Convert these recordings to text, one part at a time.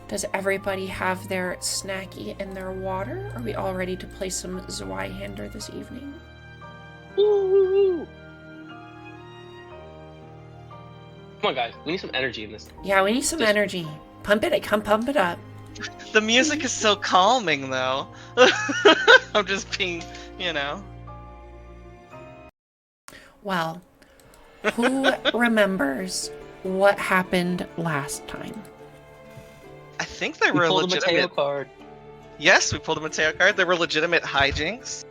Does everybody have their snacky and their water? Are we all ready to play some Zweihander this evening? Woo! Come on, guys. We need some energy in this. Yeah, we need some energy. Pump it up. The music is so calming, though. I'm just being, Well, who remembers what happened last time? I think there We were pulled a legitimate. Mateo card. Yes, we pulled a Mateo card. There were legitimate hijinks.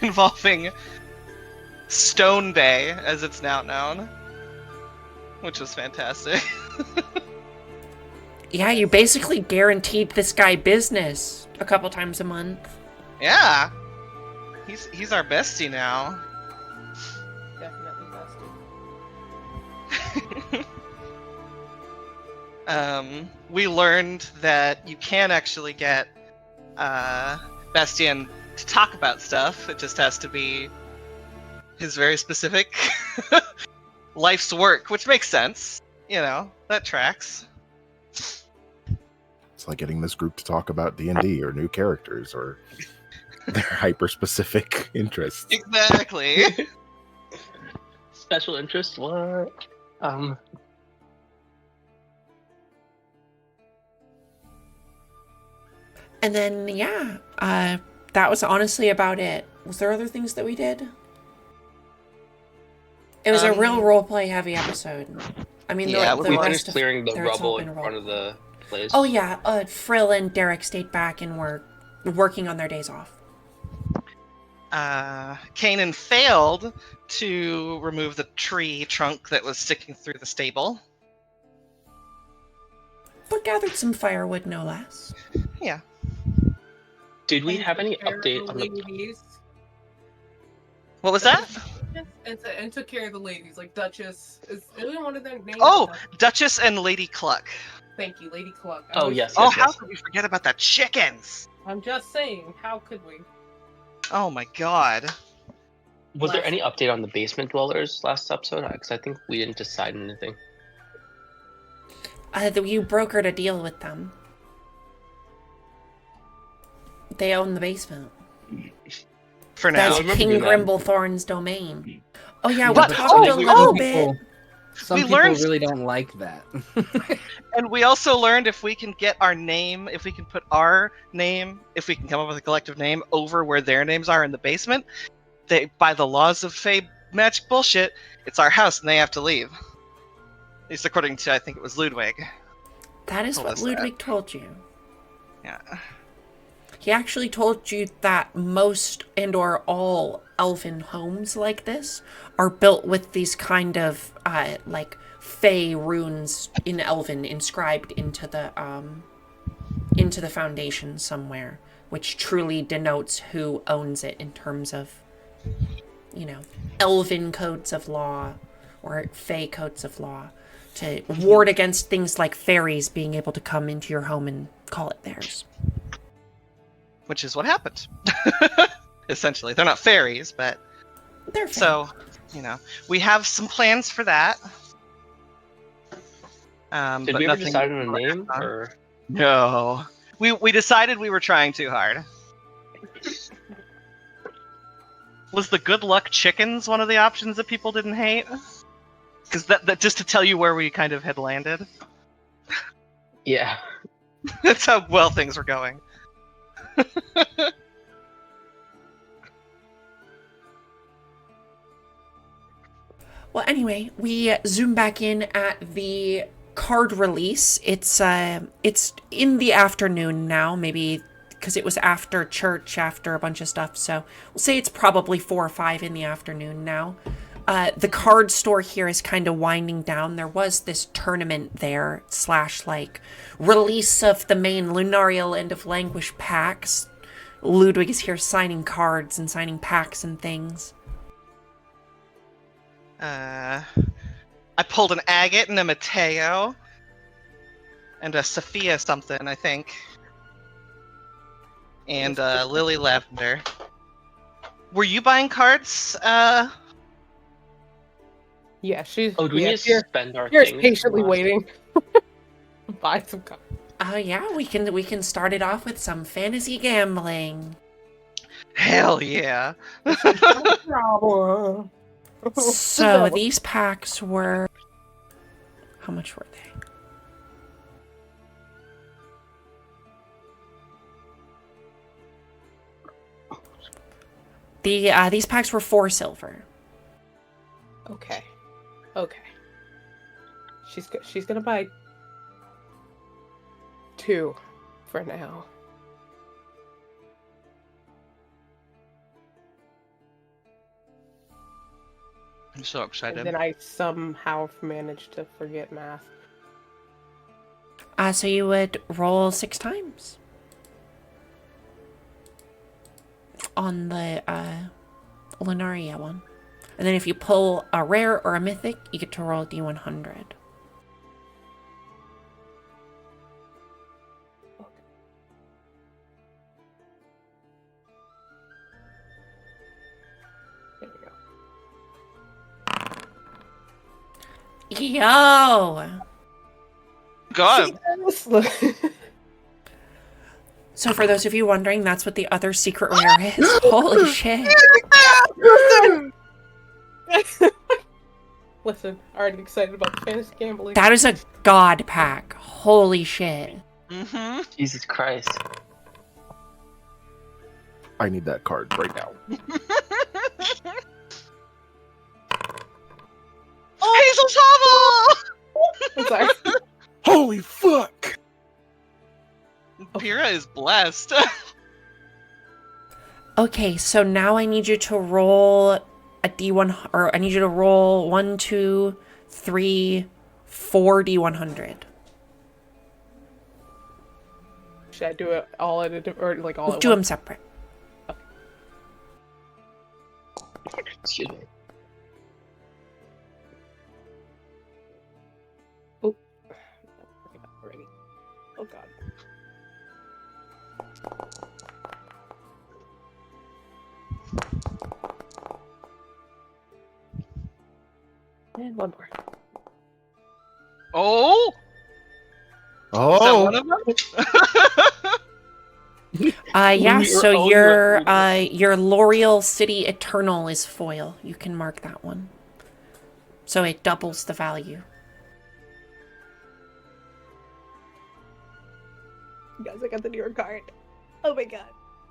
Involving Stone Bay, as it's now known. Which was fantastic. Yeah, you basically guaranteed this guy business a couple times a month. Yeah. He's our bestie now. Definitely bestie. We learned that you can actually get Bastian to talk about stuff. It just has to be his very specific life's work, which makes sense. That tracks. It's like getting this group to talk about D&D or new characters or their hyper-specific interests. Exactly. Special interest? What? And then, yeah, that was honestly about it. Was there other things that we did? It was a real roleplay heavy episode. I mean, Yeah, the We rest finished of clearing the it's all rubble been in front of the place. Oh yeah, Frill and Derek stayed back and were working on their days off. Kanan failed to remove the tree trunk that was sticking through the stable. But gathered some firewood, no less. Yeah. Did we have any Took care of update on the... ladies. What was that? And took care of the ladies, like Duchess. Is anyone one of their names? Oh, Duchess and Lady Cluck. Thank you, Lady Cluck. Oh, yes. Oh, how could we forget about the chickens? I'm just saying, how could we? Oh my god. Was there any update on the basement dwellers last episode? Because I think we didn't decide anything. You brokered a deal with them. They own the basement. For now. That's remember King doing that. Grimblethorn's domain. Oh yeah, we But- talked a oh, little bit. Some We people learned- really don't like that. And we also learned if we can get our name, if we can put our name, if we can come up with a collective name over where their names are in the basement, they, by the laws of Fae magic bullshit, it's our house and they have to leave. At least according to, I think it was Ludwig. That is Told what us that. Ludwig told you. Yeah. He actually told you that most and or all elven homes like this are built with these kind of like Fey runes in Elven inscribed into the foundation somewhere, which truly denotes who owns it in terms of, Elven codes of law or Fey codes of law to ward against things like fairies being able to come into your home and call it theirs. Which is what happened. Essentially. They're not fairies, but... They're Fey. So, we have some plans for that. Did but we ever nothing- decide on a name? Or... No. We decided we were trying too hard. Was the good luck chickens one of the options that people didn't hate? Because that just to tell you where we kind of had landed. Yeah. That's how well things were going. Well, anyway, we zoom back in at the card release. It's in the afternoon now, maybe because it was after church, after a bunch of stuff. So we'll say it's probably 4 or 5 in the afternoon now. The card store here is kind of winding down. There was this tournament there, / release of the main Lunarial End of Languish packs. Ludwig is here signing cards and signing packs and things. I pulled an agate and a Mateo. And a Sophia something, I think. And Lily Lavender. Were you buying cards? Yeah, Yeah, she's. Oh, do we yeah, need to spend our you're things? patiently last- waiting. Buy some cards. Yeah, we can start it off with some fantasy gambling. Hell yeah. Problem. So these packs were, how much were they? These packs were 4 silver. Okay. She's gonna buy 2 for now. I'm so excited. And then I somehow managed to forget math. So you would roll 6 times on the Lunaria one. And then if you pull a rare or a mythic, you get to roll a D100. There we go. Yo! God. So for those of you wondering, that's what the other secret rare is. Holy shit. Listen, already excited about the fantasy gambling. That is a god pack. Holy shit. Mm-hmm. Jesus Christ. I need that card right now. Oh, Hazel's I'm sorry. Holy fuck! Hovel! Pyrrha is blessed. Okay, so now I need you to roll a D1, or I need you to roll 1, 2, 3, 4 D100. Should I do it all at a or like all We'll at do them once? separate. Excuse me. Already. Oh god. And one more. Oh! Is that one of them? Yeah, Only- so only your L'Oreal City Eternal is foil. You can mark that one. So it doubles the value. Guys, I got the New York card. Oh my god.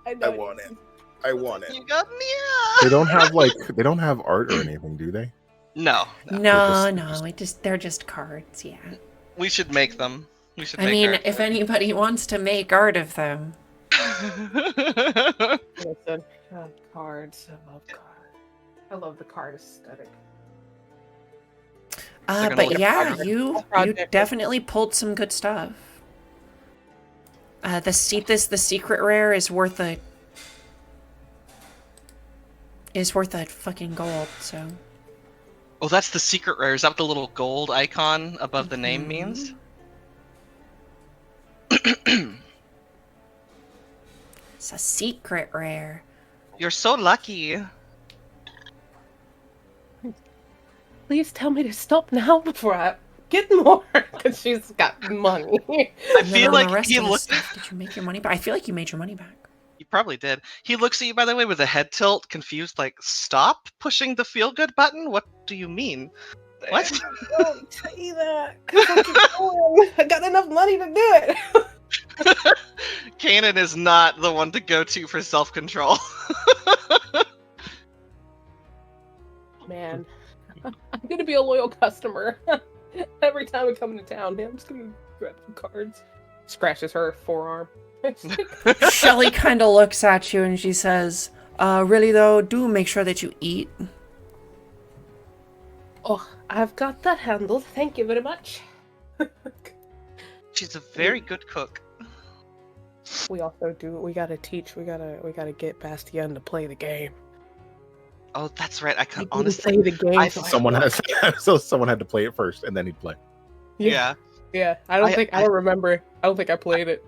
I know. I want it. I want it. You got me. They don't have art or anything, do they? No. No, just- they're just cards, yeah. We should make them. We should I make mean, our- if anybody wants to make art of them. Listen, cards. I love cards. I love the card aesthetic. They're gonna But look yeah, at you project. definitely pulled some good stuff. The secret rare is worth a fucking gold. So Oh, that's the secret rare. Is that what the little gold icon above the name means? it's a secret rare. You're so lucky. Please tell me to stop now before I get more, because she's got money. I And then feel on the like rest he of the looked. stuff, did you make your money back? I feel like you made your money back. You probably did. He looks at you, by the way, with a head tilt, confused, like, stop pushing the feel good button? What do you mean? What? Don't say that. 'Cause I keep going. I got enough money to do it. Kanan is not the one to go to for self control. Man, I'm gonna be a loyal customer. Every time I come into town, I'm just gonna grab some cards. Scratches her forearm. Shelly kind of looks at you and she says, really though, do make sure that you eat. Oh, I've got that handled. Thank you very much. She's a very good cook. We also do. We gotta teach. We gotta get Bastien to play the game. Oh, that's right. I I can didn't honestly. play the game. I- so I- Someone had to play it first, and then he'd play. Yeah, Yeah. I don't remember. I don't think I played it.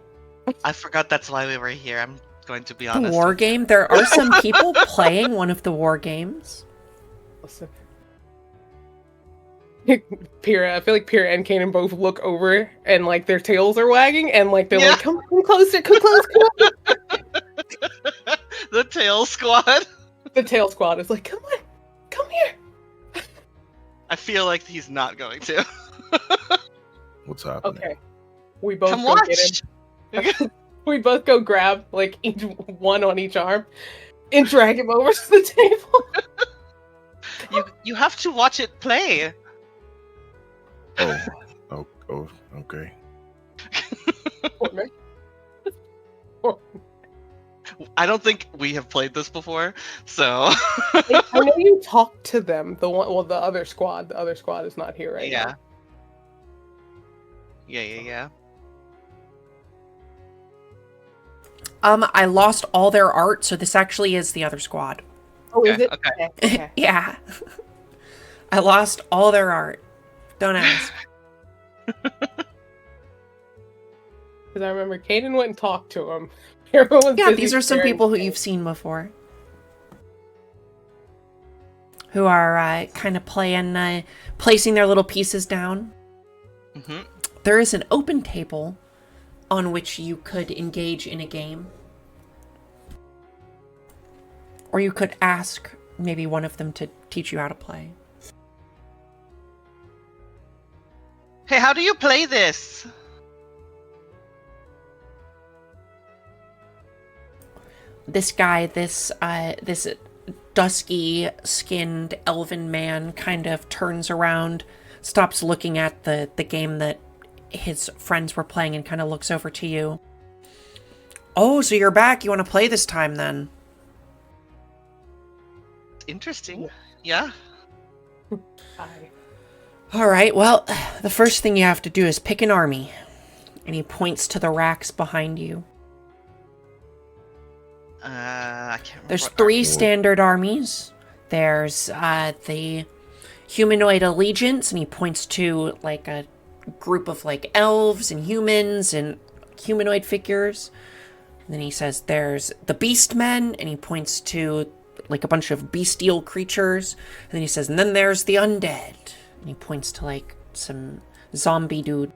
I forgot that's why we were here. I'm going to be The honest. war game? There are some people playing one of the war games. Listen. Pyrrha, I feel like Pyrrha and Kanan both look over and like their tails are wagging and like they're like, come closer, come close, come on. The tail squad. The tail squad is like, come on, come here. I feel like he's not going to. What's happening? Okay. We both Come go watch. get him. We both go grab like each one on each arm and drag him over to the table. You have to watch it play. Oh, okay. I don't think we have played this before, so I know you talked to them. The other squad. The other squad is not here right now. Yeah. I lost all their art, so this actually is the other squad. Oh, is it? Okay. Yeah. I lost all their art. Don't ask. Because I remember Kaden went and talked to him. Everyone was Yeah, busy these are some staring people who at you've seen before. Who are kind of placing their little pieces down. Mm-hmm. There is an open table on which you could engage in a game. Or you could ask maybe one of them to teach you how to play. Hey, how do you play this? This guy, this dusky-skinned elven man kind of turns around, stops looking at the game that his friends were playing and kind of looks over to you. Oh, so you're back. You want to play this time then? Interesting. Yeah. Hi. All right, well, the first thing you have to do is pick an army. And he points to the racks behind you. I can't remember. There's 3 standard armies. There's the humanoid allegiance, and he points to like a group of like elves and humans and humanoid figures. And then he says there's the beastmen, and he points to like a bunch of bestial creatures. And then he says, and then there's the undead. And he points to like some zombie dude.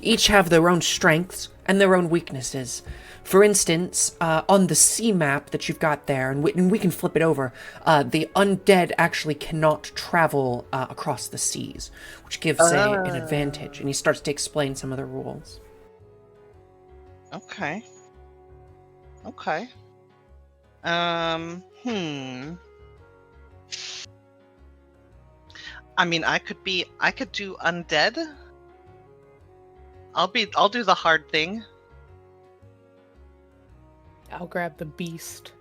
Each have their own strengths and their own weaknesses. For instance, on the sea map that you've got there, and we can flip it over, the undead actually cannot travel across the seas, which gives an advantage. And he starts to explain some of the rules. Okay. I mean, I could do undead. I'll do the hard thing. I'll grab the beast.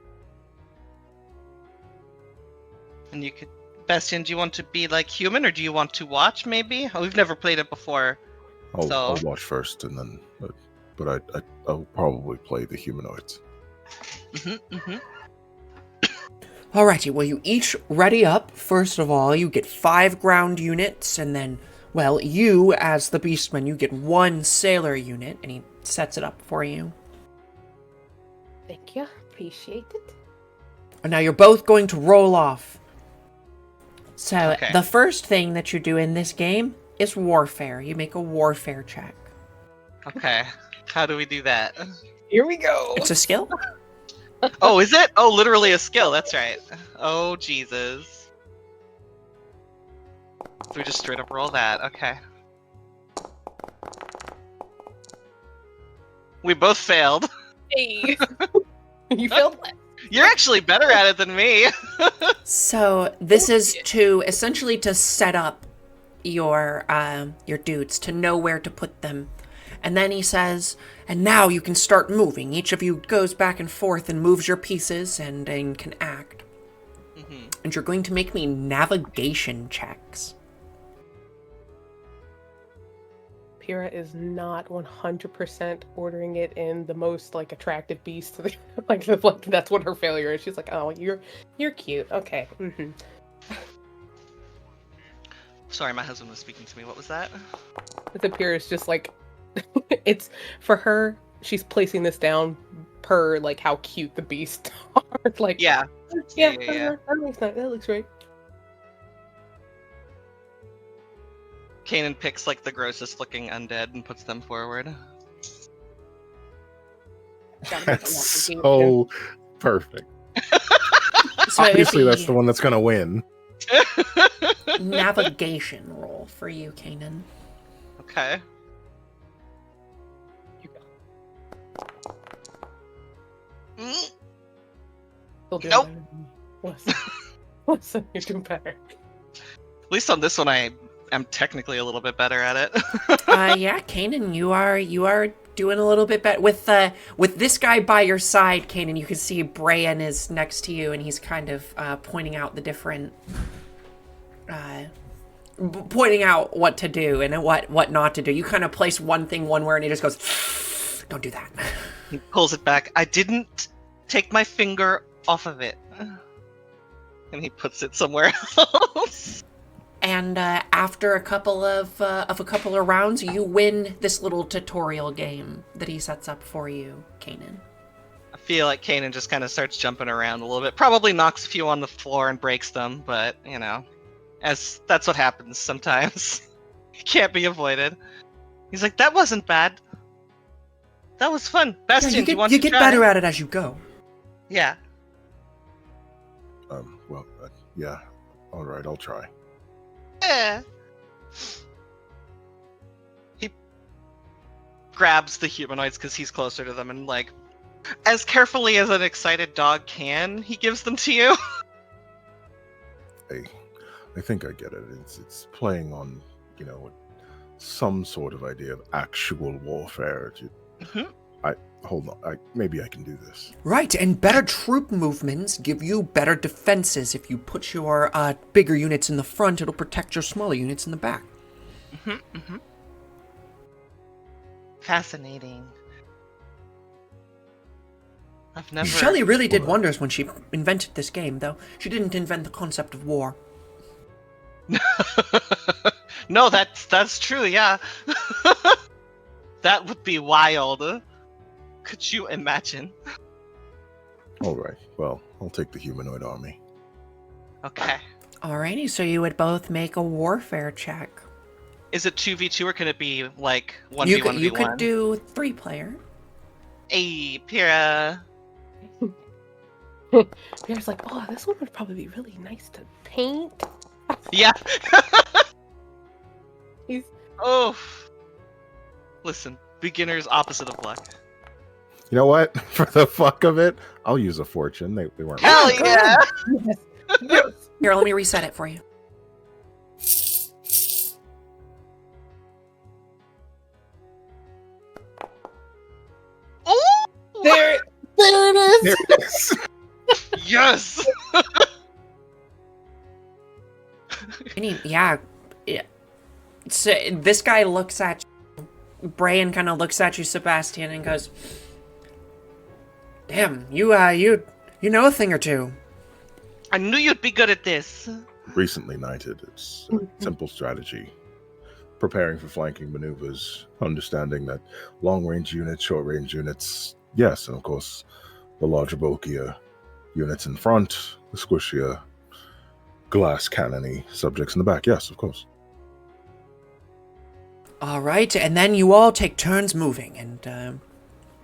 And you could, Bastian, do you want to be like human, or do you want to watch? Maybe we've never played it before. I'll watch first, and then, but I'll probably play the humanoids. Alrighty, well, you each ready up. First of all, you get 5 ground units, and then, well, you, as the beastman, you get 1 sailor unit, and he sets it up for you. Thank you. Appreciate it. And now you're both going to roll off. So, Okay. the first thing that you do in this game is warfare. You make a warfare check. Okay. How do we do that? Here we go. It's a skill? Oh, is it? Oh, literally a skill. That's right. Oh, Jesus. So we just straight up roll that. Okay. We both failed. Hey. You failed less. You're actually better at it than me. So, this is to, essentially to set up your dudes, to know where to put them. And then he says, and now you can start moving. Each of you goes back and forth and moves your pieces and can act. Mm-hmm. And you're going to make me navigation checks. Pyrrha is not 100% ordering it in the most like attractive beast. like that's what her failure is. She's like, oh, you're cute. Okay. Mm-hmm. Sorry, my husband was speaking to me. What was that? The Pyrrha is just like, it's for her. She's placing this down per like how cute the beasts are. Like, Yeah. Yeah, yeah. that looks nice. That looks great. Kanan picks like the grossest looking undead and puts them forward. Gotta make That's an application. so perfect. So it would Obviously, that's be the one that's gonna win. navigation roll for you, Kanan. Okay. Mm, Still doing Nope. better than me. Listen, you're doing better. At least on this one, I am technically a little bit better at it. Yeah, Kanan, you are doing a little bit better with this guy by your side, Kanan. You can see Brian is next to you, and he's kind of pointing out the different, pointing out what to do and what not to do. You kind of place one thing one way, and he just goes, "Don't do that." He pulls it back. I didn't take my finger off of it. And he puts it somewhere else. And after a couple of rounds, you win this little tutorial game that he sets up for you, Kanan. I feel like Kanan just kind of starts jumping around a little bit. Probably knocks a few on the floor and breaks them, but, you know, as that's what happens sometimes. It can't be avoided. He's like, that wasn't bad. That was fun. Bastian, do you want to get try? better at it as you go. Yeah. Well, yeah. All right, I'll try. Yeah. He grabs the humanoids because he's closer to them and, like, as carefully as an excited dog can, he gives them to you. I think I get it. It's playing on, some sort of idea of actual warfare. Mhm. Hold on. Maybe I can do this. Right, and better troop movements give you better defenses. If you put your bigger units in the front, it'll protect your smaller units in the back. Fascinating. I've never. Shelley really did wonders when she invented this game, though. She didn't invent the concept of war. No, that's true. Yeah. That would be wild. Could you imagine? All right. Well, I'll take the humanoid army. Okay. Alrighty, so you would both make a warfare check. Is it 2v2 or can it be like 1v1v1? You could do 3-player. Hey, Pyrrha. Pierre's like, oh, this one would probably be really nice to paint. Yeah. He's Oh. Listen, beginner's opposite of luck. You know what? For the fuck of it, I'll use a fortune. They weren't. Hell good. yeah! yes. Yes. Here, let me reset it for you. Oh! There it is. There it is. Yes! Yeah. So this guy looks at you. Brian kind of looks at you, Sebastian, and goes, "Damn, you know a thing or two." I knew you'd be good at this. Recently knighted. It's a simple strategy. Preparing for flanking maneuvers, understanding that long-range units, short-range units, yes, and of course, the larger, bulkier units in front, the squishier, glass cannony subjects in the back, yes, of course. All right, and then you all take turns moving, and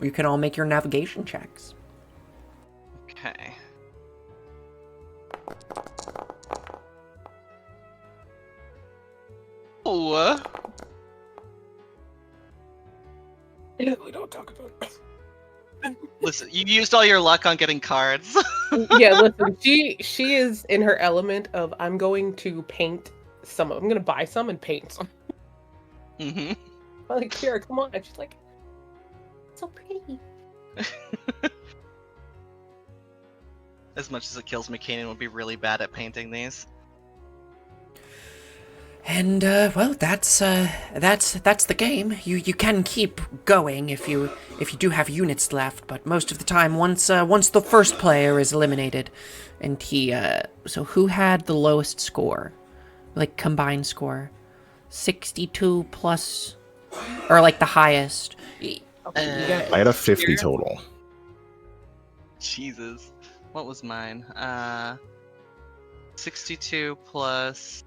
you can all make your navigation checks. Okay. Ooh. We don't talk about it. Listen, you used all your luck on getting cards. Yeah, listen, she is in her element of I'm going to paint some. I'm gonna buy some and paint some. Mm-hmm. I'm like, here, come on. And she's like, so pretty. As much as it kills me, Kanan would be really bad at painting these. And well, that's the game. You can keep going if you do have units left, but most of the time, once the first player is eliminated, and so who had the lowest score, like combined score, 62 plus, or like the highest? Okay, you got I had a 50 total. Jesus. What was mine? 62 plus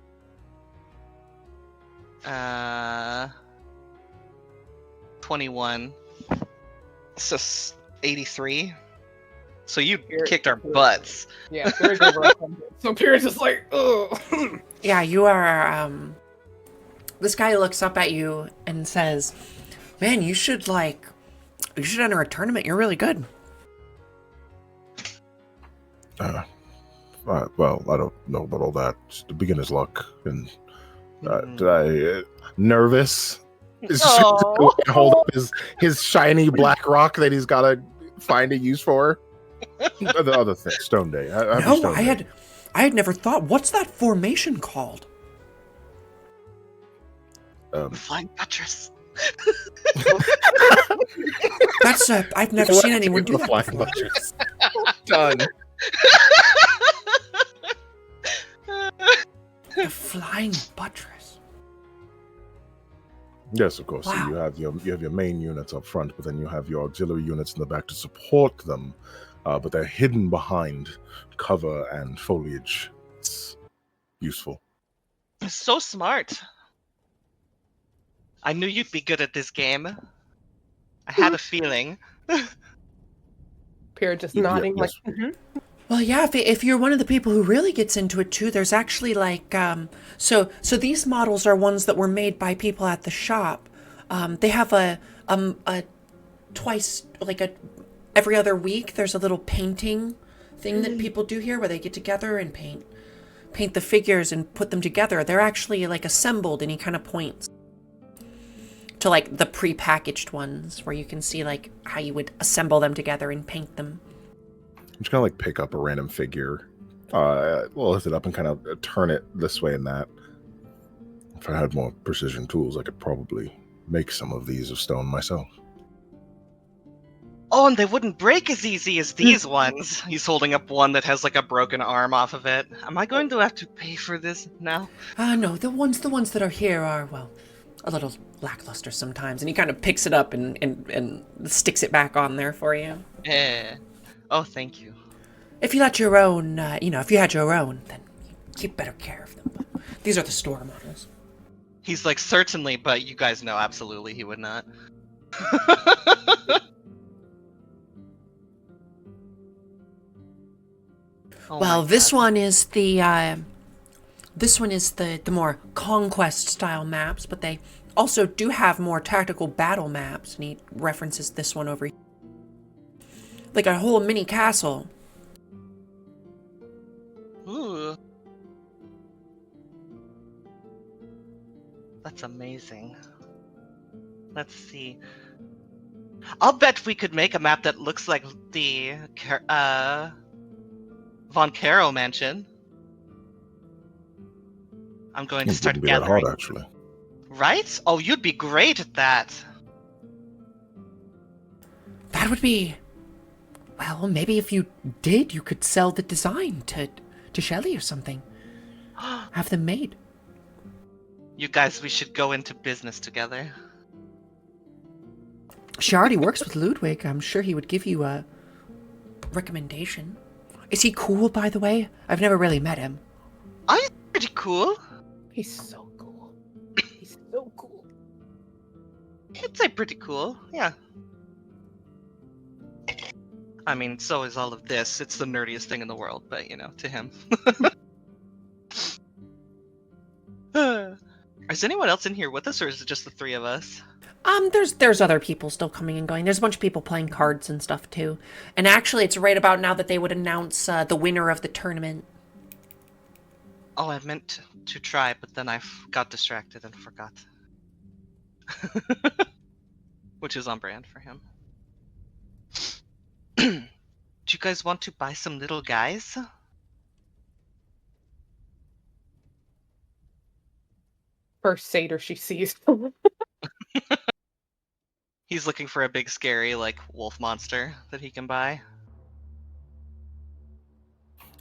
21. So 83. So you kicked our butts. Yeah, Pyrrha's over 100. So Pyrrha's just like, ugh. Yeah, you are, this guy looks up at you and says, man, you should enter a tournament. You're really good. Well, I don't know about all that. It's the beginner's luck. And did I nervous? Oh. Hold up his shiny black rock that he's got to find a use for. The other thing, Stone Day. No, Stone I Day. had never thought. What's that formation called? Flying buttress. That's I've never seen anyone do the that flying before. buttress. Done. The flying buttress. Yes, of course. Wow. So you have your main units up front, but then you have your auxiliary units in the back to support them. But they're hidden behind cover and foliage. It's useful. So smart. I knew you'd be good at this game. I had a feeling. Pyrrha just Yeah, nodding yes. like, Well, yeah, if you're one of the people who really gets into it too, there's actually like so these models are ones that were made by people at the shop. They have a twice, like every other week there's a little painting thing that people do here where they get together and paint the figures and put them together. They're actually like assembled, and he kind of points to like the pre-packaged ones where you can see like how you would assemble them together and paint them. I'm just gonna like pick up a random figure, lift it up and kind of turn it this way and that. If I had more precision tools, I could probably make some of these of stone myself. Oh, and they wouldn't break as easy as these ones. He's holding up one that has like a broken arm off of it. Am I going to have to pay for this now? No, the ones that are here are, well, a little lackluster sometimes. And he kind of picks it up and sticks it back on there for you. Oh, thank you. If you let your own, if you had your own, then you keep better care of them. But these are the store models. He's like, certainly, but you guys know absolutely he would not. Oh well, my this God. one is the more conquest style maps, but they also do have more tactical battle maps, and he references this one over here. Like a whole mini castle. Ooh. That's amazing. Let's see. I'll bet we could make a map that looks like the Von Caro mansion. I'm going to It start wouldn't be that gathering. hard, actually. Right? Oh, you'd be great at that. That would be... Well, maybe if you did, you could sell the design to Shelley or something. Have them made. You guys, we should go into business together. She already works with Ludwig. I'm sure he would give you a recommendation. Is he cool, by the way? I've never really met him. I'm pretty cool. he's so cool. He's so cool. I'd say pretty cool, yeah. I mean, so is all of this. It's the nerdiest thing in the world, but, to him. Is anyone else in here with us, or is it just the three of us? There's other people still coming and going. There's a bunch of people playing cards and stuff too. And actually, it's right about now that they would announce the winner of the tournament. Oh, I meant to try, but then I got distracted and forgot. Which is on brand for him. Do you guys want to buy some little guys? First satyr she sees. He's looking for a big, scary, wolf monster that he can buy.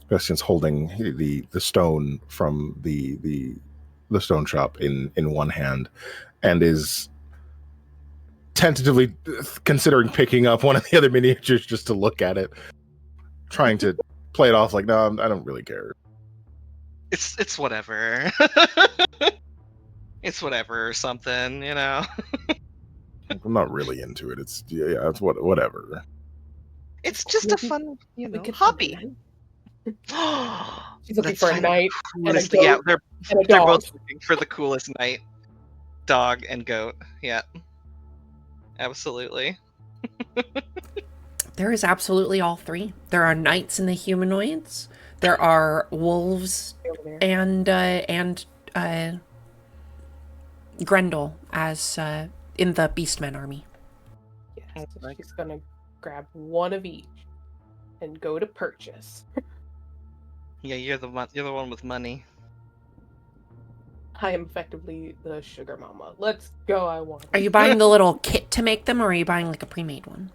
Bastian's holding the stone from the stone shop in one hand, and is tentatively considering picking up one of the other miniatures just to look at it, trying to play it off like, no, I don't really care. It's whatever. It's whatever or something, you know. I'm not really into it. It's it's whatever. It's just a Maybe fun, we could hobby. find She's looking Let's for a find the knight and a coolest- yeah, goat they're and a they're dog. both looking for the coolest knight, dog, and goat. Yeah, absolutely. There is absolutely all three. There are knights in the humanoids. There are wolves Over there. and Grendel as in the Beastmen army. Yes, so she's gonna grab one of each and go to purchase. Yeah, you're the one with money. I am effectively the sugar mama. Let's go. I want. Are you buying the little kit to make them, or are you buying like a pre-made one?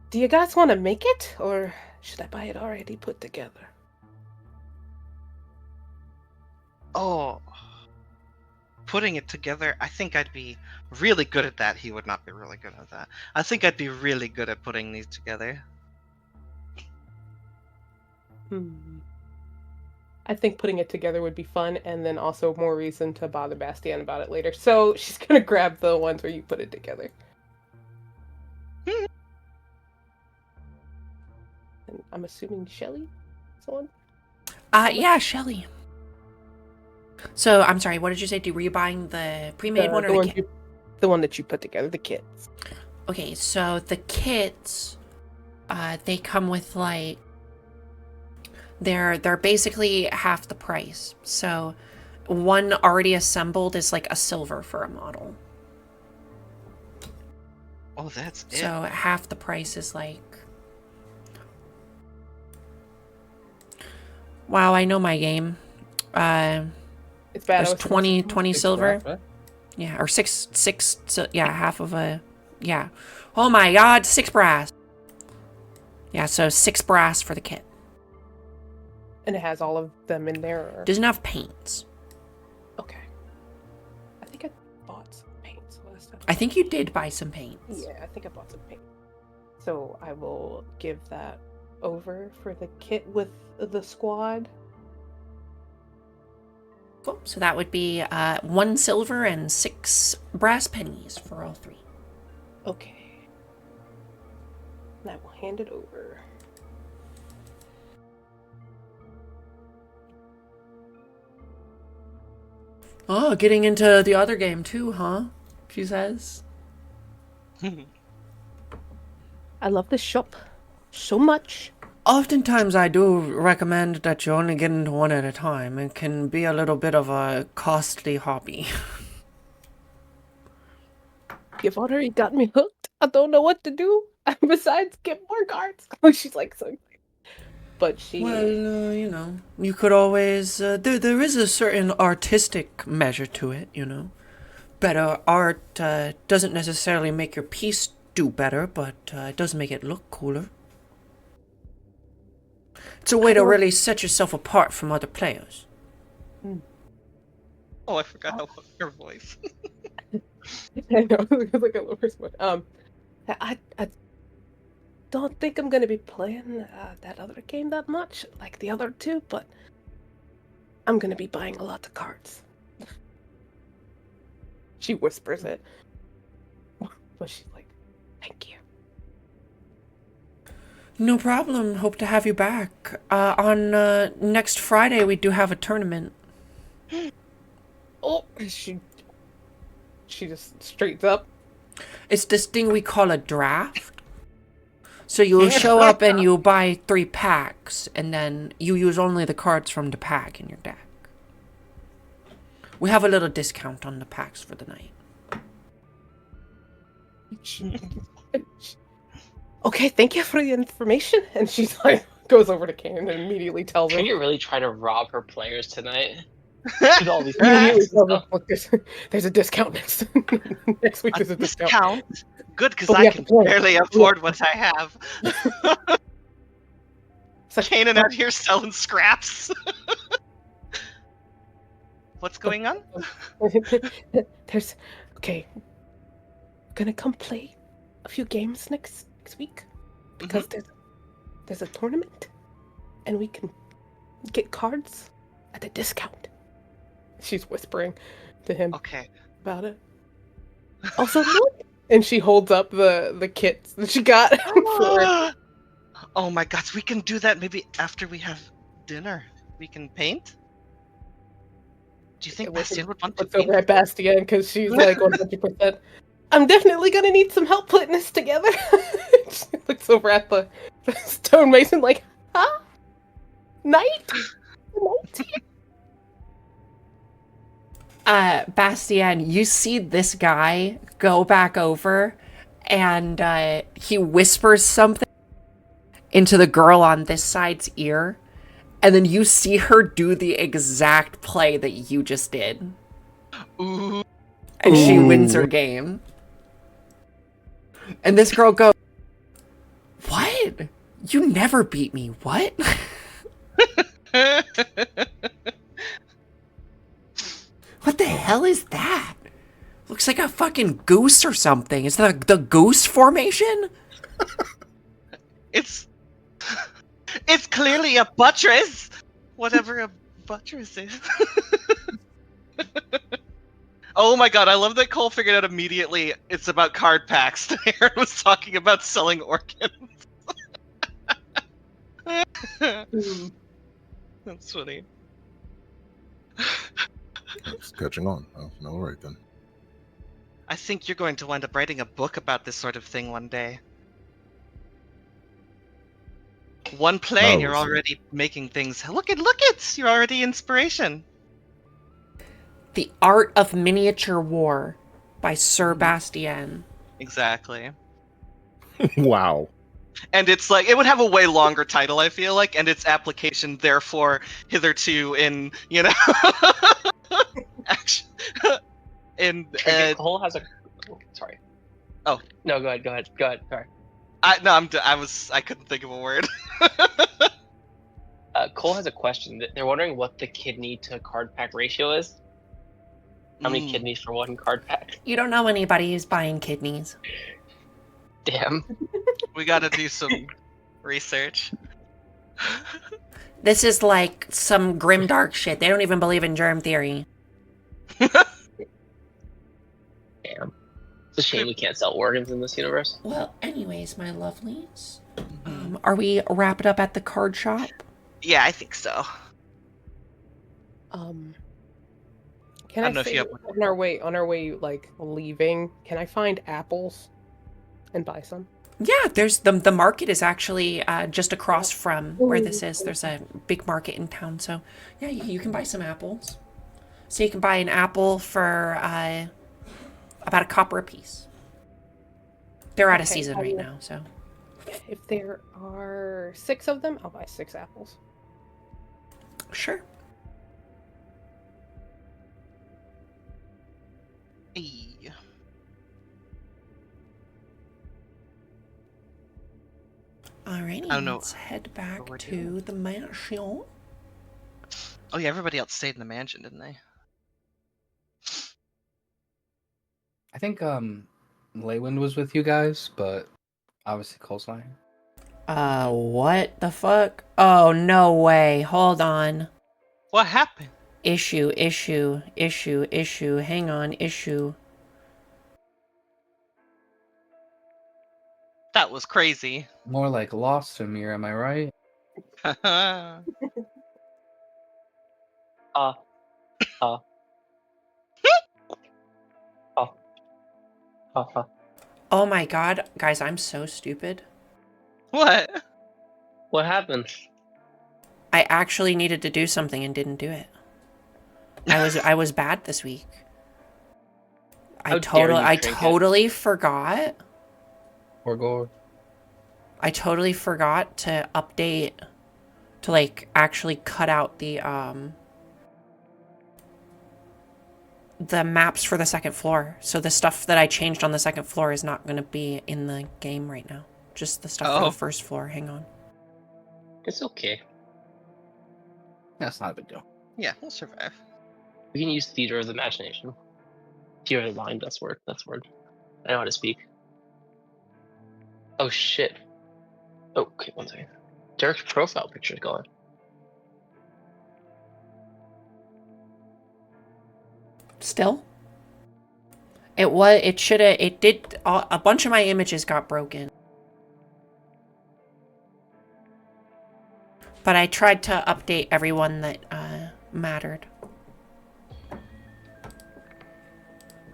Do you guys want to make it, or should I buy it already put together? Oh, putting it together. I think I'd be really good at that. He would not be really good at that. I think I'd be really good at putting these together. I think putting it together would be fun, and then also more reason to bother Bastian about it later. So she's gonna grab the ones where you put it together. And I'm assuming Shelly is the one? Yeah, Shelly. So I'm sorry. What did you say? Were you buying the pre-made one or the kit? The one that you put together, the kits. Okay, so the kits, they come with like they're basically half the price. So one already assembled is like a silver for a model. Oh, that's it. So half the price is like. Wow, I know my game. It's bad. There's 20 silver. Right? Yeah, or six. So, yeah, half of a. Yeah. Oh my God, 6 brass. Yeah, so 6 brass for the kit. And it has all of them in there. Or... Doesn't have paints. Okay. I think I bought some paints last time. I think you did buy some paints. Yeah, I think I bought some paint. So I will give that over for the kit with the squad. Cool. So that would be 1 silver and 6 brass pennies for all 3. Okay. And I will hand it over. Oh, getting into the other game too, huh? She says. I love this shop so much. Oftentimes I do recommend that you only get into one at a time. It can be a little bit of a costly hobby. You've already got me hooked. I don't know what to do besides get more cards. She's like so excited. But she... Well, you know, you could always... there is a certain artistic measure to it, you know. Better art doesn't necessarily make your piece do better, but it does make it look cooler. It's a way to really set yourself apart from other players. Oh, I forgot how her voice. I know, it's like a lower spot. I don't think I'm gonna be playing that other game that much, like the other two, but I'm gonna be buying a lot of cards. She whispers it, but she's like, "Thank you." No problem. Hope to have you back. On next Friday, we do have a tournament. Oh, she just straightens up. It's this thing we call a draft. So you'll show up and you buy 3 packs, and then you use only the cards from the pack in your deck. We have a little discount on the packs for the night. Okay, thank you for the information. And she's like, goes over to Kane and immediately tells her. Can you really try to rob her players tonight? With all these Immediately packs tells and her, "Look, there's a discount next next week. There's a discount. Discount? Good, because But we I have can to play. barely afford what I have. It's like, Kanan out here selling scraps. What's going on? there's okay. Gonna come play a few games next week because there's a tournament, and we can get cards at a discount. She's whispering to him Okay. about it. Also, look! And she holds up the kits that she got for. Oh my God, we can do that maybe after we have dinner. We can paint? Do you think Bastien would want to Looks over paint? at Bastien because she's like 100%. I'm definitely gonna need some help putting this together. She looks over at the stonemason like, huh? Night? Bastien, you see this guy go back over and he whispers something into the girl on this side's ear, and then you see her do the exact play that you just did. Ooh. And she wins her game. And this girl goes, "What? You never beat me, what?" What the hell is that? Looks like a fucking goose or something. Is that the goose formation? It's clearly a buttress. Whatever a buttress is. Oh my God, I love that Cole figured out immediately it's about card packs. Aaron was talking about selling organs. That's funny. It's catching on. Oh, all right then. I think you're going to wind up writing a book about this sort of thing one day. One play and you're Marvelous. already making things. Look it! You're already inspiration. The Art of Miniature War by Sir Bastien. Exactly. Wow. And it's like it would have a way longer title, I feel like, and its application therefore hitherto in action. And Cole has a. Oh, sorry. Oh. No, go ahead. Sorry. I couldn't think of a word. Cole has a question. They're wondering what the kidney to card pack ratio is. How many kidneys for one card pack? You don't know anybody who's buying kidneys. Damn. We gotta do some research. This is like some grimdark shit. They don't even believe in germ theory. Damn. It's a shame we can't sell organs in this universe. Well, anyways, my lovelies. Are we wrapped up at the card shop? Yeah, I think so. Can I I don't know if say you have- on our way like leaving, can I find apples and buy some? Yeah, there's the market is actually just across from where this is. There's a big market in town, so yeah, you can buy some apples. So you can buy an apple for about a copper a piece. They're out of Okay, season right now, so. If there are 6 of them, I'll buy 6 apples. Sure. Hey. Alrighty, I don't know let's head back what we're to doing. the mansion. Oh yeah, everybody else stayed in the mansion, didn't they? I think Leyland was with you guys, but obviously Cole's not here. What the fuck? Oh, no way. Hold on. What happened? Issue. Hang on, issue. That was crazy. More like lost him here, am I right? Oh my god, guys, I'm so stupid. What? What happened? I actually needed to do something and didn't do it. I was bad this week. How dare you, I Trinket. totally forgot. Or Gore? I totally forgot to update to like actually cut out the maps for the second floor. So the stuff that I changed on the second floor is not going to be in the game right now. Just the stuff for Oh. the first floor. Hang on. It's okay. That's not a big deal. Yeah, we'll survive. We can use theater of the imagination. Theater of the mind, that's word. I know how to speak. Oh shit. Oh, okay, one second. Derek's profile picture's gone. Still? It did, a bunch of my images got broken. But I tried to update everyone that mattered.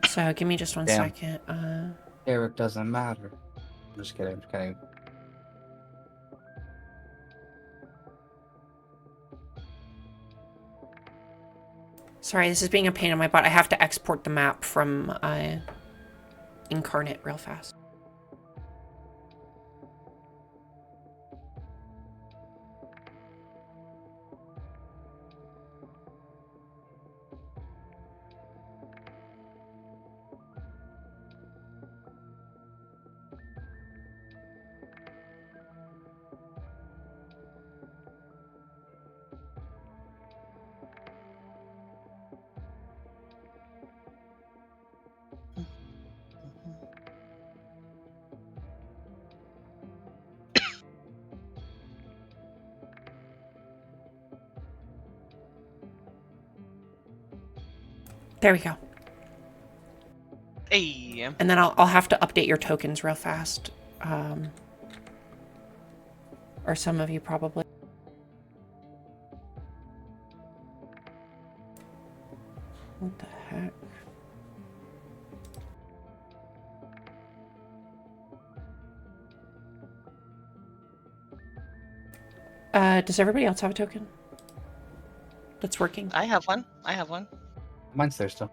So give me just one Damn. second. Eric doesn't matter. Just kidding. Just kidding. Sorry, this is being a pain in my butt. I have to export the map from Incarnate real fast. There we go. Hey. And then I'll have to update your tokens real fast. Or some of you probably. What the heck? Does everybody else have a token that's working? I have one. I have one. Mine's there still.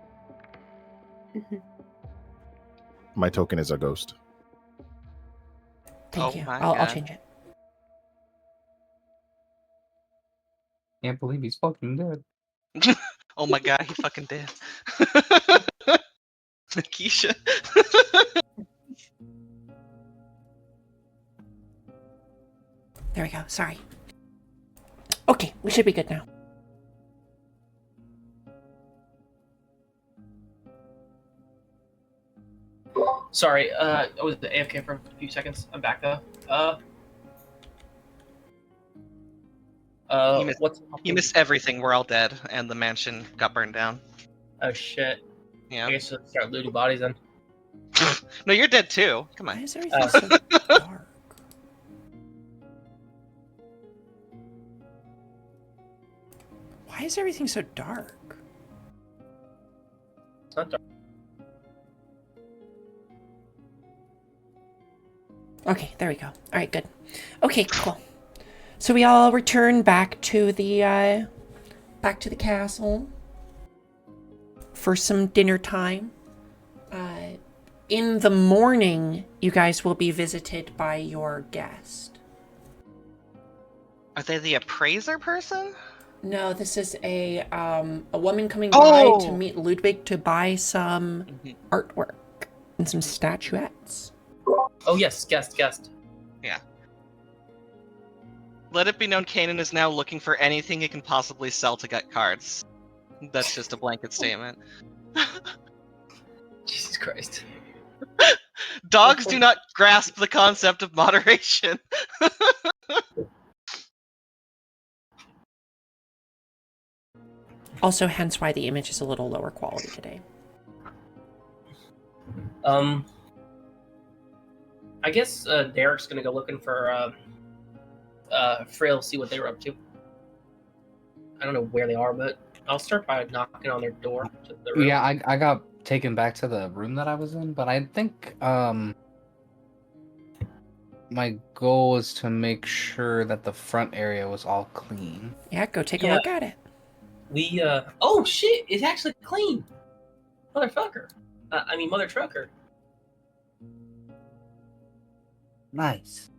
My token is a ghost. Thank Oh you. my I'll God. change it. Can't believe he's fucking dead. Oh my god, he fucking did. Keisha. There we go. Sorry. Okay, we should be good now. Sorry, I was AFK for a few seconds. I'm back though. You missed- What's You missed everything. We're all dead, and the mansion got burned down. Oh shit! I Yeah. guess we'll start looting bodies then. No, you're dead too. Come Why on. is everything so dark? Why is everything so dark? It's not dark. Okay, there we go. All right, good. Okay, cool. So we all return back to the castle for some dinner time. In the morning, you guys will be visited by your guest. Are they the appraiser person? No, this is a woman coming Oh! by to meet Ludwig to buy some artwork and some statuettes. Oh yes, guest. Let it be known Kanan is now looking for anything he can possibly sell to get cards. That's just a blanket statement. Jesus Christ. Dogs do not grasp the concept of moderation. Also, hence why the image is a little lower quality today. I guess Derek's gonna go looking for Frail, see what they were up to. I don't know where they are, but I'll start by knocking on their door. To the room. Yeah, I got taken back to the room that I was in, but I think my goal is to make sure that the front area was all clean. Yeah, go take a Yeah. look at it. We oh shit! It's actually clean, motherfucker. Mother trucker. Nice.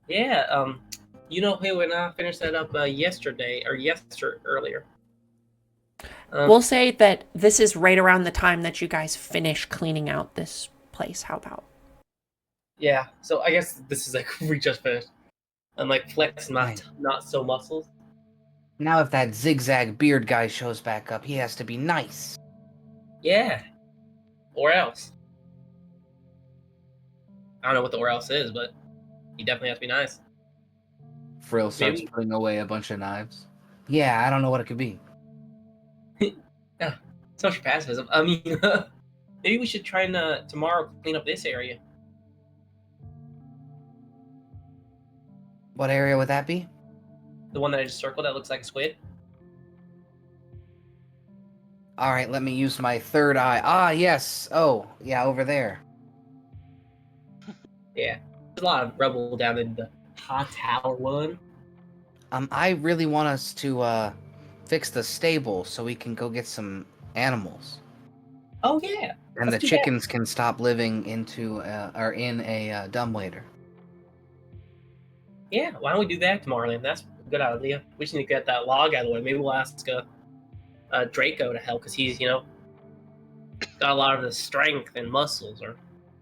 Yeah. Hey, when I finished that up earlier. We'll say that this is right around the time that you guys finish cleaning out this place. How about? Yeah. So I guess this is like we just finished. I'm like flexing my not so muscles. Now if that zigzag beard guy shows back up, he has to be nice. Yeah. Or else. I don't know what the or else is, but You definitely have to be nice. Frill starts Maybe- putting away a bunch of knives. Yeah, I don't know what it could be. Yeah, so much pacifism. I mean, maybe we should try and tomorrow clean up this area. What area would that be? The one that I just circled that looks like a squid. All right, let me use my third eye. Ah, yes. Oh, yeah, over there. Yeah, there's a lot of rubble down in the hot tower one. I really want us to fix the stable so we can go get some animals, Oh yeah, and let's the do that. chickens can stop living into or in a dumbwaiter. Yeah, why don't we do that tomorrow then? That's a good idea. We just need to get that log out of the way. Maybe we'll ask Draco to help because he's got a lot of the strength and muscles or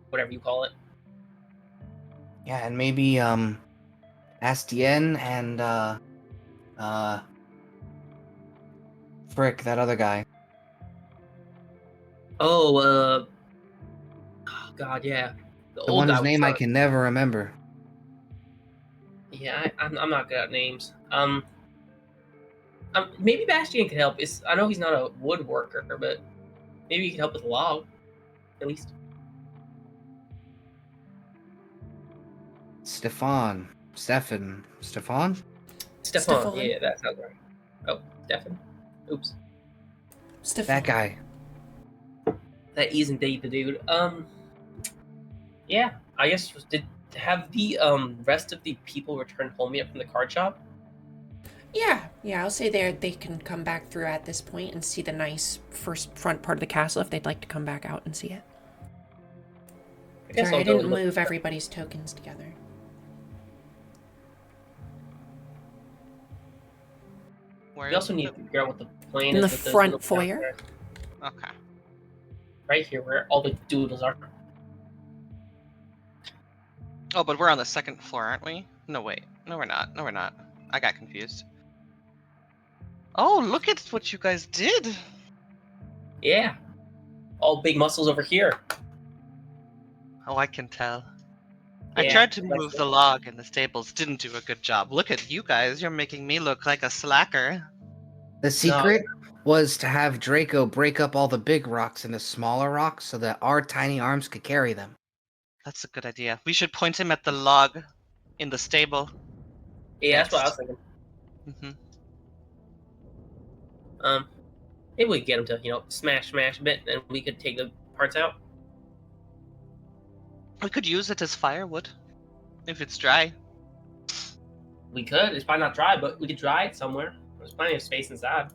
whatever you call it. Yeah, and maybe Astien and Frick, that other guy. Oh, God, yeah, the The old one guy whose with name I the- can never remember. Yeah, I'm not good at names. Maybe Bastian could help. I know he's not a woodworker, but maybe he could help with the log, at least. Stefan. Stefan? Stefan. Yeah, that sounds right. Oh, Stefan. Oops. Stefan. That guy. That is indeed the dude. Yeah, I guess have the rest of the people returned home yet from the card shop? Yeah, I'll say they can come back through at this point and see the nice front part of the castle if they'd like to come back out and see it. I guess Sorry, I'll I go didn't look. move everybody's tokens together. Where We also is need it? to figure out what the plan In is. the with those front little foyer? downstairs. Okay. Right here, where all the doodles are. Oh, but we're on the second floor, aren't we? No, wait. No, we're not. No, we're not. I got confused. Oh, look at what you guys did. Yeah. All big muscles over here. Oh, I can tell. I Yeah, tried to that's move it. the log and the stables didn't do a good job. Look at you guys. You're making me look like a slacker. The secret was to have Draco break up all the big rocks into smaller rocks so that our tiny arms could carry them. That's a good idea. We should point him at the log in the stable. Yeah, that's what I was Next. thinking. Hmm. Maybe we could get him to, smash a bit, and we could take the parts out. We could use it as firewood if it's dry. We could. It's probably not dry, but we could dry it somewhere. There's plenty of space inside.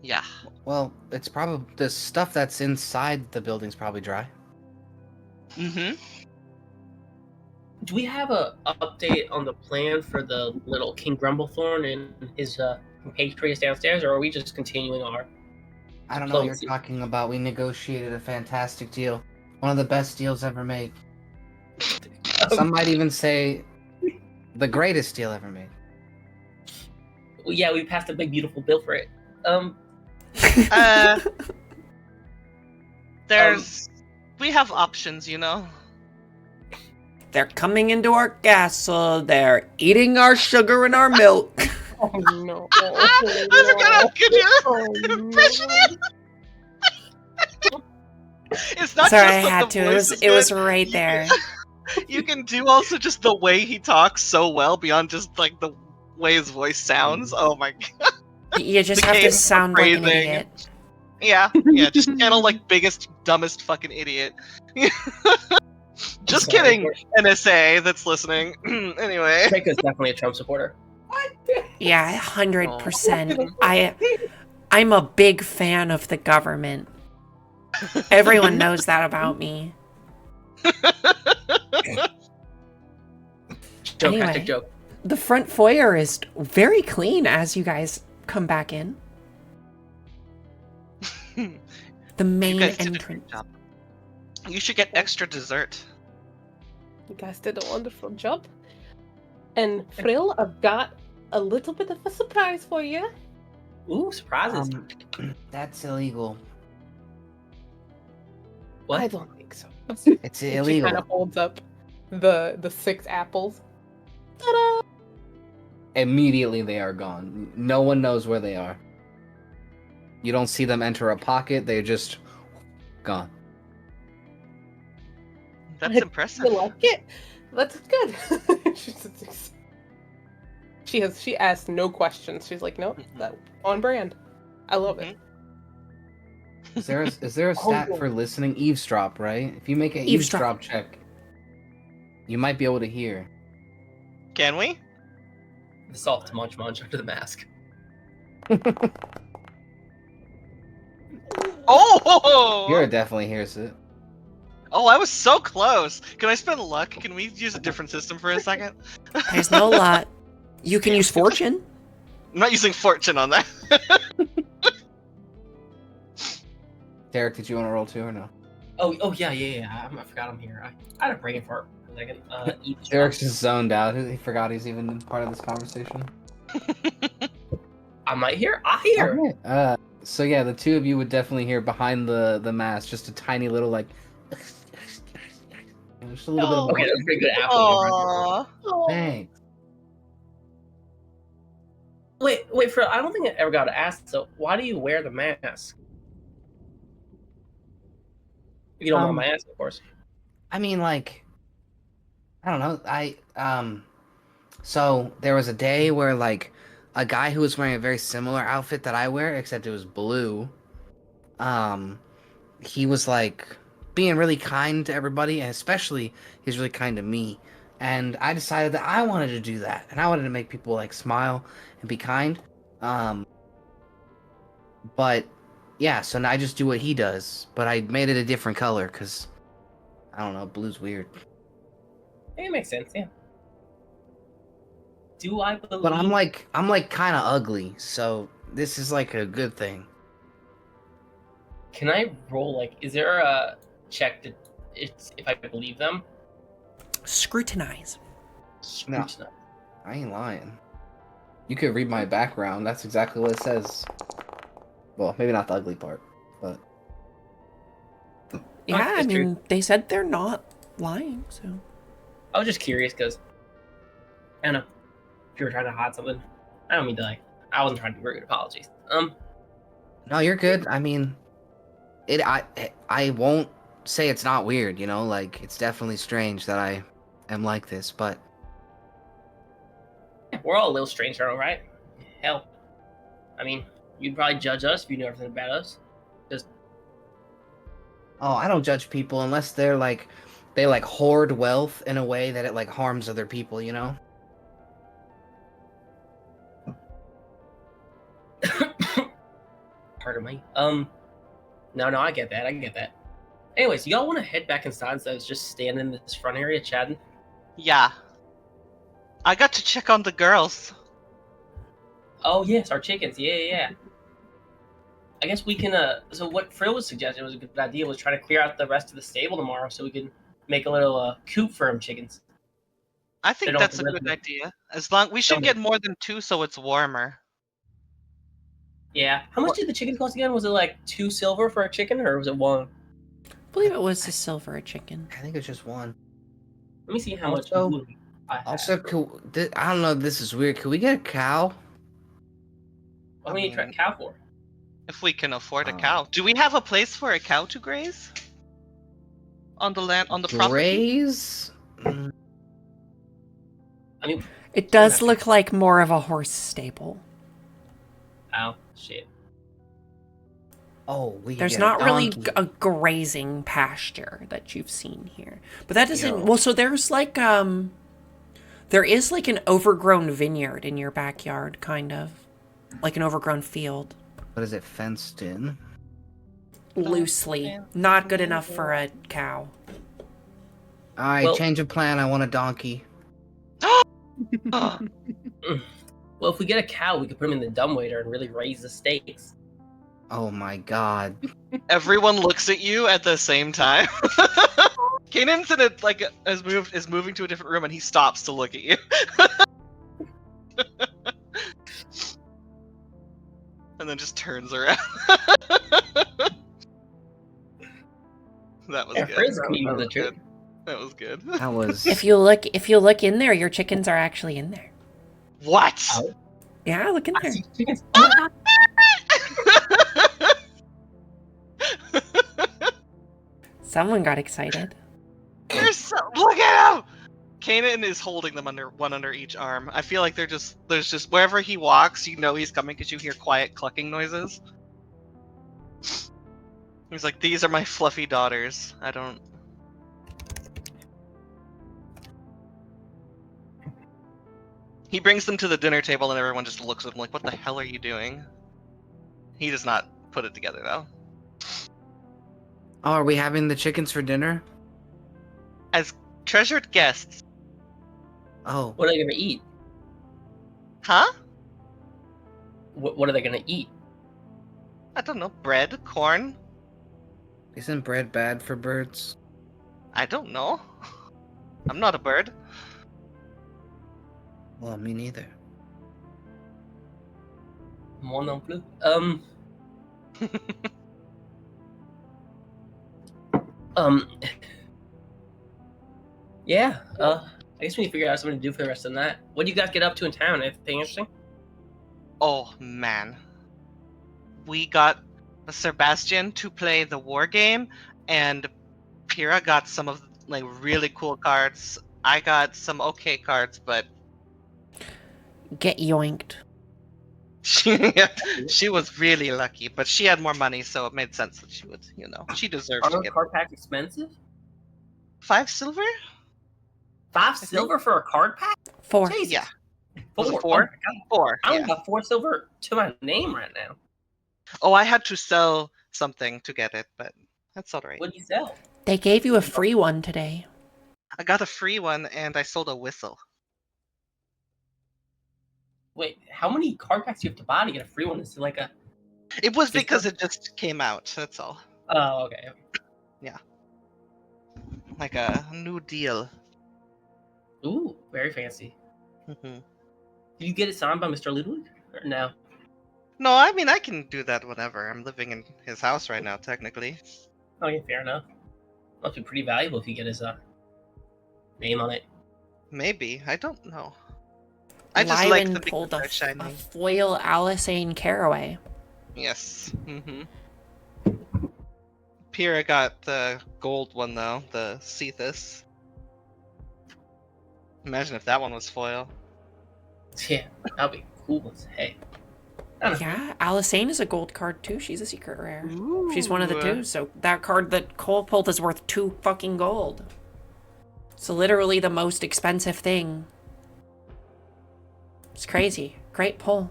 Yeah. Well, it's probably the stuff that's inside the building's probably dry. Mm-hmm. Do we have a update on the plan for the little King Grumblethorn and his compatriots downstairs, or are we just continuing our? I don't know what you're Diplomacy. talking about. We negotiated a fantastic deal. One of the best deals ever made. Some might even say the greatest deal ever made. Well, yeah, we passed a big beautiful bill for it. We have options, They're coming into our castle. They're eating our sugar and our milk. Oh no. I was gonna get your Oh, impression no. It's not Sorry, just I that had the to. voice is It was good. right there. You can do also just the way he talks so well beyond just like the way his voice sounds. Oh my god. You just The have to cadence of sound like an phrasing. idiot. Yeah, just channel like biggest, dumbest fucking idiot. Just Sorry. kidding, NSA that's listening. Anyway. Draco's definitely a Trump supporter. Yeah, 100%. I'm a big fan of the government. Everyone knows that about me. Joke, Anyway. hashtag joke. The front foyer is very clean as you guys come back in. The main You guys did a great entrance. job. You should get extra dessert. You guys did a wonderful job. And Frill, I've got a little bit of a surprise for you. Ooh, surprises. That's illegal. What? I don't think so. It's She illegal. kind of holds up the 6 apples. Ta-da! Immediately they are gone. No one knows where they are. You don't see them enter a pocket, they're just gone. That's You impressive. like it? That's good. She asked no questions. She's like, nope, that on brand. I love it. Is there a stat for listening? Eavesdrop, right? If you make an eavesdrop check, you might be able to hear. Can we? The soft munch under the mask. Oh! Vera definitely hears it. Oh, I was so close. Can I spend luck? Can we use a different system for a second? There's no lot. You can use fortune. I'm not using fortune on that. Derek, did you want to roll too or no? Oh yeah. I forgot I'm here. I had a brain fart for a second. Derek's just zoned out. He forgot he's even part of this conversation. I might hear. I hear. Okay. So yeah, the two of you would definitely hear behind the mask just a tiny little like. Just a little bit of. Okay, that's a pretty good apple. Aww. Thanks. Wait, Phil. I don't think I ever got to ask. So, why do you wear the mask? If you don't mind my asking, of course. I mean, like, I don't know. So there was a day where like a guy who was wearing a very similar outfit that I wear, except it was blue. He was like being really kind to everybody, and especially he's really kind to me. And I decided that I wanted to do that, and I wanted to make people like smile and be kind. But yeah, so now I just do what he does, but I made it a different color because I don't know, blue's weird. It makes sense, yeah. Do I believe? But I'm like kind of ugly, so this is like a good thing. Can I roll? Like, is there a check to if I believe them? Scrutinize. Scrutinize. I ain't lying. You could read my background. That's exactly what it says. Well, maybe not the ugly part, but Yeah, I that's mean, true. they said they're not lying, so. I was just curious because I don't know if you were trying to hide something. I don't mean to like. I wasn't trying to be rude. Apologies. no, you're good. I mean, I won't say it's not weird. You know, like it's definitely strange that I am like this, but We're all a little strange, here, right? Hell, I mean, you'd probably judge us if you knew everything about us. oh, I don't judge people unless they're like they like hoard wealth in a way that it like harms other people. You know. Pardon me. No, I get that. Anyways, y'all want to head back inside instead of just standing in this front area chatting? Yeah. I got to check on the girls. Oh yes, our chickens. Yeah. I guess we can. So what Frill was suggesting was a good idea was try to clear out the rest of the stable tomorrow so we can make a little coop for them chickens. I think They don't that's a live good in- idea. As long we should Don't- get more than 2 so it's warmer. Yeah. How much did the chickens cost again? Was it like 2 silver for a chicken, or was it 1? I believe it was a silver a chicken. I think it's just one. Let me see how much Also- food I have. Also, I don't know. This is weird. Could we get a cow? What do we need a cow for? If we can afford a cow. Do we have a place for a cow to graze? On the land, on the property? Graze? I mean, It does look like more of a horse stable. oh shit. Oh, we. There's get not really donkey. a grazing pasture that you've seen here. But that doesn't. No. Well, so there's like there is like an overgrown vineyard in your backyard, kind of, like an overgrown field, What is it? Fenced in? loosely. Not good enough for a cow. All right, Well- change of plan. I want a donkey. Well, if we get a cow, we could put him in the dumbwaiter and really raise the stakes. Oh my god. Everyone looks at you at the same time. Kanan's in it like is moving to a different room and he stops to look at you. And then just turns around. That was Yeah, good. Friz can use That the was trick. good. That was good. That was. If you look in there, your chickens are actually in there. What? Oh, Yeah, look in I there. see chickens. Oh my god. Someone got excited. There's so look at him. Kanan is holding them under each arm. I feel like there's just wherever he walks, you know he's coming because you hear quiet clucking noises. He's like, these are my fluffy daughters. I don't. He brings them to the dinner table and everyone just looks at him like, what the hell are you doing? He does not put it together though. Oh, are we having the chickens for dinner? As treasured guests. Oh, What are they gonna eat? Huh? What are they gonna eat? I don't know. Bread? Corn? isn't bread bad for birds? I don't know. I'm not a bird. Well, me neither. Moi non plus. Yeah. I guess we need to figure out something to do for the rest of the night. What do you guys get up to in town? Anything interesting? Oh man. We got Sebastian to play the war game, and Pyrrha got some of like really cool cards. I got some okay cards, but Get yoinked. she was really lucky. But she had more money, so it made sense that she would, she deserves Are to those get card packs expensive? 5 silver. 5 silver for a card pack? 4. Jesus. Yeah. 4. Was it Oh 4? my god. 4. I only Yeah. got 4 silver to my name right now. Oh, I had to sell something to get it, but that's all right. What'd you sell? They gave you a free one today. I got a free one, and I sold a whistle. Wait, how many card packs do you have to buy to get a free one? Is it like a... It was Just because one? it just came out. That's all. Oh, okay. Like a new deal. Ooh, very fancy. hmm Did you get it signed by Mr. Ludwig? Or no? No, I mean I can do that whenever. I'm living in his house right now, technically. Oh, yeah, fair enough. Must be pretty valuable if you get his name on it. Maybe, I don't know. I just like Lyran the pulled because a they're shiny. foil Alisane Caraway. Yes. Pyrrha got the gold one though, the Cetus. Imagine if that one was foil. Yeah, that'd be cool as heck. I don't know. Yeah, Alisane is a gold card too. She's a secret rare. She's one of the two. So that card that Cole pulled is worth 2 fucking gold. So literally the most expensive thing. It's crazy. Great pull.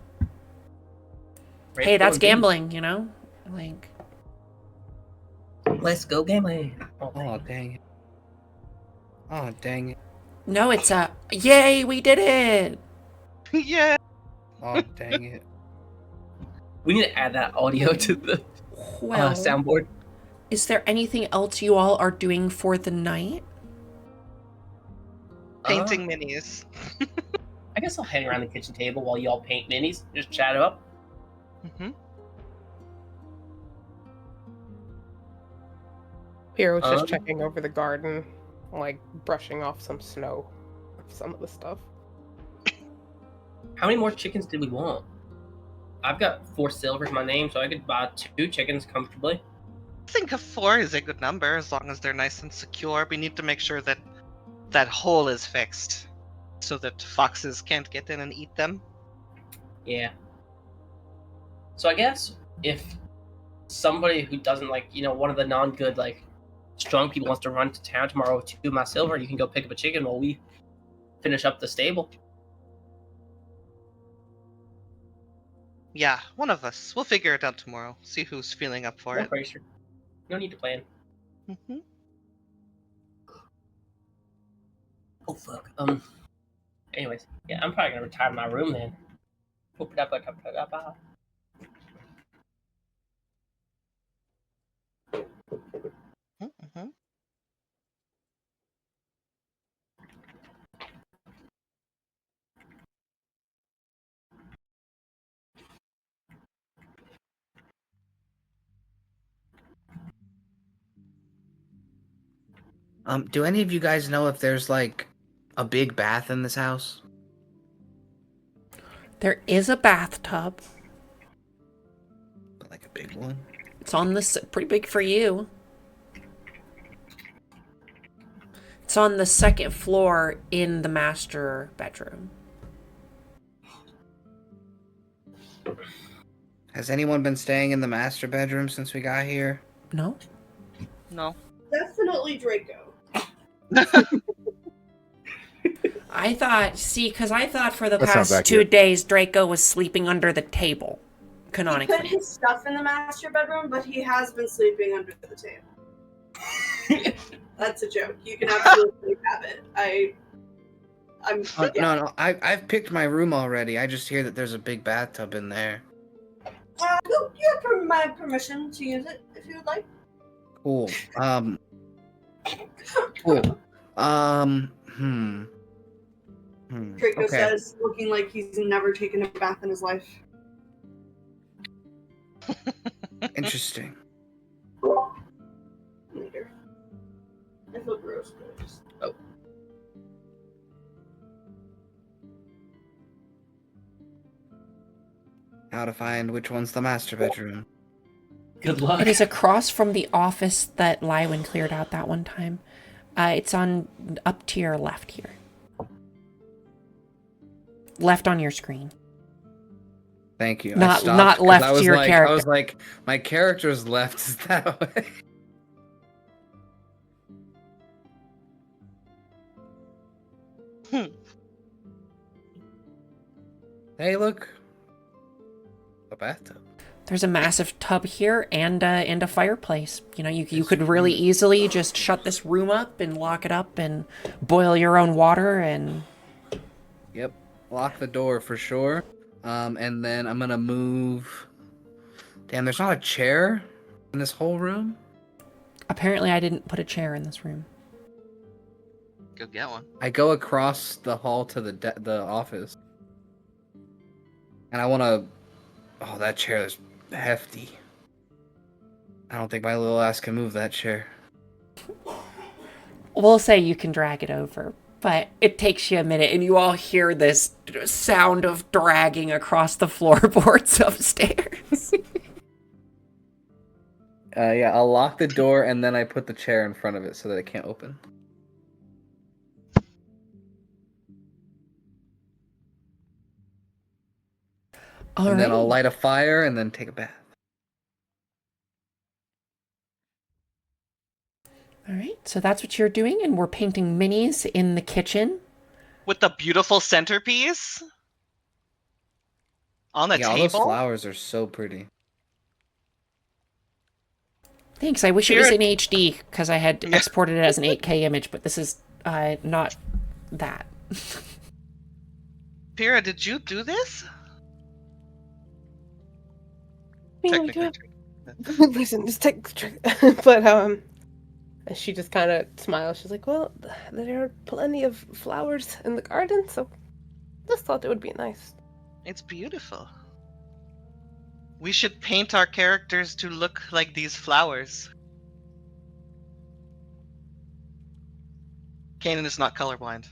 Great Hey, that's pull indeed. gambling, you know? Like, Let's go gambling. Oh, Oh, dang it. Oh, dang it. no, it's a yay, we did it. Yeah. Oh, dang it. we need to add that audio to the Well, soundboard. is there anything else you all are doing for the night? Painting minis. I guess I'll hang around the kitchen table while y'all paint minis. Just chat up. Pierre was just Um, checking over the garden, like brushing off some snow of some of the stuff. How many more chickens did we want? I've got 4 silver to my name, so I could buy 2 chickens comfortably. I think a 4 is a good number as long as they're nice and secure. We need to make sure that that hole is fixed so that foxes can't get in and eat them. Yeah. So I guess if somebody who doesn't one of the non-good strong people wants to run to town tomorrow with 2 of my silver, you can go pick up a chicken while we finish up the stable. Yeah, one of us. We'll figure it out tomorrow. See who's feeling up for No it. pressure. No need to plan. Oh fuck. Anyways, yeah, I'm probably gonna retire to my room then. Do any of you guys know if there's like a big bath in this house? There is a bathtub. Like a big one? It's on the pretty big for you. It's on the second floor in the master bedroom. Has anyone been staying in the master bedroom since we got here? No? No. Definitely Draco. I thought for the That sounds past 2 accurate. days Draco was sleeping under the table. He put Canonically. his stuff in the master bedroom, but he has been sleeping under the table. That's a joke. You can absolutely have it. I'm yeah. No, I've picked my room already. I just hear that there's a big bathtub in there. You have my permission to use it if you would like. Cool. Cool. Draco Okay. says, looking like he's never taken a bath in his life. Interesting. Later. I feel gross. Oh. How to find which one's the master bedroom. Good luck. It is across from the office that Lywin cleared out that one time. It's on up to your left here. Left on your screen. Thank you. Not- I stopped not 'cause left I was to your like, character. I was like, my character's left is that way. Hey, look. A bathtub. There's a massive tub here and a fireplace. You know, you could really easily just shut this room up and lock it up and boil your own water and Yep. Lock the door for sure. And then I'm gonna move. Damn, there's not a chair in this whole room. apparently I didn't put a chair in this room. Go get one. I go across the hall to the office, and I want to. Oh, that chair is hefty. I don't think my little ass can move that chair. We'll say you can drag it over, but it takes you a minute and you all hear this sound of dragging across the floorboards upstairs. Yeah, I'll lock the door and then I put the chair in front of it so that it can't open. And then I'll light a fire and then take a bath. All right, so that's what you're doing, and we're painting minis in the kitchen. With the beautiful centerpiece on the Yeah, all those table. flowers are so pretty. Thanks. I wish it was Here- in HD because I had exported it as an 8K image, but this is not that. Pyrrha, did you do this? Technically. Listen, just take the trick. But and she just kind of smiles. She's like, "Well, there are plenty of flowers in the garden, so just thought it would be nice." It's beautiful. We should paint our characters to look like these flowers. Kanan is not colorblind.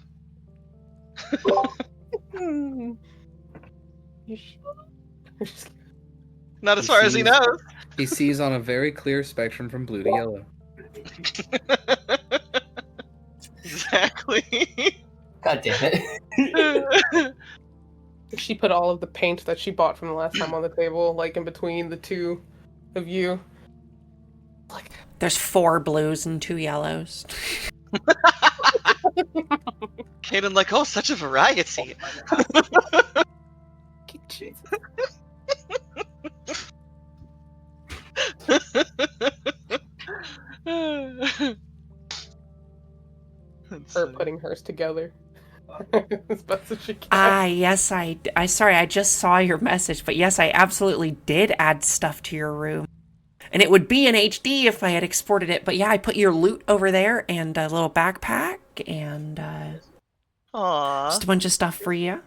Hmm. Not as far as he knows. He sees on a very clear spectrum from blue to yellow. Exactly. God damn it. She put all of the paint that she bought from the last time on the table, like in between the two of you. Like, There's 4 blues and 2 yellows. Kanan like, oh, such a variety. Jesus. Her putting hers together as best as she can. Yes, sorry, I just saw your message, but yes, I absolutely did add stuff to your room. And it would be in HD if I had exported it, but yeah, I put your loot over there and a little backpack and Aww. just a bunch of stuff for you.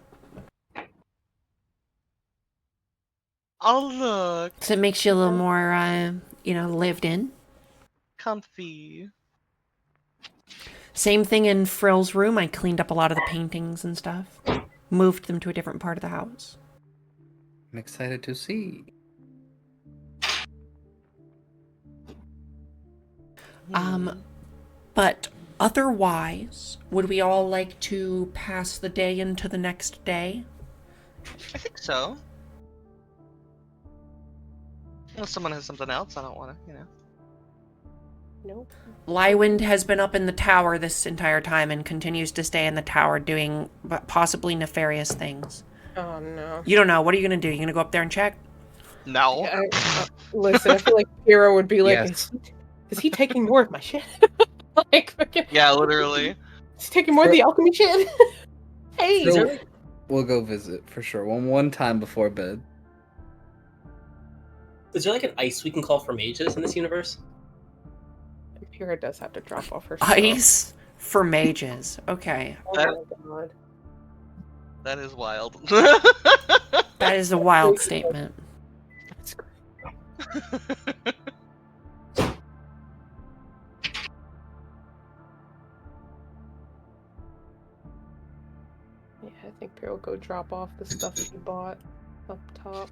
Oh, look. So it makes you a little more, lived in. Comfy. Same thing in Frill's room. I cleaned up a lot of the paintings and stuff. Moved them to a different part of the house. I'm excited to see. But otherwise, would we all like to pass the day into the next day? I think so. Unless someone has something else, I don't want to, Nope. Lywind has been up in the tower this entire time and continues to stay in the tower doing possibly nefarious things. Oh no. You don't know. What are you going to do? You going to go up there and check? No. Listen, I feel like Hero would be like, Yes. is he taking more of my shit? Like, fucking, Yeah, literally. is he taking more of the alchemy shit? Hey! Is there, So, like, we'll go visit for sure. One time before bed. is there like an ice we can call for mages in this universe? Hero does have to drop off her stuff. Ice for mages. Okay. Oh my god. That is wild. That is a wild statement. That's great. Yeah, I think Pierre will go drop off the stuff he bought up top.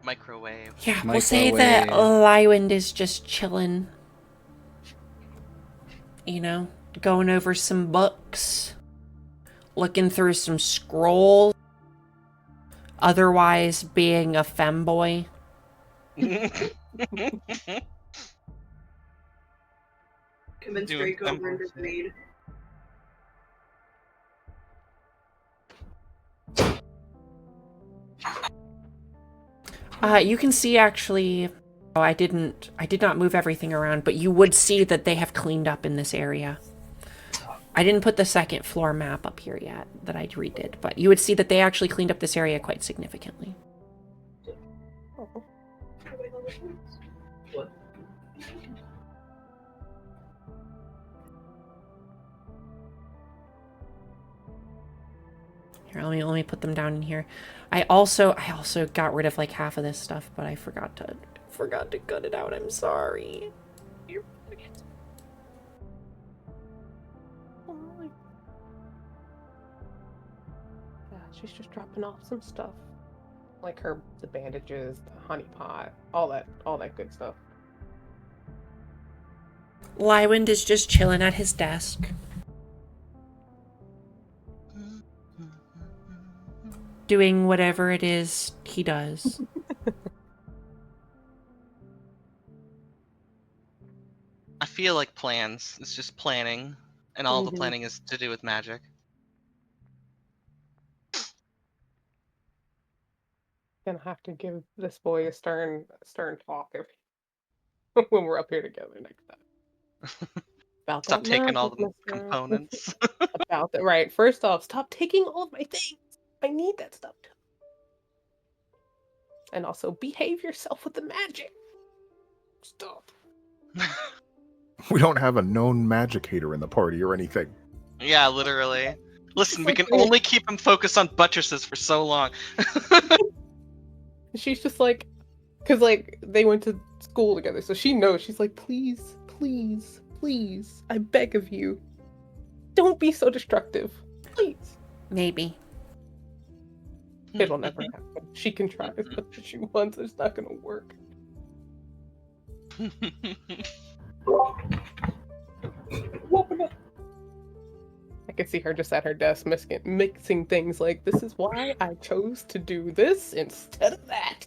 Microwave. Yeah, we'll say that Lywind is just chilling. You know, going over some books, looking through some scrolls, otherwise being a femboy. Convince Doing Draco over Embers, his maid. You can see actually, oh, I did not move everything around, but you would see that they have cleaned up in this area. I didn't put the second floor map up here yet that I redid, but you would see that they actually cleaned up this area quite significantly. Oh. What? Here, let me put them down in here. I also got rid of like half of this stuff, but I forgot to cut it out. I'm sorry. Yeah, she's just dropping off some stuff. Like the bandages, the honey pot, all that good stuff. Lywind is just chilling at his desk. Doing whatever it is he does. I feel like plans. It's just planning. And all the planning is to do with magic. Gonna have to give this boy a stern talk when we're up here together next time. About Stop that taking all magic, the mister. components. About that, right? First off, stop taking all of my things. I need that stuff too. And also, behave yourself with the magic. Stop. We don't have a known magic hater in the party or anything. Yeah, literally. Listen, we like can me. only keep him focused on buttresses for so long. She's just like, because like they went to school together, so she knows. She's like, please, please, please, I beg of you, don't be so destructive, please. Maybe. It'll never happen. She can try as much as she wants. It's not gonna work. I could see her just at her desk mixing things like, this is why I chose to do this instead of that.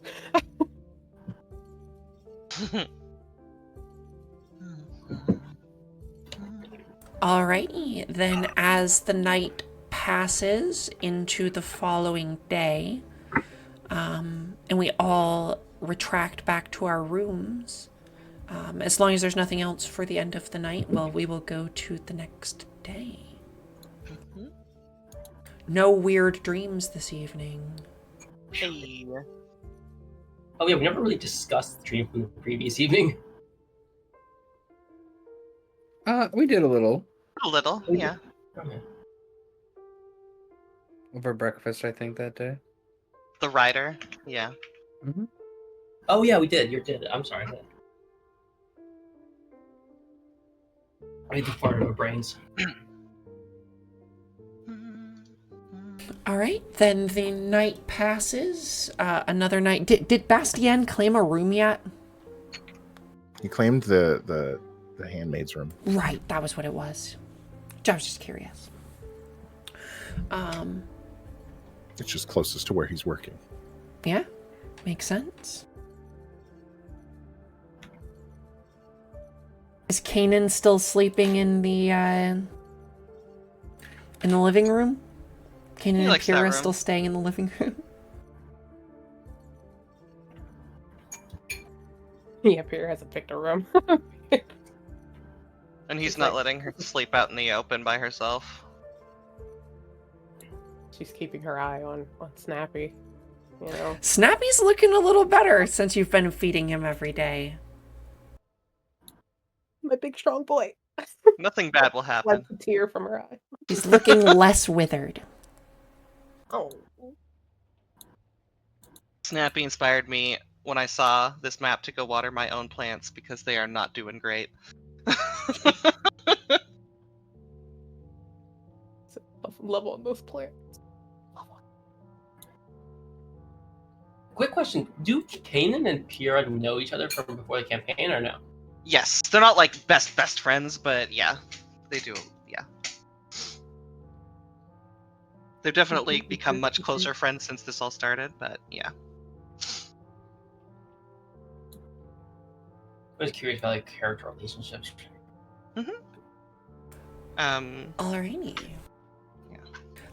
Alrighty, then as the night passes into the following day, and we all retract back to our rooms, as long as there's nothing else for the end of the night, well, we will go to the next day. No weird dreams this evening. Hey. Oh yeah, we never really discussed the dream from the previous evening. We did a little A little, yeah. Okay. over breakfast, I think, that day. The rider. Yeah. Oh yeah, we did. You did. I'm sorry. I need to fart in my brains. All right, then the night passes. Another night. Did Bastien claim a room yet? He claimed the handmaid's room. Right, that was what it was. I was just curious. It's just closest to where he's working. Yeah, makes sense. Is Kanan still sleeping in the living room? Kanan He and likes that Kira room. still staying in the living room? Yeah, Pierre hasn't picked a room. And he's She's not like- letting her sleep out in the open by herself. She's keeping her eye on Snappy. You know. Snappy's looking a little better since you've been feeding him every day. My big strong boy. Nothing bad will happen. Wipes a tear from her eye. He's looking less withered. Oh. Snappy inspired me when I saw this map to go water my own plants because they are not doing great. Love on those plants. Quick question: do Kanan and Pyrrha know each other from before the campaign, or no? Yes, they're not like best friends, but yeah, they do. Yeah, they've definitely become much closer friends since this all started. But yeah, I was curious about like character relationships. Alrighty. Yeah.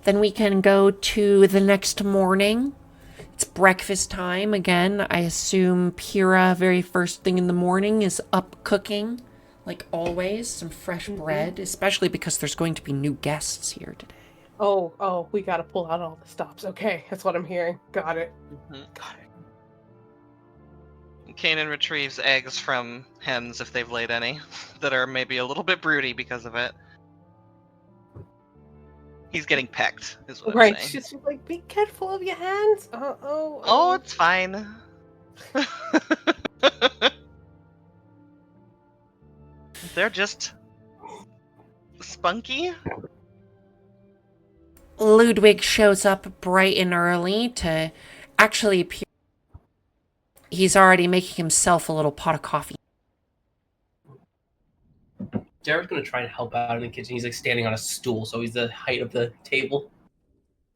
Then we can go to the next morning. It's breakfast time again. I assume Pyrrha, very first thing in the morning, is up cooking, like always. Some fresh bread, especially because there's going to be new guests here today. Oh, we gotta pull out all the stops. Okay, that's what I'm hearing. Got it. Got it. Kanan retrieves eggs from hens if they've laid any that are maybe a little bit broody because of it. He's getting pecked, is what I'm Right, saying. she's like, be careful of your hands. Oh. Oh, it's fine. They're just spunky. Ludwig shows up bright and early to actually appear. He's already making himself a little pot of coffee. Jared's gonna try and help out in the kitchen. He's like standing on a stool, so he's the height of the table,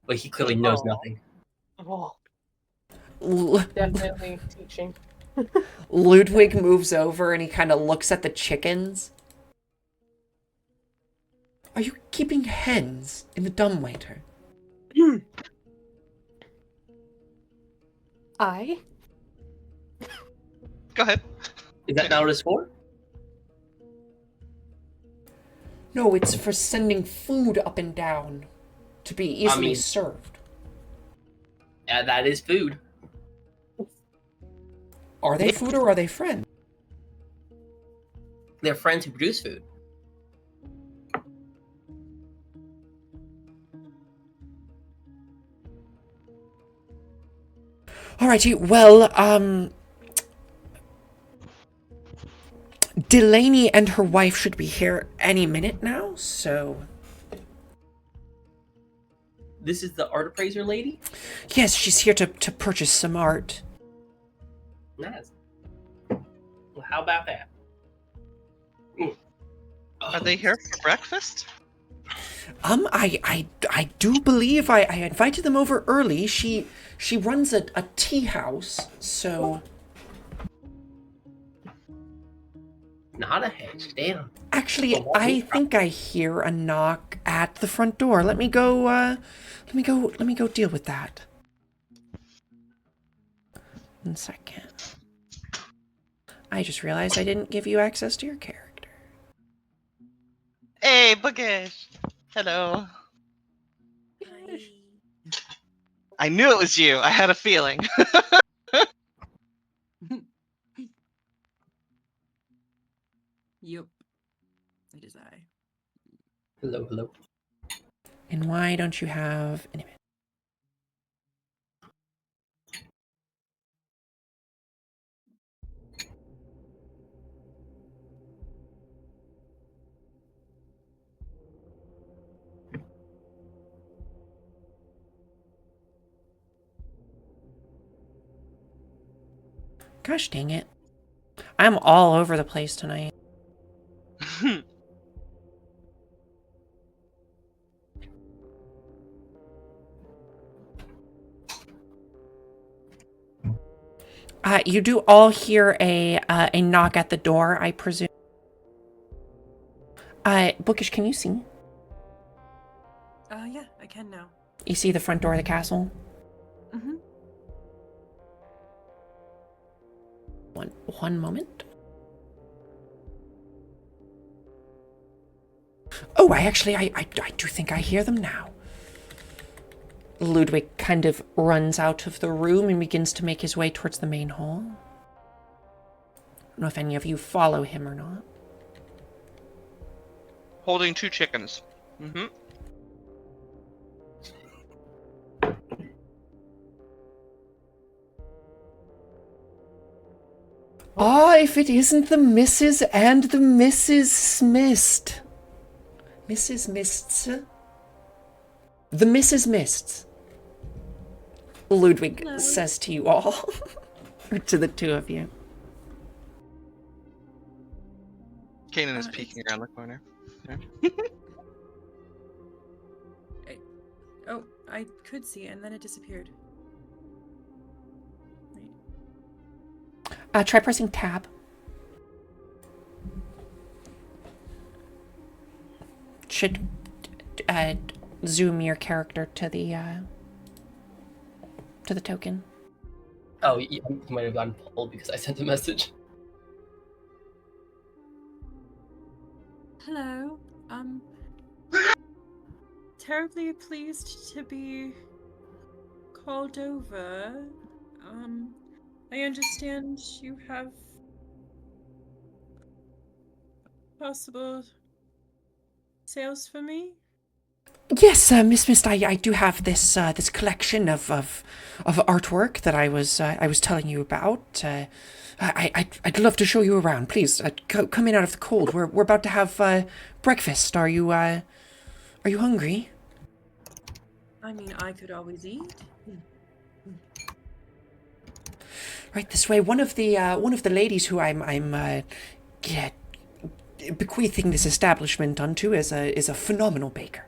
but he clearly knows nothing. Oh, L- definitely teaching. Ludwig moves over and he kind of looks at the chickens. Are you keeping hens in the dumbwaiter? I? Go ahead. Is that not what it's for? No, it's for sending food up and down to be easily mean- served. Yeah, that is food. Are they food or are they friends? They're friends who produce food. Alrighty, well, Delaney and her wife should be here any minute now, so... This is the art appraiser lady? Yes, she's here to purchase some art. Nice. Well, how about that? Are they here for breakfast? I do believe I invited them over early. She runs a tea house, so... Not a hedge, damn. Actually, I think I hear a knock at the front door. Let me go deal with that. 1 second. I just realized I didn't give you access to your character. Hey, Bookish. Hello. I knew it was you. I had a feeling. Yep. It is I. Hello. And why don't you have... Anyway. Gosh dang it. I'm all over the place tonight. You do all hear a knock at the door, I presume. Bookish, can you see? Yeah, I can now. You see the front door of the castle? Mm-hmm. One moment. Oh, I do think I hear them now. Ludwig kind of runs out of the room and begins to make his way towards the main hall. I don't know if any of you follow him or not. Holding 2 chickens. Mm-hmm. If it isn't the Mrs. and the Mrs. Smist. Mrs. Mists? The Mrs. Mists. Ludwig Hello. says to you all. To the two of you. Kanan is peeking around the corner. Oh, I could see it, and then it disappeared. Wait. Try pressing tab. Should zoom your character to the token. Oh, you might have gotten pulled because I sent a message. Hello. Terribly pleased to be called over. I understand you have possible sales for me. Yes, Miss Mist, I do have this this collection of artwork that I was telling you about. I'd love to show you around. Please, come in out of the cold. We're about to have breakfast. Are you hungry? I mean, I could always eat. Right this way. One of the ladies who I'm bequeathing this establishment unto is a phenomenal baker.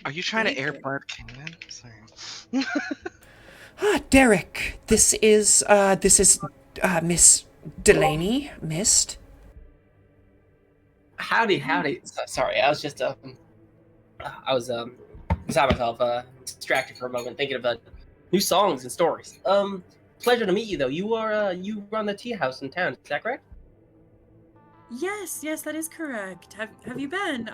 Are you trying to airbud Kanan? Sorry. Derek, this is Miss Delaney, Mist. Howdy. Sorry, I was just I was beside myself, distracted for a moment, thinking about new songs and stories. Pleasure to meet you, though. You run the tea house in town. Is that correct? Yes, that is correct. Have you been?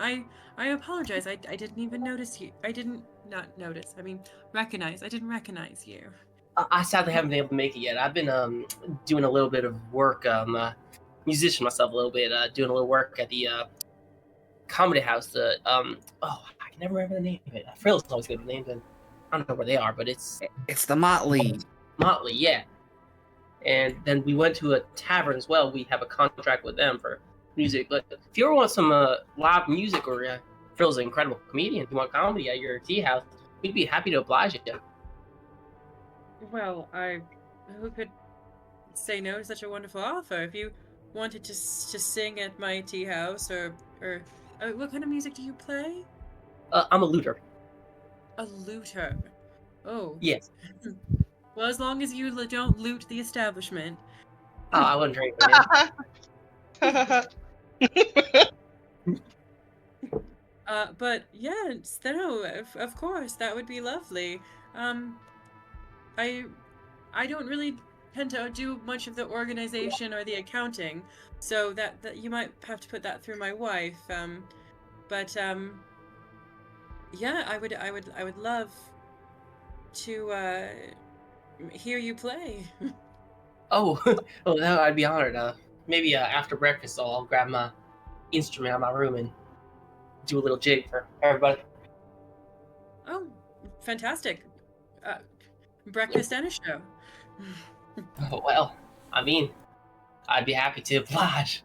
I apologize. I didn't even notice you. I didn't not notice. I mean, recognize. I didn't recognize you. I sadly haven't been able to make it yet. I've been doing a little bit of work, musician myself a little bit, doing a little work at the comedy house. I can never remember the name of it. Frill's always good with names, and I don't know where they are, but it's the Motley. Motley, yeah. And then we went to a tavern as well. We have a contract with them for music. But if you ever want some live music, or Phil's an incredible comedian, if you want comedy at your tea house, we'd be happy to oblige you. Well, who could say no to such a wonderful offer? If you wanted to sing at my tea house, or what kind of music do you play? I'm a looter. A looter. Oh. Yes. Well, as long as you don't loot the establishment. Oh, I wouldn't drink it. But yes, no, of course, that would be lovely. I don't really tend to do much of the organization or the accounting, so that you might have to put that through my wife. Yeah, I would love to hear you play. Oh, well, no, I'd be honored. Maybe after breakfast, I'll grab my instrument out of my room and do a little jig for everybody. Oh, fantastic. Breakfast and a show. Oh, well, I mean, I'd be happy to oblige.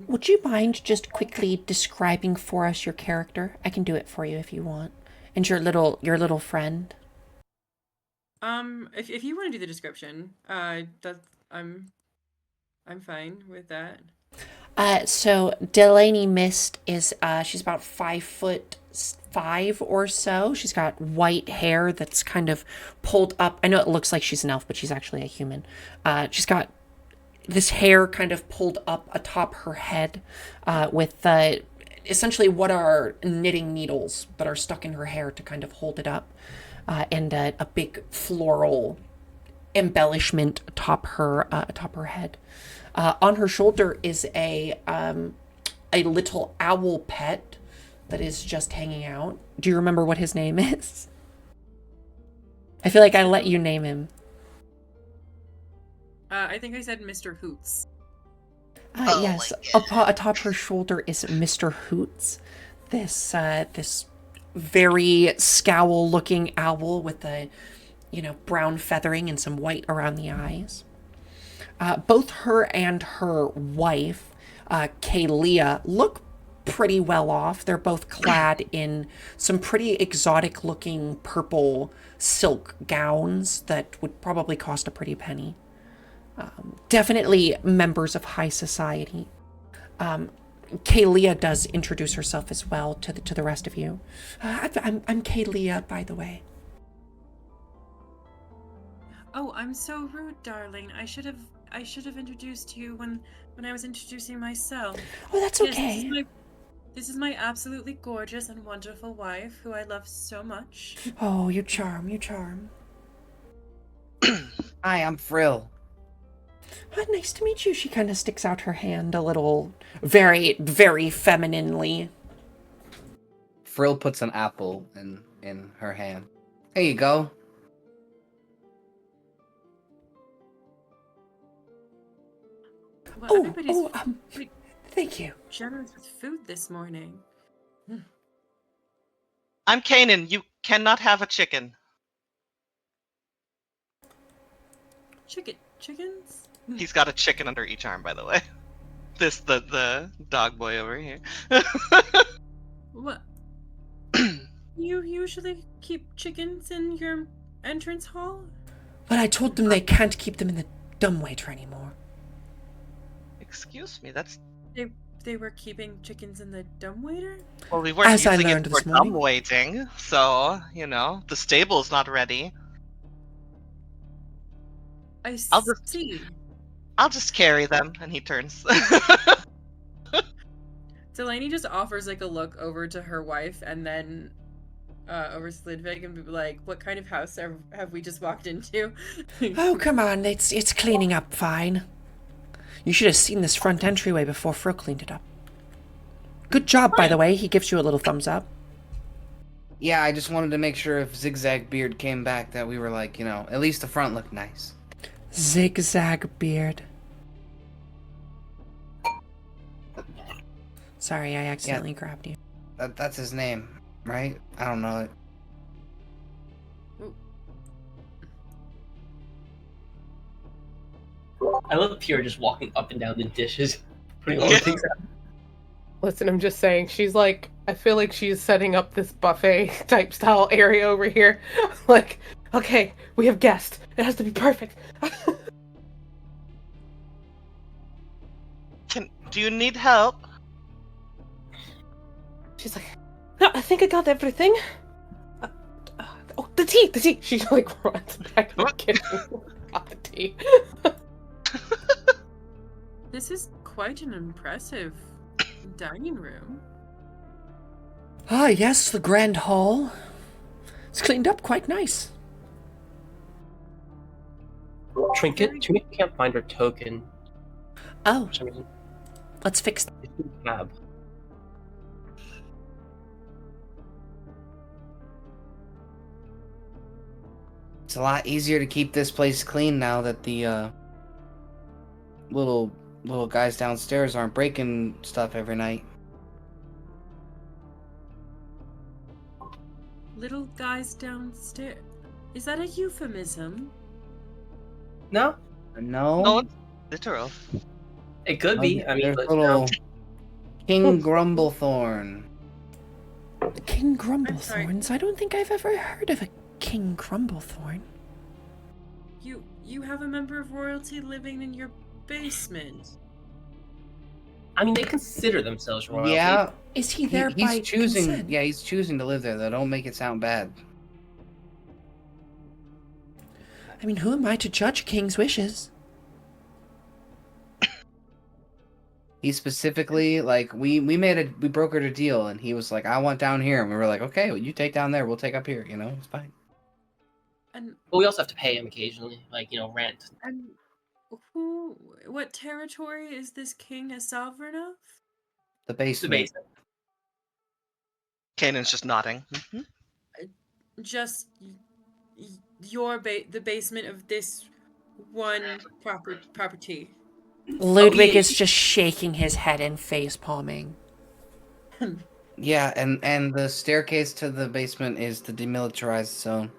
Would you mind just quickly describing for us your character? I can do it for you if you want. And your little friend? If you want to do the description, I'm fine with that. So Delaney Mist is she's about 5'5" or so. She's got white hair that's kind of pulled up. I know it looks like she's an elf, but she's actually a human. She's got this hair kind of pulled up atop her head, with essentially what are knitting needles that are stuck in her hair to kind of hold it up, and a big floral embellishment atop her head. On her shoulder is a little owl pet that is just hanging out. Do you remember what his name is? I feel like I let you name him. I think I said Mr. Hoots. Yes, atop her shoulder is Mr. Hoots. This very scowl-looking owl with the, brown feathering and some white around the eyes. Both her and her wife, Kalia, look pretty well off. They're both clad in some pretty exotic-looking purple silk gowns that would probably cost a pretty penny. Definitely members of high society. Kalia does introduce herself as well to the rest of you. I'm Kalia, by the way. Oh, I'm so rude, darling. I should have introduced you when I was introducing myself. Oh, that's Yes, okay. this is my absolutely gorgeous and wonderful wife, who I love so much. Oh, you charm, you charm. Hi, I'm Frill. Nice to meet you. She kind of sticks out her hand a little, very, very femininely. Frill puts an apple in her hand. Here you go. Well, everybody's pretty thank you. generous with food this morning. I'm Kanan. You cannot have a chicken. Chickens? He's got a chicken under each arm, by the way. The dog boy over here. What? You usually keep chickens in your entrance hall? But I told them they can't keep them in the dumbwaiter anymore. Excuse me, that's... They were keeping chickens in the dumbwaiter? Well, we weren't As I using learned it for this morning. dumb waiting, so, the stable's not ready. I I'll see. I'll just carry them, and he turns. Delaney just offers like a look over to her wife and then over to Slidvig and be like, what kind of house have we just walked into? Oh, come on. It's cleaning up fine. You should have seen this front entryway before Fro cleaned it up. Good job, by the way. He gives you a little thumbs up. Yeah, I just wanted to make sure if Zigzag Beard came back that we were like, at least the front looked nice. Zigzag Beard. Sorry, I accidentally grabbed you. That's his name, right? I don't know it. I love Pierre just walking up and down the dishes, putting all the things out. Listen, I'm just saying, I feel like she's setting up this buffet type style area over here. Like, okay, we have guests. It has to be perfect. Do you need help? She's like, no, I think I got everything. Oh, the tea. She runs back to the kitchen. Got the tea. This is quite an impressive dining room. Ah, yes, the grand hall. It's cleaned up quite nice. Trinket can't find her token. Oh, For some reason. let's fix that. It's in the tab. It's a lot easier to keep this place clean now that the little guys downstairs aren't breaking stuff every night. Little guys downstairs. Is that a euphemism? No, No? No, it's literal. it could be. I mean, There's but, little King Grumblethorn. King sorry. Grumblethorns? I don't think I've ever heard of a King Grumblethorn. You have a member of royalty living in your basement. I mean, they consider themselves royalty. Yeah, Is he there by he's choosing. consent? Yeah, he's choosing to live there. Though, don't make it sound bad. I mean, who am I to judge a king's wishes? He specifically we brokered a deal, and he was like, "I want down here," and we were like, "Okay, well, you take down there, we'll take up here." You know, it's fine. And But we also have to pay him occasionally, rent. and what territory is this king a sovereign of? The The basement. basement. Kanan's just nodding. Just the basement of this one property. Ludwig yeah. is just shaking his head and face palming. Yeah, and the staircase to the basement is the demilitarized zone.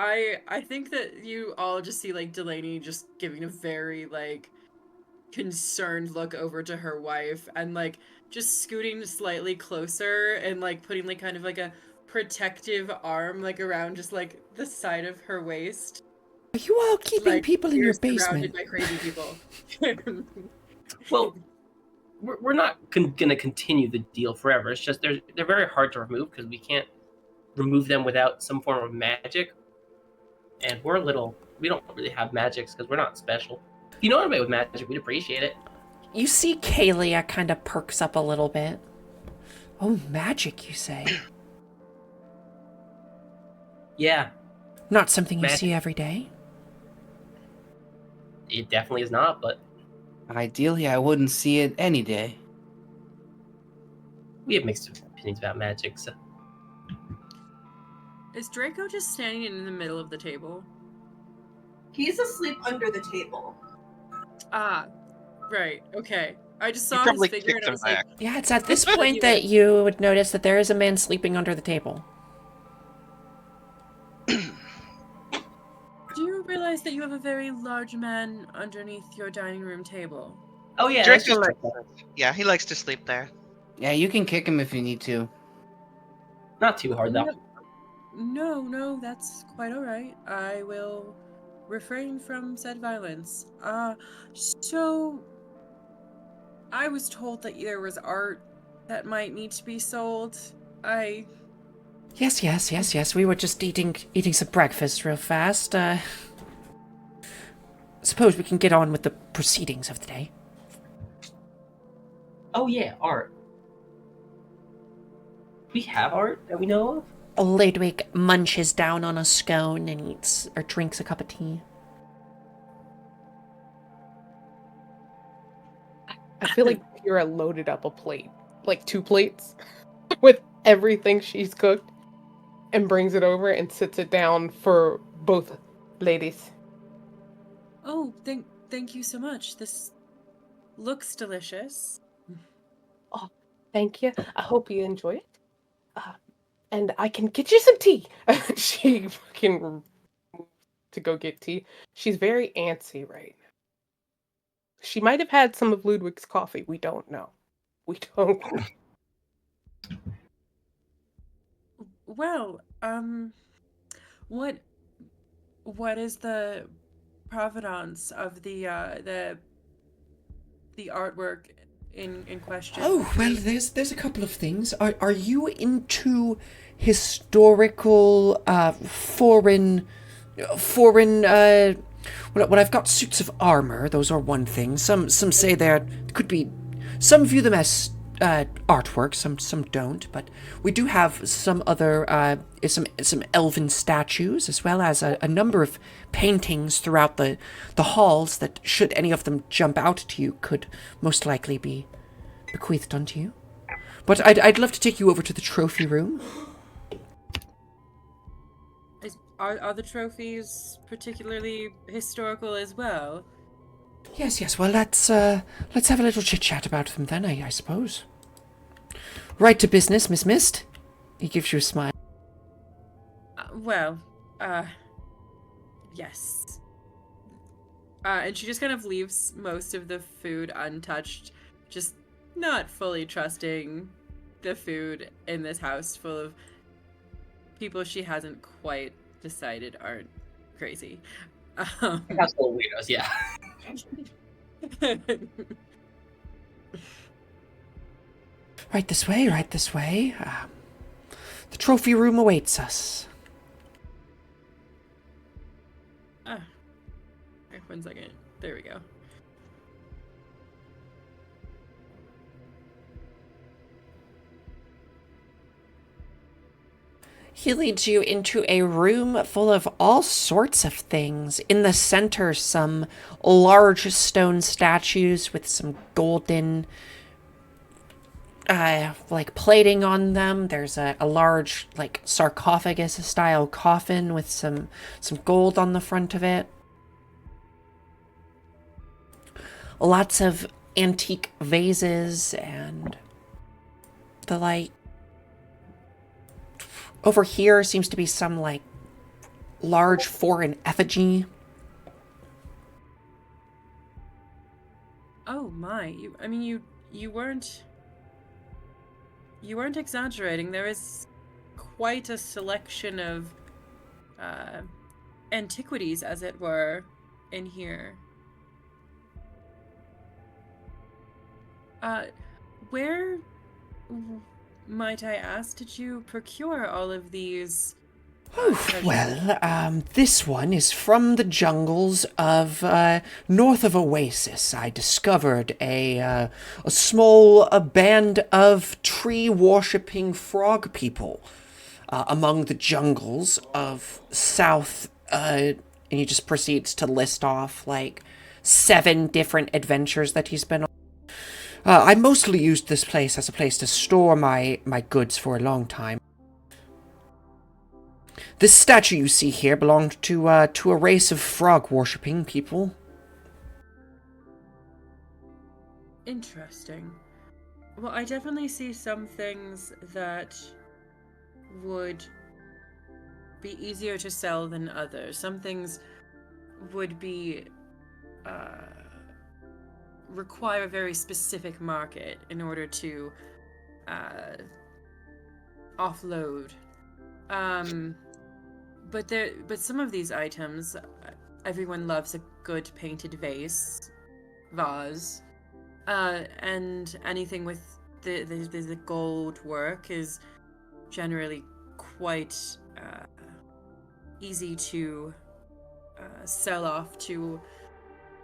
I think that you all just see Delaney just giving a very concerned look over to her wife and just scooting slightly closer and putting kind of a protective arm around just the side of her waist. Are you all keeping people in your you're basement? surrounded by crazy people. Well, we're not gonna continue the deal forever. It's just they're very hard to remove because we can't remove them without some form of magic. And we don't really have magics because we're not special. If you know anybody with magic, we'd appreciate it. You see Kalia kind of perks up a little bit. Oh, magic, you say? Yeah, Not something you Magic. see every day? it definitely is not, but Ideally, I wouldn't see it any day. we have mixed opinions about magic, so Is Draco just standing in the middle of the table? He's asleep under the table. Ah, right. Okay. I just You saw his probably figure kicked and I him was like, back. Yeah, it's at this point that you would notice that there is a man sleeping under the table. do you realize that you have a very large man underneath your dining room table? oh yeah, that's Draco just Yeah, he likes to sleep there. Yeah, you can kick him if you need to. not too hard though. No, that's quite alright. I will refrain from said violence. So I was told that there was art that might need to be sold. Yes. We were just eating some breakfast real fast. Suppose we can get on with the proceedings of the day. Oh yeah, art. We have art that we know of. Ludwig munches down on a scone and eats or drinks a cup of tea. I feel like Kira loaded up a plate, like 2 plates, with everything she's cooked, and brings it over and sits it down for both ladies. Oh, thank you so much. This looks delicious. Oh, thank you. I hope you enjoy it. And I can get you some tea. She fucking moved to go get tea. She's very antsy right now. She might have had some of Ludwig's coffee. We don't know. We don't know. Well, what is the provenance of the artwork in question? Oh, well, there's a couple of things. Are you into historical foreign well, I've got suits of armor. Those are one thing. Some say there could be, some view them as artwork, some don't, but we do have some other some elven statues, as well as a number of paintings throughout the halls that, should any of them jump out to you, could most likely be bequeathed unto you. But I'd love to take you over to the trophy room. Are the trophies particularly historical as well? Yes. Well, let's have a little chit chat about them then, I suppose. Right to business, Miss Mist. He gives you a smile. Yes. And she just kind of leaves most of the food untouched, just not fully trusting the food in this house full of people she hasn't quite decided aren't crazy. That's full of weirdos, yeah. Right this way, right this way. The trophy room awaits us. Wait 1 second. There we go. He leads you into a room full of all sorts of things. In the center, some large stone statues with some golden, plating on them. There's a large, sarcophagus-style coffin with some gold on the front of it. Lots of antique vases and the like. Over here seems to be some, large foreign effigy. Oh my! You weren't exaggerating. There is quite a selection of antiquities, as it were, in here. Where, might I ask, did you procure all of these? This one is from the jungles of north of Oasis. I discovered a small band of tree-worshipping frog people among the jungles of south. And he just proceeds to list off 7 different adventures that he's been on. I mostly used this place as a place to store my goods for a long time. This statue you see here belonged to a race of frog-worshipping people. Interesting. Well, I definitely see some things that would be easier to sell than others. Some things would be require a very specific market in order to offload. But some of these items, everyone loves a good painted vase, and anything with the gold work is generally quite easy to sell off to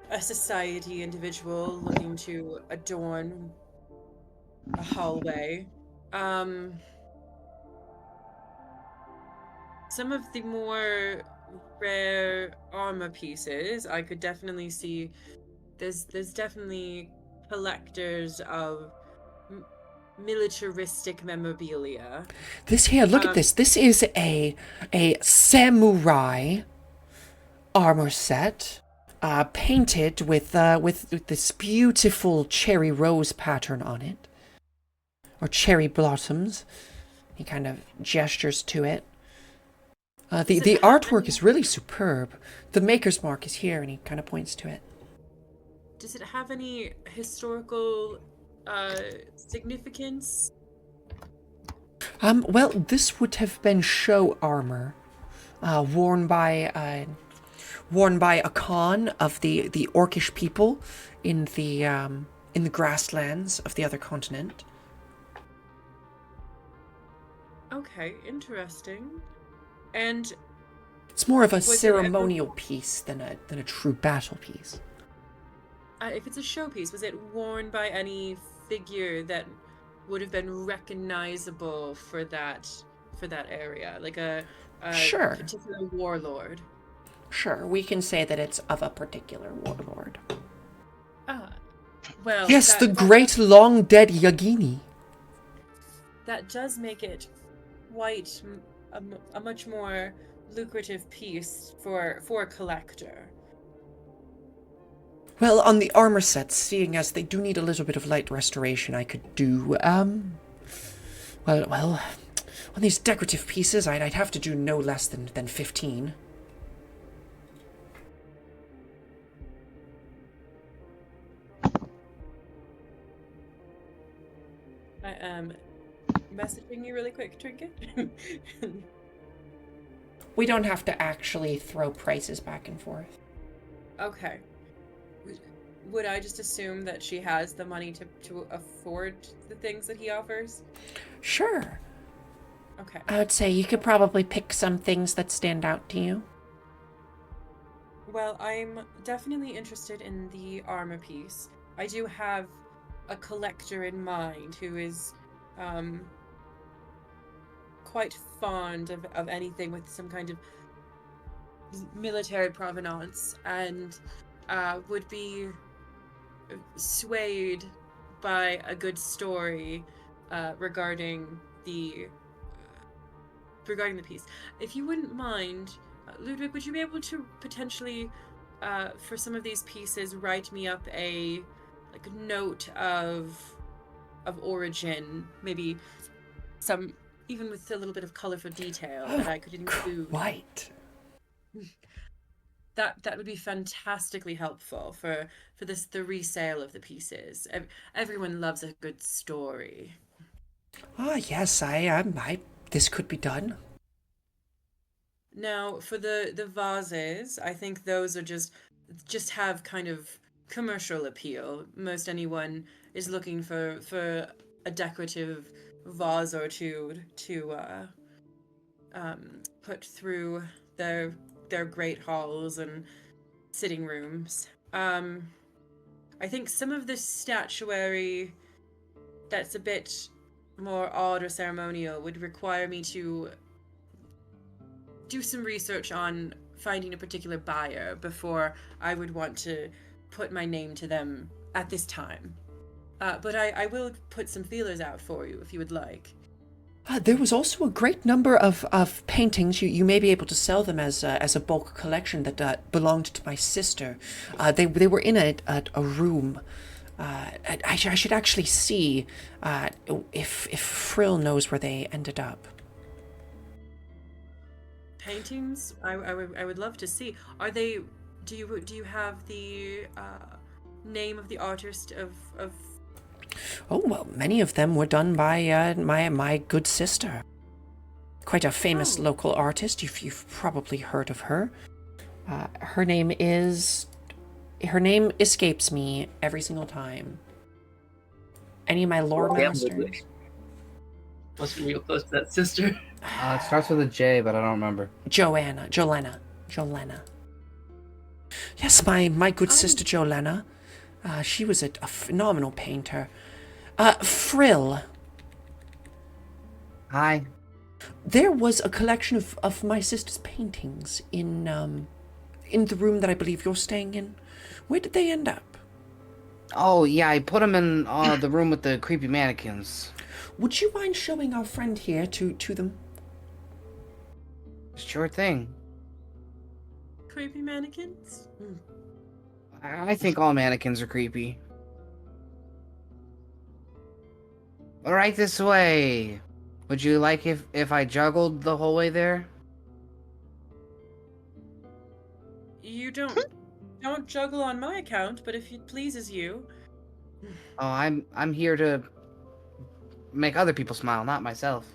a society individual looking to adorn a hallway. Some of the more rare armor pieces, I could definitely see. There's definitely collectors of militaristic memorabilia. This here, look at this. This is a samurai armor set, painted with this beautiful cherry rose pattern on it, or cherry blossoms. He kind of gestures to it. The artwork is really superb. The maker's mark is here, and he kind of points to it. Does it have any historical significance? Well, this would have been show armor, worn by a Khan of the Orcish people in the grasslands of the other continent. Okay, interesting. And it's more of a was it ceremonial piece than a true battle piece. If it's a showpiece, was it worn by any figure that would have been recognizable for that area, like a Sure. particular warlord? Sure, we can say that it's of a particular warlord. Well, yes, the great long-dead Yagini. That does make it quite a much more lucrative piece for a collector. Well, on the armor sets, seeing as they do need a little bit of light restoration, I could do, well, on these decorative pieces, I'd have to do no less than 15. I am messaging you really quick, Trinket. We don't have to actually throw prices back and forth. Okay. Would I just assume that she has the money to afford the things that he offers? Sure. Okay. I would say you could probably pick some things that stand out to you. Well, I'm definitely interested in the armor piece. I do have a collector in mind who is quite fond of anything with some kind of military provenance and would be swayed by a good story regarding the piece. If you wouldn't mind, Ludwig, would you be able to potentially, for some of these pieces, write me up a note of origin, maybe some, even with a little bit of colorful detail that I could include. Quite. That would be fantastically helpful for the resale of the pieces. Everyone loves a good story. Ah, yes, I this could be done. Now, for the vases, I think those are just have kind of commercial appeal. Most anyone is looking for a decorative vase or two to put through their great halls and sitting rooms. I think some of the statuary that's a bit more odd or ceremonial would require me to do some research on finding a particular buyer before I would want to put my name to them at this time. But I will put some feelers out for you if you would like. There was also a great number of paintings. You may be able to sell them as a bulk collection that belonged to my sister. They were in a room. I should actually see if Frill knows where they ended up. Paintings? I would love to see. Are they? Do you have the name of the artist of? Oh, well, many of them were done by my good sister. Quite a famous local artist. You've probably heard of her. Her name escapes me every single time. Any of my lore masters? Must be real close to that sister. It starts with a J, but I don't remember. Jolena. Yes, my good sister Jolena. She was a phenomenal painter. Frill. Hi. There was a collection of my sister's paintings in the room that I believe you're staying in. Where did they end up? Oh, yeah, I put them in the room with the creepy mannequins. Would you mind showing our friend here to them? Sure thing. Creepy mannequins? I think all mannequins are creepy. Right this way. Would you like if I juggled the whole way there? You don't juggle on my account, but if it pleases you. Oh, I'm here to make other people smile, not myself.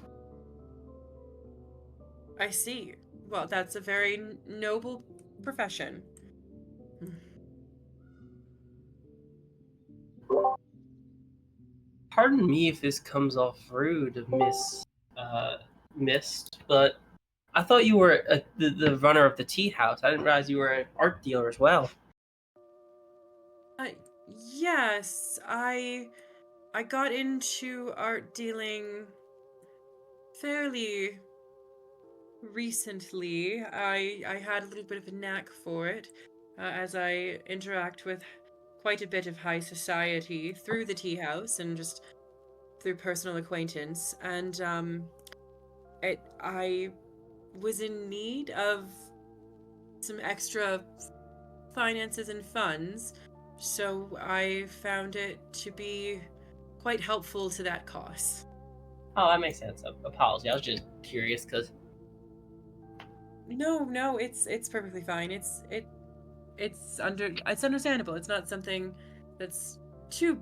I see. Well, that's a very noble profession. Pardon me if this comes off rude, Miss Mist, but I thought you were the runner of the tea house. I didn't realize you were an art dealer as well. Yes, I got into art dealing fairly recently. I had a little bit of a knack for it as I interact with quite a bit of high society through the tea house and just through personal acquaintance. And I was in need of some extra finances and funds, so I found it to be quite helpful to that cause. Oh, that makes sense. Apology. I was just curious because No, it's perfectly fine. It's understandable. It's not something that's too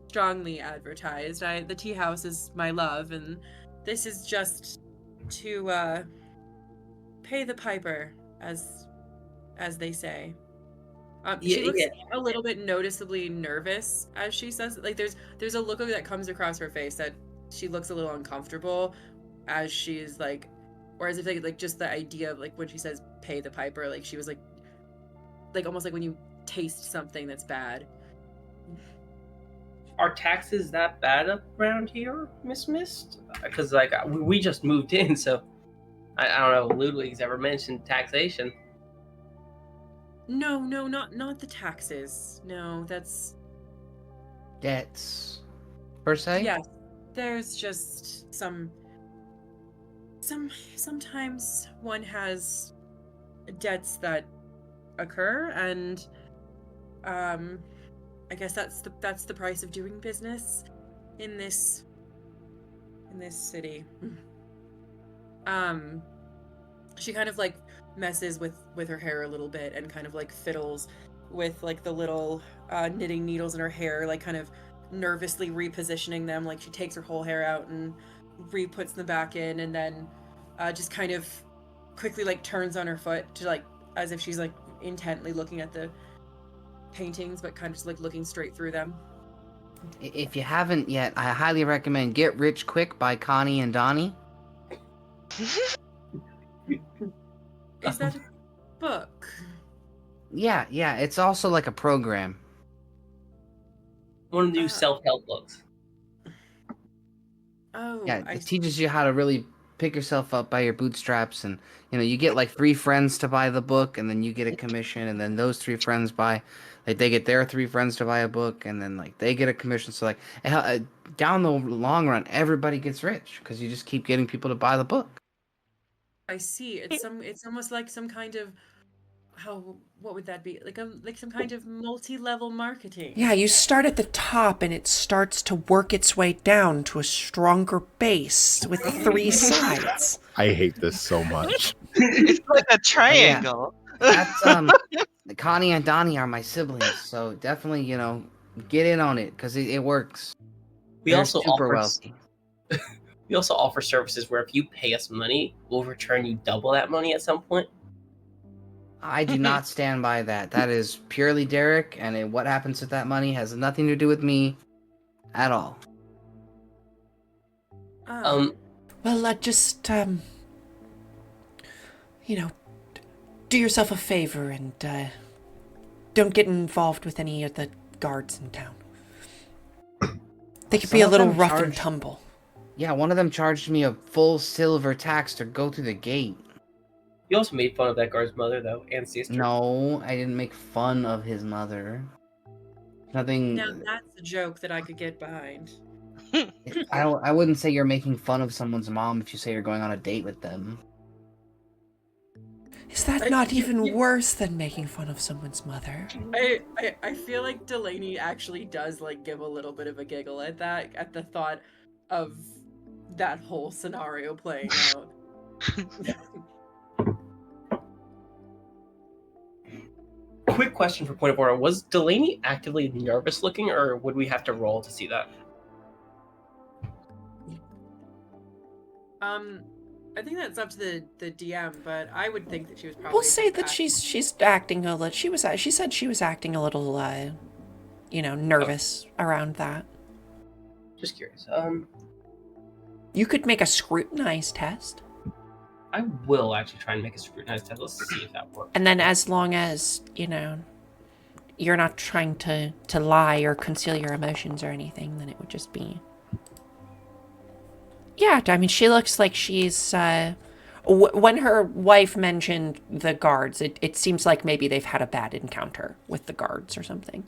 strongly advertised. The tea house is my love, and this is just to pay the piper, as they say. She looks a little bit noticeably nervous as she says it. Like there's a look that comes across her face that she looks a little uncomfortable as she's like, or as if like just the idea of like when she says pay the piper, like she was like almost like when you taste something that's bad. Are taxes that bad up around here, Miss Mist? Because like we just moved in, so I don't know if Ludwig's ever mentioned taxation. No, not the taxes. No, that's Debts, per se? yes. There's just sometimes one has debts that occur, and I guess that's the price of doing business in this city. She kind of like messes with her hair a little bit and kind of like fiddles with like the little knitting needles in her hair, like kind of nervously repositioning them. Like she takes her whole hair out and re-puts them back in, and then just kind of quickly like turns on her foot to like as if she's like intently looking at the paintings, but kind of just like looking straight through them. If you haven't yet, I highly recommend Get Rich Quick by Connie and Donnie. Is that a book? Yeah, it's also like a program. One of the new self-help books. Oh, Yeah, it teaches you how to really pick yourself up by your bootstraps, and you get like 3 friends to buy the book, and then you get a commission, and then those 3 friends buy, like they get their 3 friends to buy a book, and then like they get a commission. So like down the long run, everybody gets rich because you just keep getting people to buy the book. I see. It's almost like some kind of what would that be? Like some kind of multi-level marketing. Yeah, you start at the top and it starts to work its way down to a stronger base with 3 sides. I hate this so much. It's like a triangle. That's Connie and Donnie are my siblings, so definitely get in on it because it works. We They're also super offer wealthy. we also offer services where if you pay us money, we'll return you double that money at some point. I do not stand by that. That is purely Derek, and what happens with that money has nothing to do with me at all. Well, just do yourself a favor and don't get involved with any of the guards in town. They could be a little rough and tumble. Yeah, one of them charged me a full silver tax to go through the gate. You also made fun of that guard's mother, though, and sister. No, I didn't make fun of his mother. Nothing. Now that's a joke that I could get behind. I wouldn't say you're making fun of someone's mom if you say you're going on a date with them. Is that not even worse than making fun of someone's mother? I feel like Delaney actually does like give a little bit of a giggle at the thought of that whole scenario playing out. Quick question for point of order. Was Delaney actively nervous looking, or would we have to roll to see that? I think that's up to the DM, but I would think that she was probably. We'll say that she's acting a little. She said she was acting a little, nervous around that. Just curious. You could make a scrutinize test. I will actually try and make a scrutinize test. Let's see if that works. And then, as long as you're not trying to lie or conceal your emotions or anything, then it would just be. Yeah, I mean, she looks like she's. When her wife mentioned the guards, it seems like maybe they've had a bad encounter with the guards or something.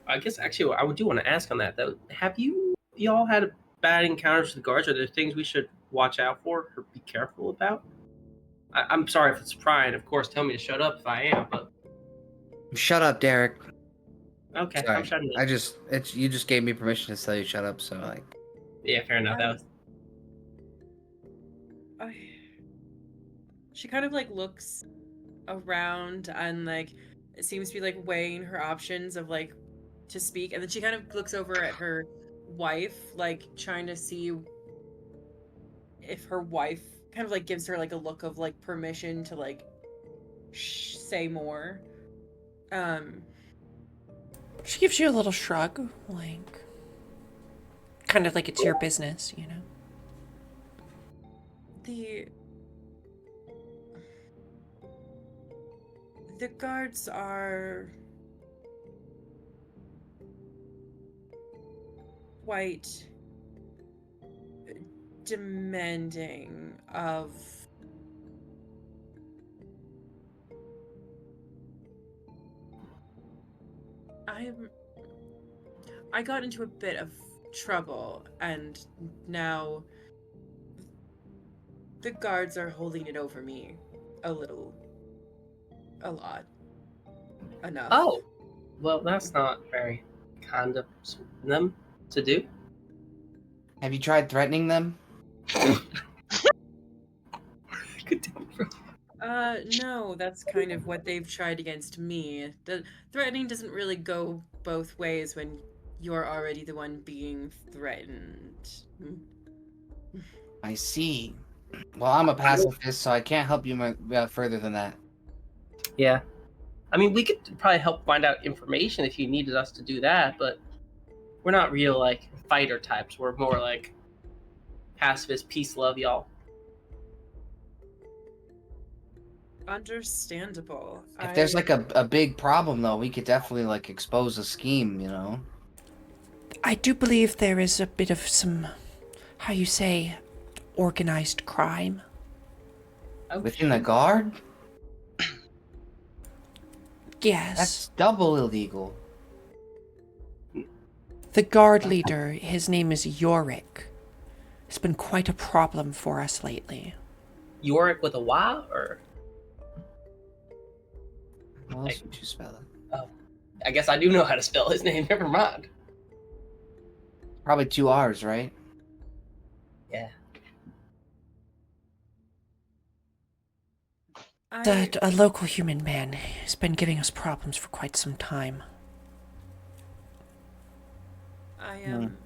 I guess actually, I do want to ask on that though. Have y'all had bad encounters with the guards? Are there things we should watch out for or be careful about? I'm sorry if it's prying. Of course, tell me to shut up if I am. But Shut up, Derek. okay, Sorry. I'm shutting up. You just gave me permission to tell you shut up, so like. Yeah, fair enough. That was. She kind of like looks around and like it seems to be like weighing her options of like to speak, and then she kind of looks over at her wife, like trying to see if her wife kind of like gives her like a look of like permission to like say more. She gives you a little shrug, like kind of like it's your business, you know. The guards are quite demanding of I got into a bit of trouble, and now the guards are holding it over me a lot. Enough. Oh, well, that's not very kind of them to do. Have you tried threatening them? No, that's kind of what they've tried against me. The threatening doesn't really go both ways when you're already the one being threatened. I see. Well, I'm a pacifist, so I can't help you further than that. Yeah. I mean, we could probably help find out information if you needed us to do that, but we're not real, like, fighter types. We're more like pacifist, peace, love, y'all. Understandable. If there's like a big problem, though, we could definitely like expose a scheme, you know? I do believe there is a bit of some, how you say, organized crime. Within the guard? Yes. That's double illegal. The guard leader, his name is Yorick. It's been quite a problem for us lately. Yorick with a Y, or? How else would you spell it? Oh, I guess I do know how to spell his name. Never mind. Probably 2 R's, right? Yeah. That a local human man has been giving us problems for quite some time. I am.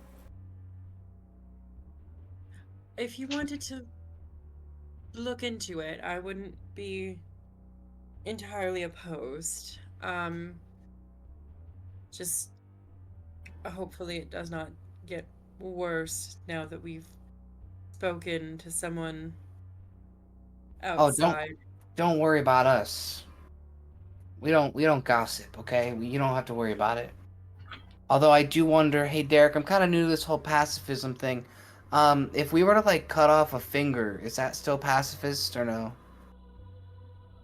If you wanted to look into it, I wouldn't be entirely opposed. Just hopefully it does not get worse now that we've spoken to someone outside. Oh, don't worry about us. We don't gossip, okay? You don't have to worry about it. Although I do wonder, hey Derek, I'm kind of new to this whole pacifism thing. If we were to like cut off a finger, is that still pacifist or no?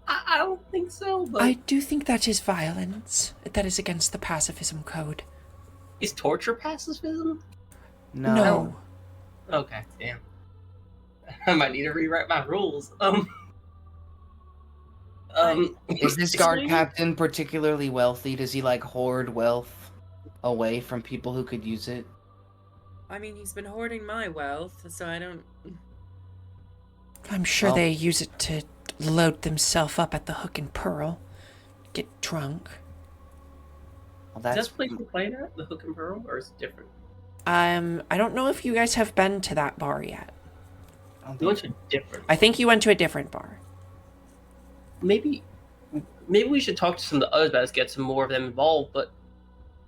I don't think so, but... I do think that is violence. That is against the pacifism code. Is torture pacifism? No. Okay, damn. I might need to rewrite my rules. Is this guard captain particularly wealthy? Does he like hoard wealth away from people who could use it? I mean, he's been hoarding my wealth, so I don't... I'm sure they use it to load themselves up at the Hook and Pearl. Get drunk. Well, Is that place we're playing at, the Hook and Pearl, or is it different? I don't know if you guys have been to that bar yet. We went to a different. I think you went to a different bar. Maybe we should talk to some of the others about it, get some more of them involved, but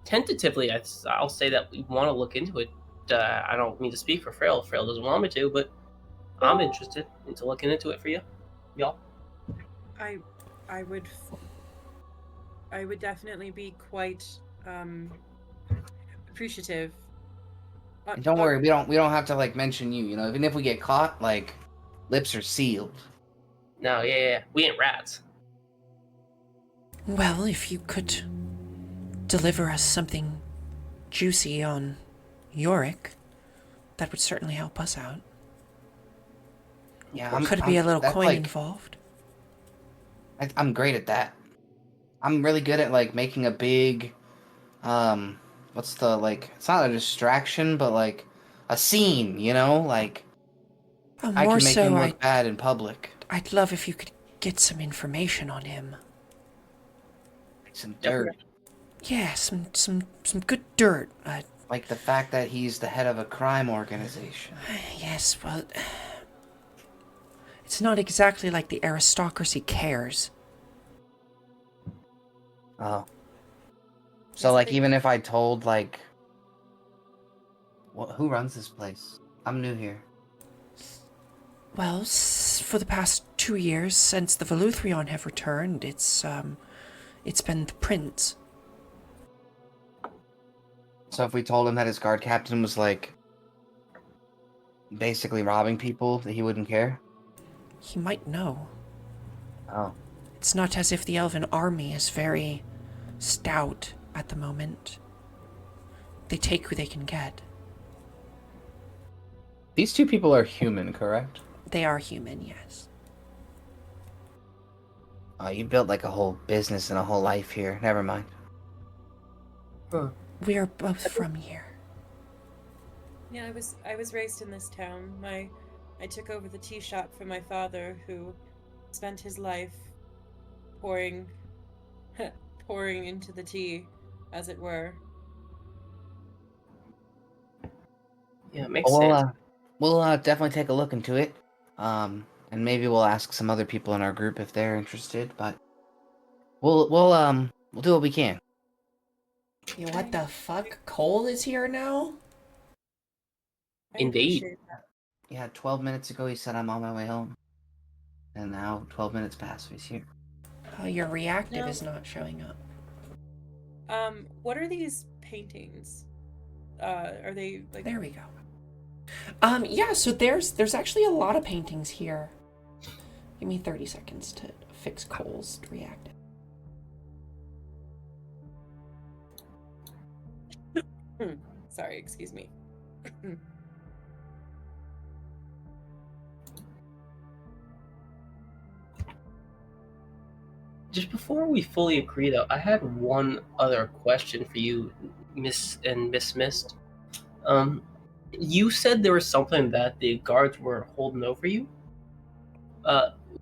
tentatively, I'll say that we want to look into it. I don't mean to speak for Frail. Frail doesn't want me to, but I'm interested into looking into it for you, y'all. I would definitely be quite appreciative. And don't worry, we don't have to like mention you. You know, even if we get caught, like lips are sealed. No, yeah, we ain't rats. Well, if you could deliver us something juicy on Yorick, that would certainly help us out. Yeah, could be a little coin like, involved. I'm great at that. I'm really good at like making a big, what's the like? It's not a distraction, but like a scene. You know, like I can make him look bad in public. I'd love if you could get some information on him. Some dirt. Yeah, some good dirt. Like the fact that he's the head of a crime organization. Yes, well, it's not exactly like the aristocracy cares. Oh. Yes, So, I like, think- even if I told, like... who runs this place? I'm new here. Well, for the past 2 years, since the Veluthrion have returned, it's been the prince. So if we told him that his guard captain was, like, basically robbing people, that he wouldn't care? He might know. Oh. It's not as if the elven army is very stout at the moment. They take who they can get. These two people are human, correct? They are human, yes. Oh, you built, like, a whole business and a whole life here. Never mind. We are both from here. Yeah, I was raised in this town. I took over the tea shop from my father, who spent his life pouring pouring into the tea, as it were. Yeah, it makes Well, sense. we'll definitely take a look into it. And maybe we'll ask some other people in our group if they're interested, but we'll do what we can. Yeah, what the fuck? Cole is here now? I Indeed. appreciate that. Yeah, 12 minutes ago he said I'm on my way home. And now 12 minutes pass, he's here. Oh, your reactive No. is not showing up. What are these paintings? Are they like? There we go. Yeah, so there's actually a lot of paintings here. Give me 30 seconds to fix Cole's reactive. Sorry, excuse me. Just before we fully agree, though, I had one other question for you, Miss Mist. You said there was something that the guards were holding over you.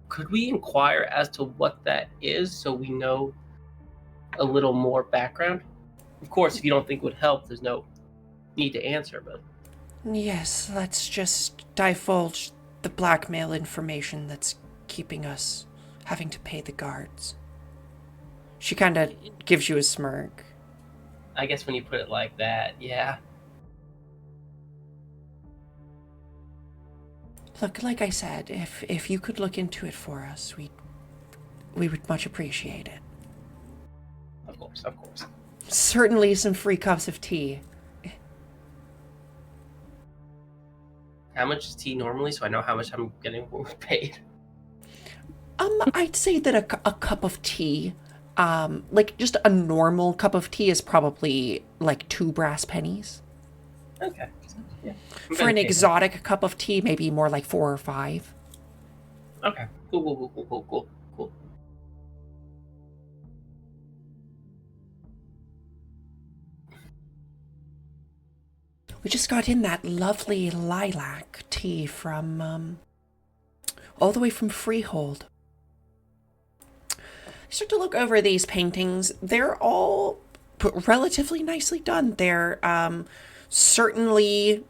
Could we inquire as to what that is so we know a little more background? Of course, if you don't think it would help, there's no need to answer, but Yes, let's just divulge the blackmail information that's keeping us having to pay the guards. She kind of gives you a smirk. I guess when you put it like that, yeah. Look, like I said, if you could look into it for us, we would much appreciate it. Of course, of course. Certainly some free cups of tea. How much is tea normally, so I know how much I'm getting paid? I'd say that a cup of tea, like just a normal cup of tea is probably like 2 brass pennies. Okay. Yeah. I'm For an getting paid. exotic cup of tea, maybe more like 4 or 5. Okay. Cool. We just got in that lovely lilac tea from, all the way from Freehold. I start to look over these paintings. They're all relatively nicely done. They're, certainly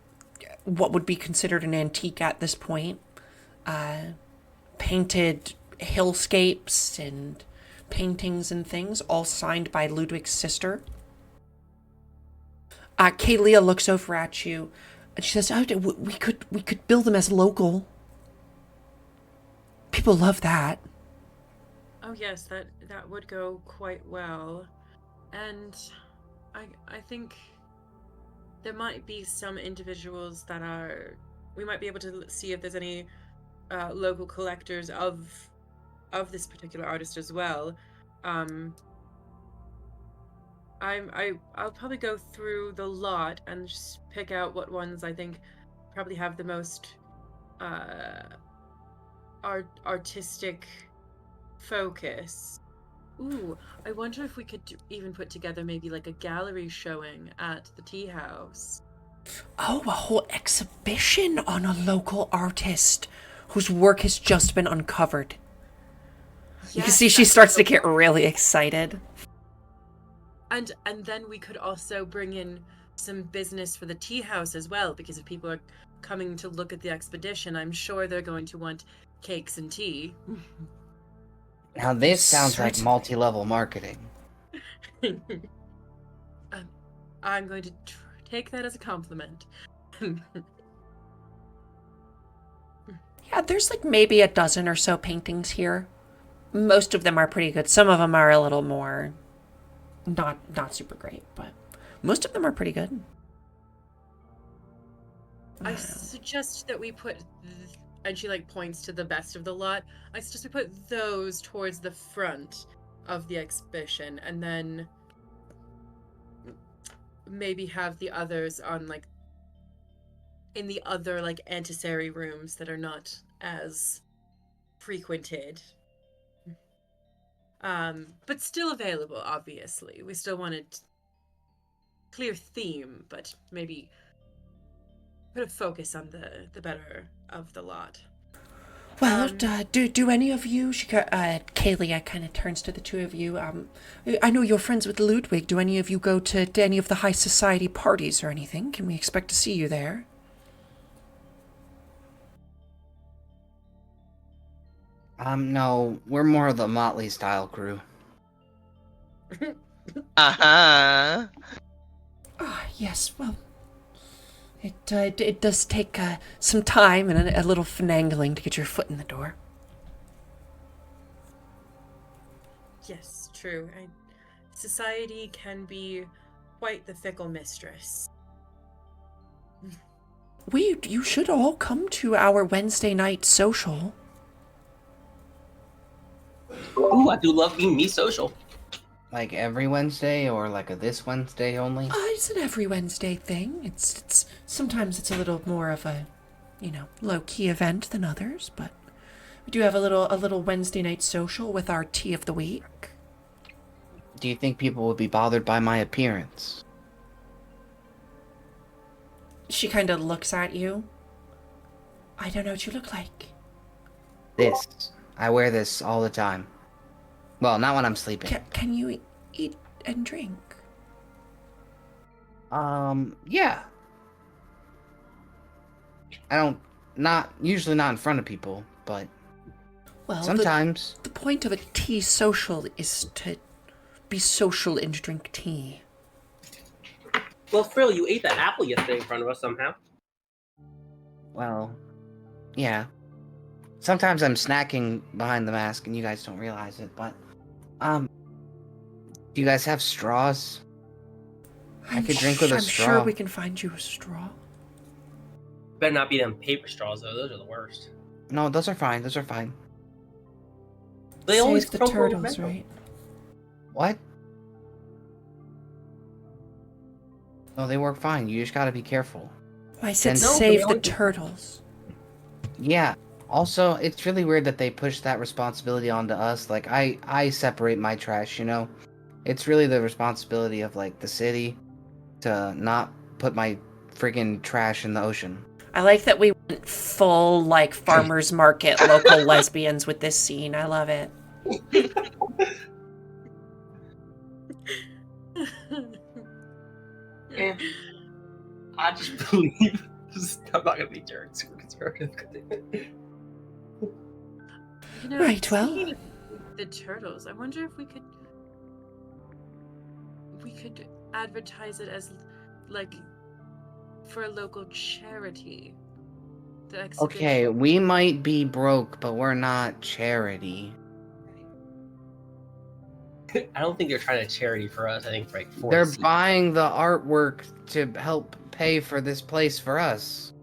what would be considered an antique at this point. Painted hillscapes and paintings and things, all signed by Ludwig's sister. Kalia looks over at you, and she says, "Oh, we could build them as local. People love that." Oh yes, that would go quite well, and I think there might be some individuals that are. We might be able to see if there's any local collectors of this particular artist as well. I'll probably go through the lot and just pick out what ones I think probably have the most artistic focus. Ooh, I wonder if we could even put together maybe like a gallery showing at the tea house. Oh, a whole exhibition on a local artist whose work has just been uncovered. You can Yes, see she that's starts to so get cool. really excited. And then we could also bring in some business for the tea house as well, because if people are coming to look at the expedition, I'm sure they're going to want cakes and tea. Now this sounds like Certainly. multi-level marketing. I'm going to take that as a compliment. Yeah, there's like maybe a dozen or so paintings here. Most of them are pretty good. Some of them are a little more not super great, but most of them are pretty good. I suggest that we put, and she like points to the best of the lot. I suggest we put those towards the front of the exhibition, and then maybe have the others on like in the other like antiquary rooms that are not as frequented. But still available, obviously. We still wanted clear theme, but maybe put a focus on the better of the lot. Well, do any of you, Kaylee kind of turns to the two of you. I know you're friends with Ludwig. Do any of you go to any of the high society parties or anything? Can we expect to see you there? No, we're more of the Motley style crew. Uh-huh. Ah, yes, well, it does take some time and a little finagling to get your foot in the door. Yes, true. Society can be quite the fickle mistress. You should all come to our Wednesday night social. Ooh, I do love being me social. Like every Wednesday or like a this Wednesday only? It's an every Wednesday thing. It's sometimes it's a little more of a, low-key event than others, but we do have a little Wednesday night social with our tea of the week. Do you think people would be bothered by my appearance? She kind of looks at you. I don't know what you look like. This. I wear this all the time. Well, not when I'm sleeping. Can you eat and drink? Yeah. Usually not in front of people, but Well, sometimes. The point of a tea social is to be social and drink tea. Well, Frill, you ate that apple yesterday in front of us somehow. Well, yeah. Sometimes I'm snacking behind the mask and you guys don't realize it, but, do you guys have straws? I could drink with a straw. I'm sure we can find you a straw. Better not be them paper straws, though. Those are the worst. No, those are fine. Those are fine. They always Save the crumble in turtles, the middle. right? What? No, they work fine. You just gotta be careful. I said No, save the turtles. Yeah. Also, it's really weird that they push that responsibility onto us. Like, I separate my trash, you know? It's really the responsibility of, like, the city to not put my friggin' trash in the ocean. I like that we went full, like, farmer's market, local lesbians with this scene. I love it. Man, I just believe I'm not gonna be jerks. We're conservative. Right, well. Speaking of the turtles, I wonder if we could advertise it as like for a local charity. The exhibition. Okay, we might be broke, but we're not charity. I don't think they're trying to charity for us. I think for They're the seat. buying the artwork to help pay for this place for us.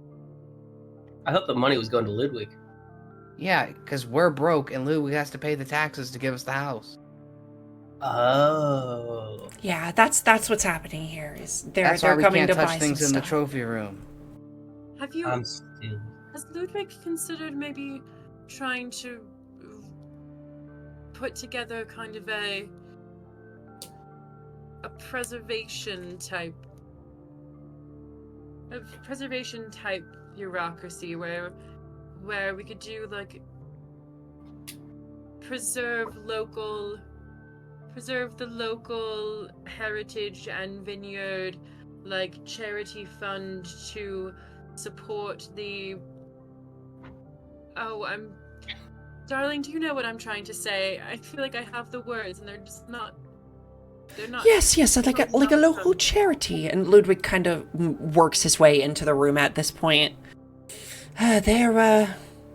I thought the money was going to Ludwig. Yeah, because we're broke and Ludwig has to pay the taxes to give us the house. Oh. Yeah, that's what's happening here. Is That's why they're we coming can't to touch buy things some in the stuff. trophy room. Have you? I'm still. Has Ludwig considered maybe trying to put together kind of a preservation type bureaucracy where we could do like preserve local preserve the local heritage and vineyard, like charity fund to support the. Oh, Darling, do you know what I'm trying to say? I feel like I have the words and they're just not. They're not. Yes, like a local charity. And Ludwig kind of works his way into the room at this point. They're,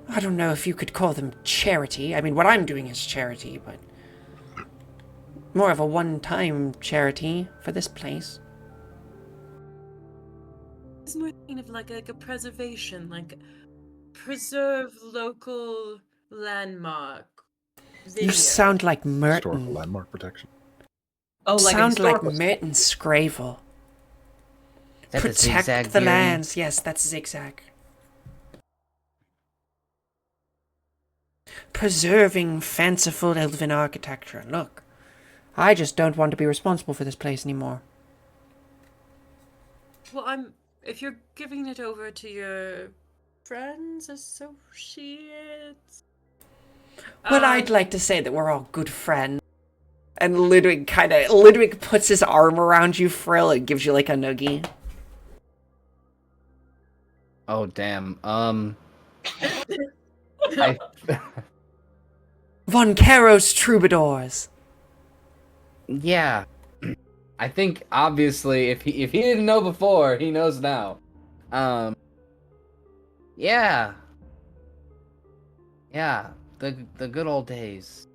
I don't know if you could call them charity. I mean, what I'm doing is charity, but more of a one-time charity for this place. It's more kind of like a preservation, like preserve local landmark. You sound like Historical Merton. landmark protection. Oh, like Sound like historical Merton Scravel. Is that the zigzag Protect the bearding? lands. Yes, that's zigzag. Preserving fanciful elven architecture. Look, I just don't want to be responsible for this place anymore. Well, if you're giving it over to your friends, associates. Well, I'd like to say that we're all good friends. And Ludwig puts his arm around you, Frill, and gives you like a noogie. Oh damn. Von Caro's troubadours. Yeah. I think obviously if he didn't know before, he knows now. Yeah. Yeah. The good old days.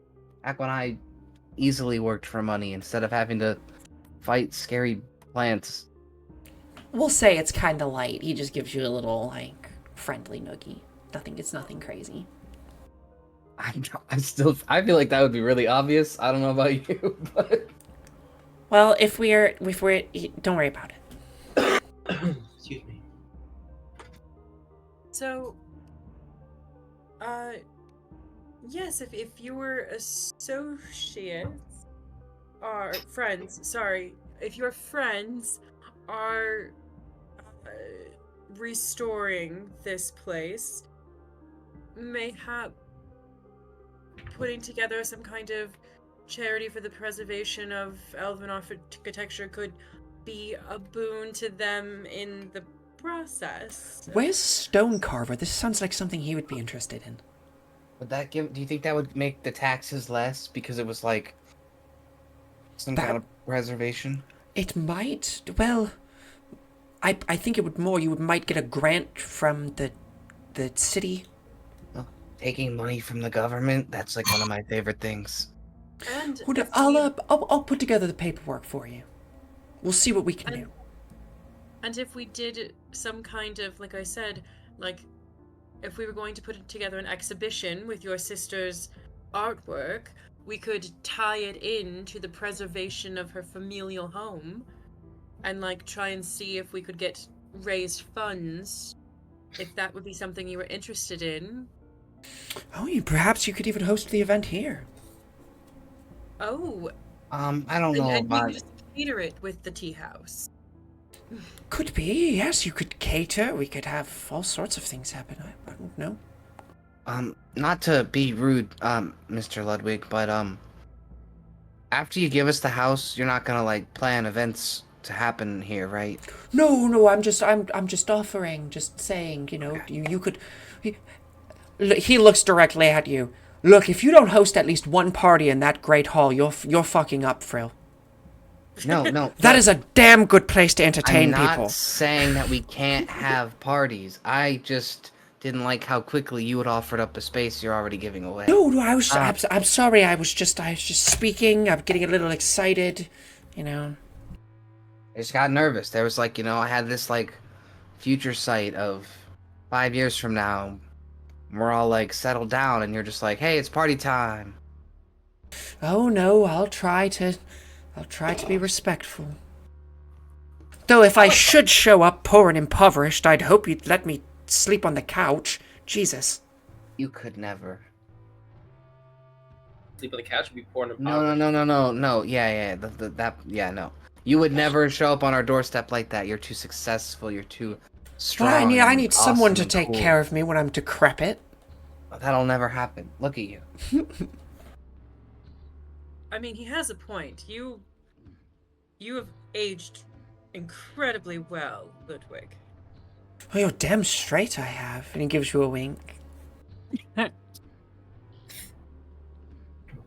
Back when I easily worked for money instead of having to fight scary plants. We'll say it's kind of light. He just gives you a little, like, friendly noogie. It's nothing crazy. I feel like that would be really obvious. I don't know about you, but Well, if we're, don't worry about it. Excuse me. So, yes, if your associates are friends, sorry, if your friends are restoring this place, mayhap putting together some kind of charity for the preservation of elven architecture could be a boon to them in the process. Where's Stonecarver? This sounds like something he would be interested in. would that do you think that would make the taxes less because it was like some kind of preservation? It might. Well, I think it would more. You might get a grant from the city. Taking money from the government, that's like one of my favorite things. And I'll put together the paperwork for you. We'll see what we can do. And if we did some kind of, like I said, like, if we were going to put together an exhibition with your sister's artwork, we could tie it in to the preservation of her familial home and, like, try and see if we could raise funds, if that would be something you were interested in. Oh, perhaps you could even host the event here. Oh. I don't know and about. you could just cater it with the tea house. Could be, yes. You could cater. We could have all sorts of things happen. I don't know. Not to be rude, Mr. Ludwig, but after you give us the house, you're not gonna like plan events to happen here, right? No. I'm just offering, just saying. You know, you could. He looks directly at you. Look, if you don't host at least one party in that great hall, you're fucking up, Frill. No. That is a damn good place to entertain I'm not people. saying that we can't have parties. I just didn't like how quickly you had offered up the space you're already giving away. No, I'm sorry. I was just speaking. I'm getting a little excited, you know. I just got nervous. There was like, I had this like future sight of 5 years from now. We're all like settled down and you're just like, hey, it's party time. Oh no, I'll try to be respectful. Though if I should show up poor and impoverished, I'd hope you'd let me sleep on the couch. Jesus. You could never. Sleep on the couch would be poor and No. Yeah. No. You would never show up on our doorstep like that. You're too successful. You're too strong. I need someone to awesome and take cool. care of me when I'm decrepit. That'll never happen. Look at you. I mean, he has a point. You have aged incredibly well, Ludwig. Oh, you're damn straight I have. And he gives you a wink.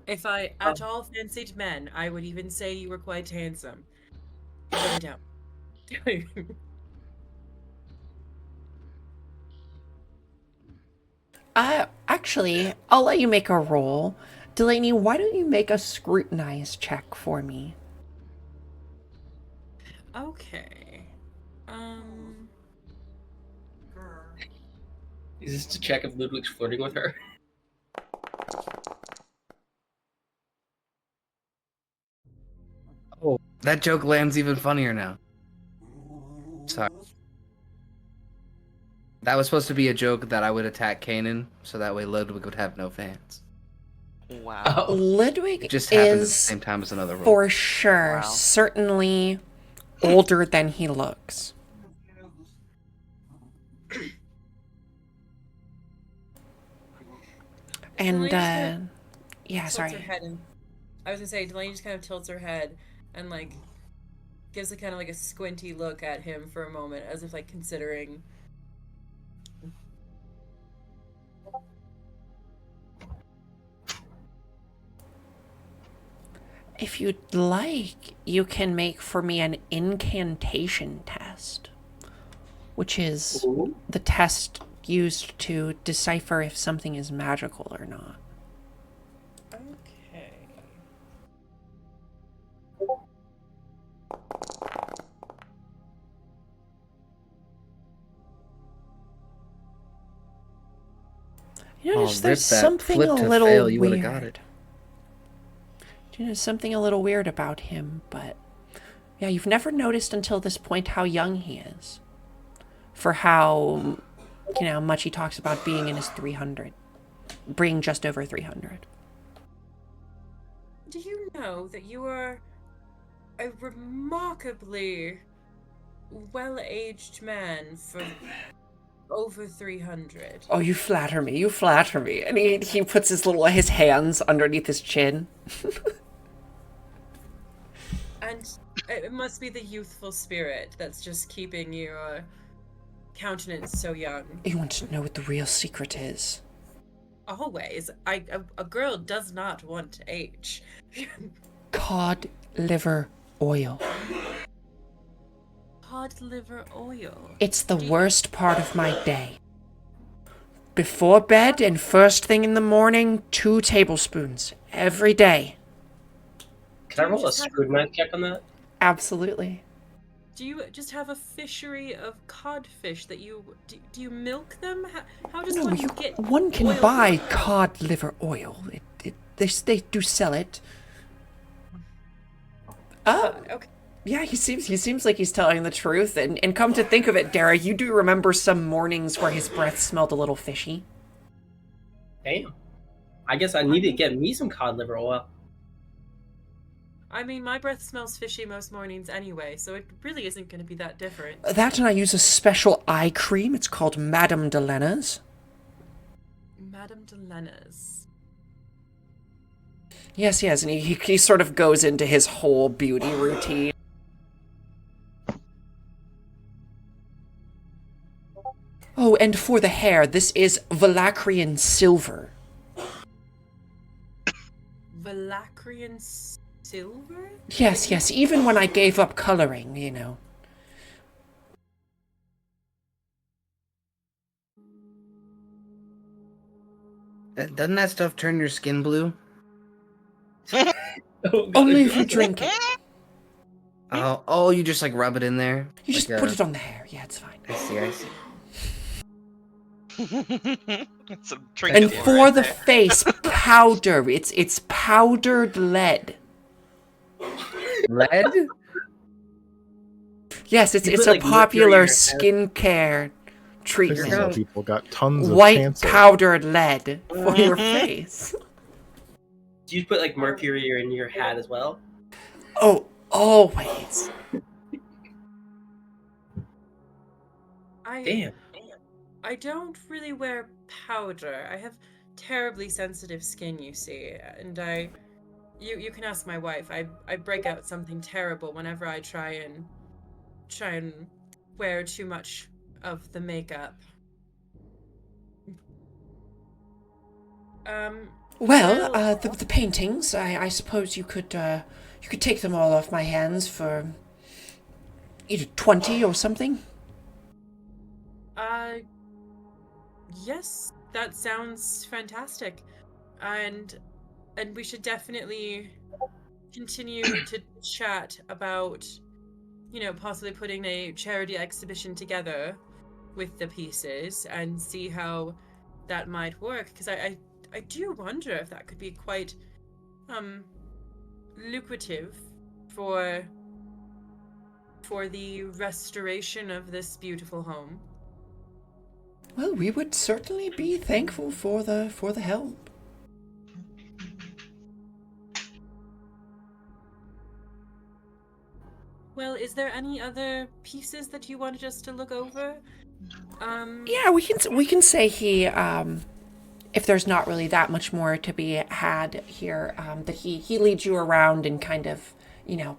If I at all fancied men, I would even say you were quite handsome. But I don't. Actually, I'll let you make a roll. Delaney, why don't you make a scrutinize check for me? Okay. Is this to check if Ludwig's flirting with her? Oh, that joke lands even funnier now. Sorry. That was supposed to be a joke that I would attack Kanan, so that way Ludwig would have no fans. Wow. Oh. Ludwig It just happened at the is, same time as another role. for sure, Wow. certainly older than he looks. And, Delaney yeah, tilts sorry. her head and I was gonna say Delaney just kind of tilts her head and like gives a kind of like a squinty look at him for a moment, as if like considering. If you'd like, you can make for me an incantation test, which is Ooh. the test used to decipher if something is magical or not. Okay. You notice Oh, there's rip that. something Flip a to little fail, you weird. would've got it. You know, something a little weird about him, but yeah, you've never noticed until this point how young he is. For how, much he talks about being in his 300. Being just over 300. Do you know that you are a remarkably well-aged man for over 300? Oh, you flatter me, you flatter me. And he puts his hands underneath his chin. And it must be the youthful spirit that's just keeping your countenance so young. You want to know what the real secret is? Always. A girl does not want to age. Cod liver oil. Cod liver oil. It's the worst part of my day. Before bed and first thing in the morning, 2 tablespoons every day. Can I roll a scrutinize check on that? Absolutely. Do you just have a fishery of codfish that you do you milk them? How does No, one get one can oil buy from- cod liver oil. They do sell it. Okay. Yeah, he seems like he's telling the truth. And come to think of it, Dara, you do remember some mornings where his breath smelled a little fishy. Damn. I guess I need to get me some cod liver oil. I mean, my breath smells fishy most mornings anyway, so it really isn't going to be that different. That, and I use a special eye cream. It's called Madame Delena's. Madame Delena's. Yes, and he sort of goes into his whole beauty routine. Oh, and for the hair, this is Valacrian silver. Valacrian silver? Yes, even when I gave up coloring, Doesn't that stuff turn your skin blue? Only if you drink it. Oh, you just like rub it in there? You just put it on the hair. Yeah, it's fine. I see. It's a trinket And lore for right the there. face, powder. It's powdered lead. Lead? Yes, it's You a put, like, popular mercury in your skincare treatment. Some people got tons of White cancer. powdered lead for your face. Do you put like mercury in your hat as well? Oh, always. Damn. I don't really wear powder. I have terribly sensitive skin, you see, and You can ask my wife. I break out something terrible whenever I try and wear too much of the makeup. Well, the paintings. I suppose you could take them all off my hands for either 20 or something. Yes, that sounds fantastic, and we should definitely continue to chat about, possibly putting a charity exhibition together with the pieces and see how that might work. Because I do wonder if that could be quite lucrative for the restoration of this beautiful home. Well, we would certainly be thankful for the help. Well, is there any other pieces that you wanted us to look over? Yeah, we can say he if there's not really that much more to be had here, that he leads you around and kind of,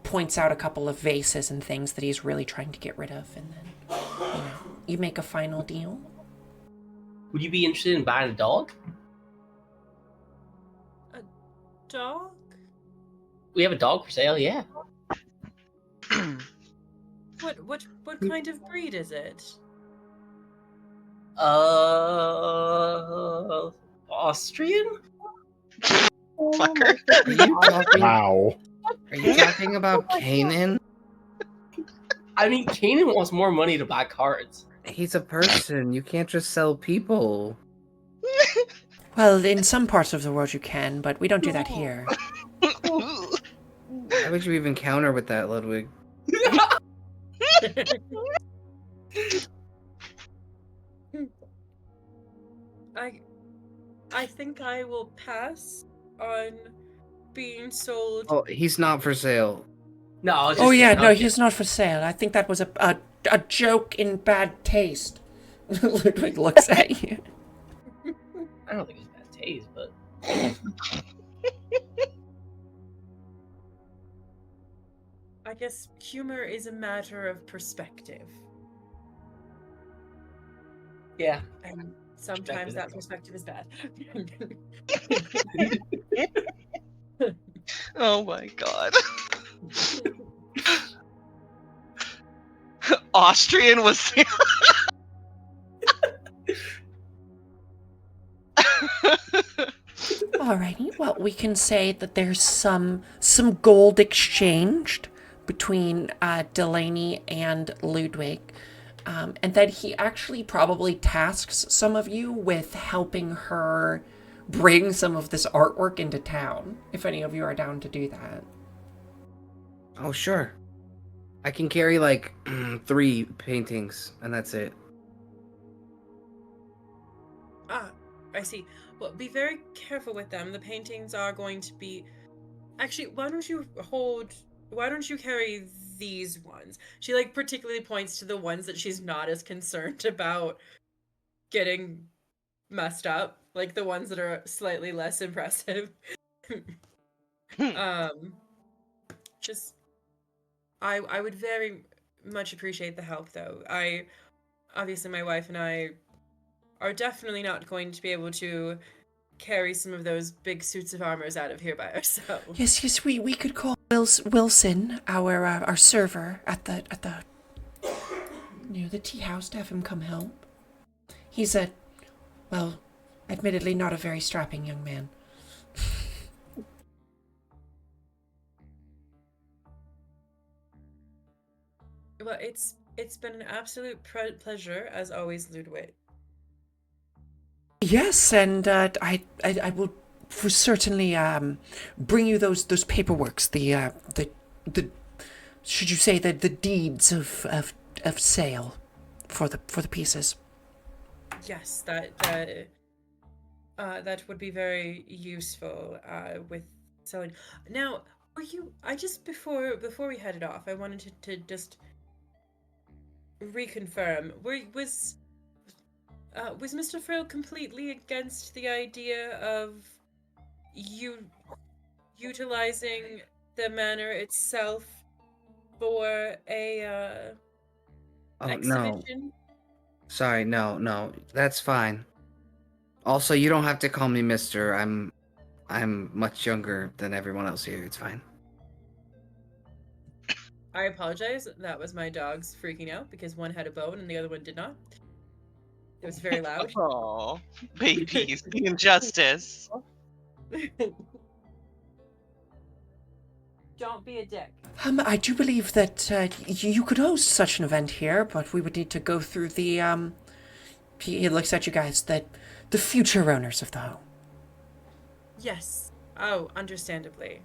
points out a couple of vases and things that he's really trying to get rid of, and then, you make a final deal. Would you be interested in buying a dog? A dog? We have a dog for sale, yeah. What kind of breed is it? Austrian? Fucker. Wow. Are you talking about Kanan? I mean, Kanan wants more money to buy cards. He's a person. You can't just sell people. Well, in some parts of the world you can, but we don't do that here. Why would you even counter with that, Ludwig? I think I will pass on being sold. Oh, he's not for sale. No. It's Oh just yeah, an no, update. he's not for sale. I think that was a joke in bad taste. Ludwig looks at you. I don't think it's bad taste, but I guess humor is a matter of perspective. yeah. And sometimes that perspective is bad. Oh my god. Austrian was the Alrighty, well, we can say that there's some gold exchanged between Delaney and Ludwig, and that he actually probably tasks some of you with helping her bring some of this artwork into town, if any of you are down to do that. Oh, sure. I can carry like 3 paintings, and that's it. I see. Well, be very careful with them. The paintings are going to be... Actually, why don't you carry these ones? She, particularly points to the ones that she's not as concerned about getting messed up. Like, the ones that are slightly less impressive. Just... I would very much appreciate the help, though. Obviously, my wife and I are definitely not going to be able to carry some of those big suits of armors out of here by ourselves. Yes, we could call Wilson, our server at the the tea house, to have him come help. He's admittedly not a very strapping young man. Well, it's been an absolute pleasure as always, Ludwig. Yes, and I will for certainly bring you those paperworks, the should you say the deeds of sale for the pieces. Yes, that would be very useful with selling. Now, were you? I just before we headed off, I wanted to just reconfirm. Was Mr. Frill completely against the idea of you utilizing the manor itself for a Oh no. exhibition? Sorry, no. That's fine. Also, you don't have to call me Mister. I'm much younger than everyone else here. It's fine. I apologize. That was my dogs freaking out because one had a bone and the other one did not. It was very loud. Oh, babies, the injustice. Don't be a dick. I do believe that you could host such an event here, but we would need to go through the he looks at you guys, the future owners of the home. Yes. Oh, understandably.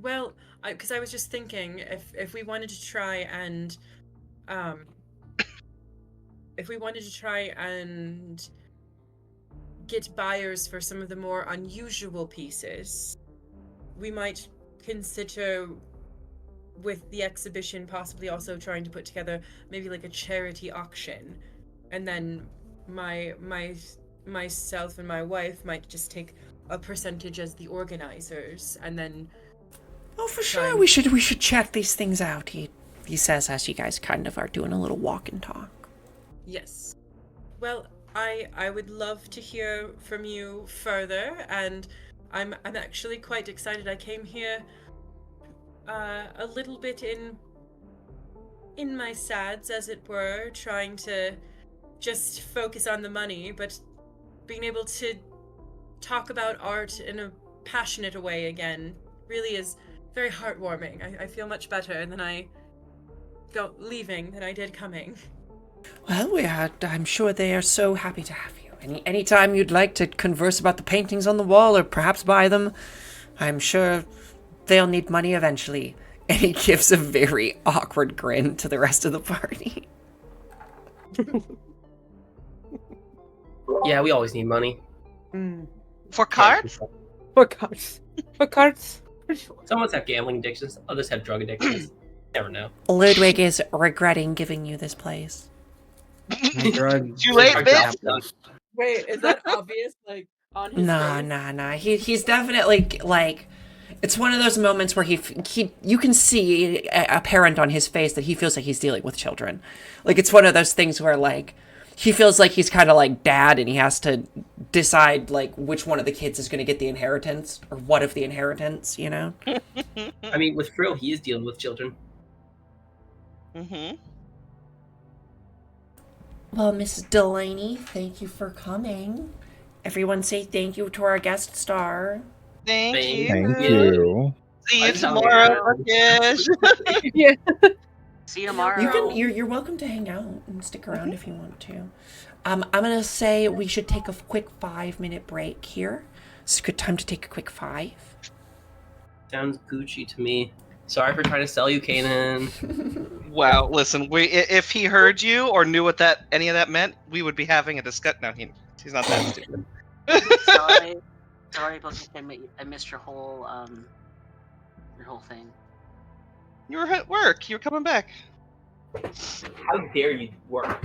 Well, because I was just thinking if we wanted to try and get buyers for some of the more unusual pieces, we might consider with the exhibition possibly also trying to put together maybe like a charity auction, and then myself and my wife might just take a percentage as the organizers, and then Oh, for sure, we should check these things out. He says as you guys kind of are doing a little walk and talk. yes. Well, I would love to hear from you further, and I'm actually quite excited. I came here a little bit in my sads, as it were, trying to just focus on the money, but being able to talk about art in a passionate way again really is very heartwarming. I feel much better than leaving than I did coming. Well, I'm sure they are so happy to have you. Anytime you'd like to converse about the paintings on the wall or perhaps buy them, I'm sure they'll need money eventually. And he gives a very awkward grin to the rest of the party. Yeah, we always need money. For cards? For cards. For cards. Some of us have gambling addictions, others have drug addictions. Never know. Ludwig is regretting giving you this place. Too late, bitch. Wait, is that obvious? Like on his face? Nah. He's definitely like, it's one of those moments where you can see apparent on his face that he feels like he's dealing with children. Like it's one of those things where like he feels like he's kind of like dad, and he has to decide like which one of the kids is going to get the inheritance or what of the inheritance, you know? I mean, with Frill, he is dealing with children. Mm-hmm. Well, Mrs. Delaney, thank you for coming. Everyone say thank you to our guest star. Thank you. Thank you. See you tomorrow, Kish. Yeah. See you tomorrow. You're welcome to hang out and stick around if you want to. I'm gonna say we should take a quick 5-minute break here. It's a good time to take a quick 5. Sounds Gucci to me. Sorry for trying to sell you, Kanan. Wow, listen, if he heard you or knew what any of that meant, we would be having a discussion. No, he's not that stupid. Sorry, but I missed your whole thing. You were at work. You were coming back. How dare you work?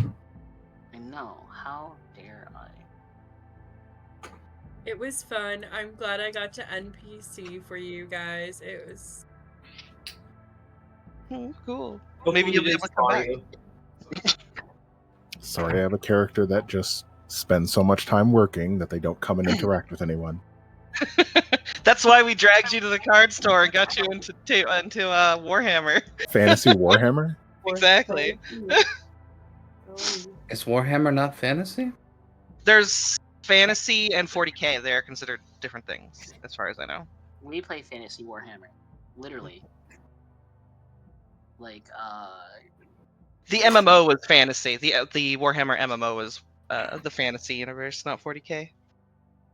I know. How dare I? It was fun. I'm glad I got to NPC for you guys. It was cool. Hopefully Maybe you'll be able to come back. Sorry, I have a character that just spends so much time working that they don't come and interact with anyone. That's why we dragged you to the card store and got you into Warhammer. Fantasy Warhammer? Exactly. Is Warhammer not fantasy? There's fantasy and 40k. They're considered different things, as far as I know. We play fantasy Warhammer, literally. Like The MMO was fantasy. The Warhammer MMO was the fantasy universe, not 40k.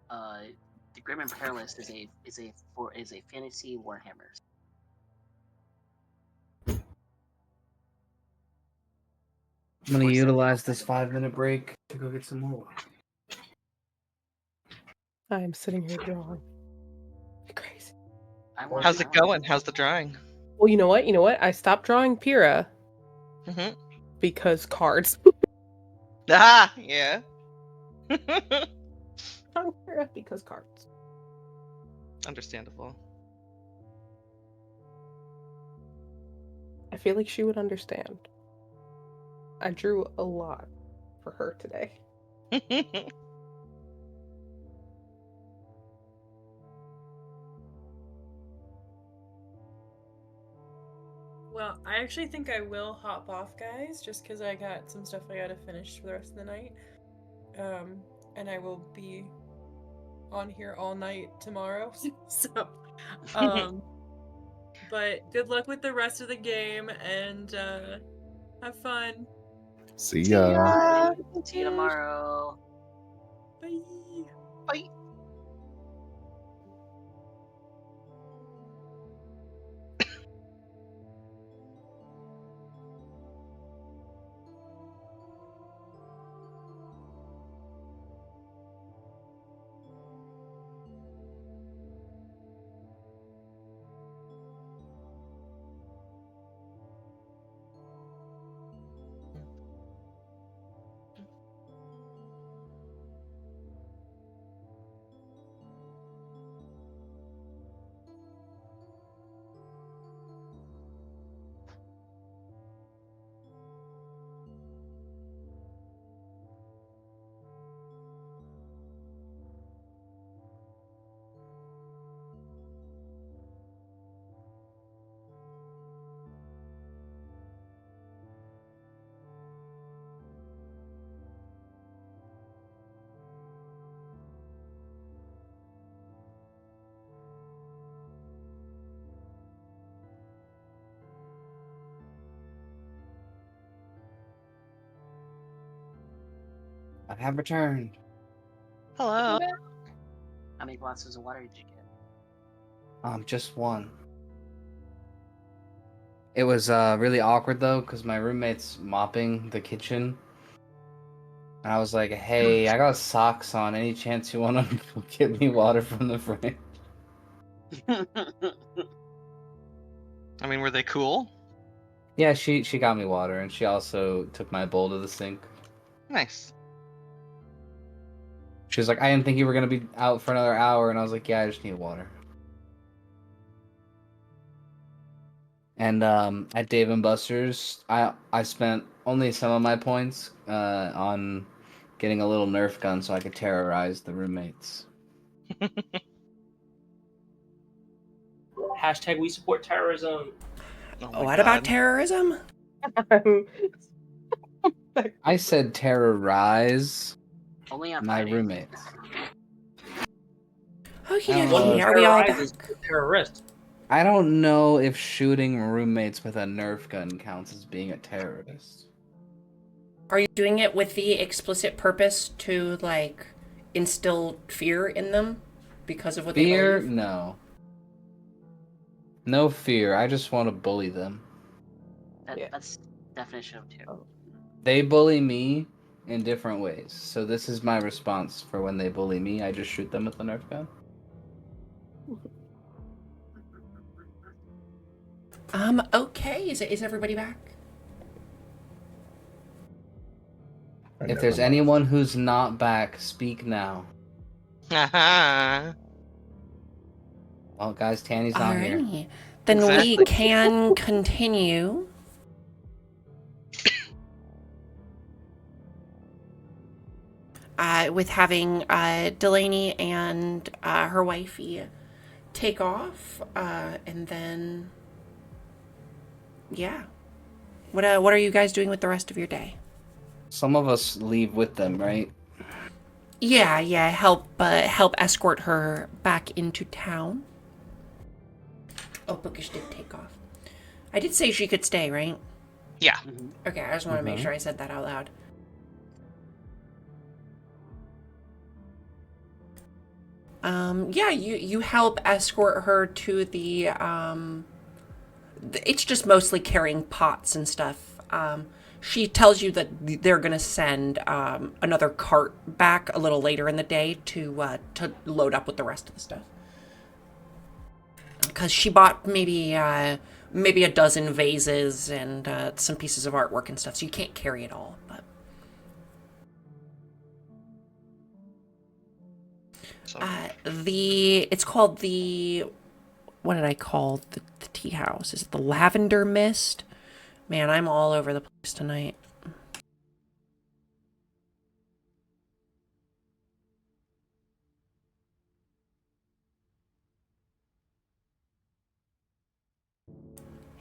The Grim Imperialist is a fantasy Warhammer. I'm gonna utilize this 5-minute break to go get some more. I'm sitting here drawing. Crazy. How's it going? How's the drawing? Well, you know what? I stopped drawing Pyrrha because cards. Ah, yeah. conquer because cards. Understandable. I feel like she would understand. I drew a lot for her today. Well, I actually think I will hop off, guys, just because I got some stuff I gotta finish for the rest of the night. And I will be on here all night tomorrow. So, but good luck with the rest of the game and have fun. See See ya. ya. See you tomorrow. Bye. Bye. I have returned. Hello. How many glasses of water did you get? Just one. It was really awkward though, because my roommate's mopping the kitchen. And I was like, hey, I got socks on. Any chance you want to get me water from the fridge? I mean, were they cool? Yeah, she got me water, and she also took my bowl to the sink. Nice. She was like, I didn't think you were going to be out for another hour. And I was like, yeah, I just need water. And at Dave & Buster's, I spent only some of my points on getting a little Nerf gun so I could terrorize the roommates. Hashtag we support terrorism. Oh my What God. about terrorism? I said terrorize Only on my Fridays. roommates. Okie One who dokie, are we all back? terrorizes is a terrorist. I don't know if shooting roommates with a Nerf gun counts as being a terrorist. Are you doing it with the explicit purpose to, like, instill fear in them because of what Fear? they believe? No. No fear. I just want to bully them. Yeah. That's definition of terror. They bully me in different ways. So this is my response for when they bully me. I just shoot them with a Nerf gun. Okay. Is everybody back? If there's anyone who's not back, speak now. Haha. Well, guys, Tanny's not here. Alrighty. Then Exactly. we can continue. With having Delaney and her wifey take off, and then yeah. What are you guys doing with the rest of your day? Some of us leave with them, right? Yeah, help escort her back into town. Oh, Bookish did take off. I did say she could stay, right? Yeah. Okay, I just want to make sure I said that out loud. Yeah, you help escort her to the, it's just mostly carrying pots and stuff. She tells you that they're going to send another cart back a little later in the day to load up with the rest of the stuff. Because she bought maybe a dozen vases and some pieces of artwork and stuff, so you can't carry it all. But It's called the, what did I call the tea house? Is it the Lavender Mist? Man, I'm all over the place tonight.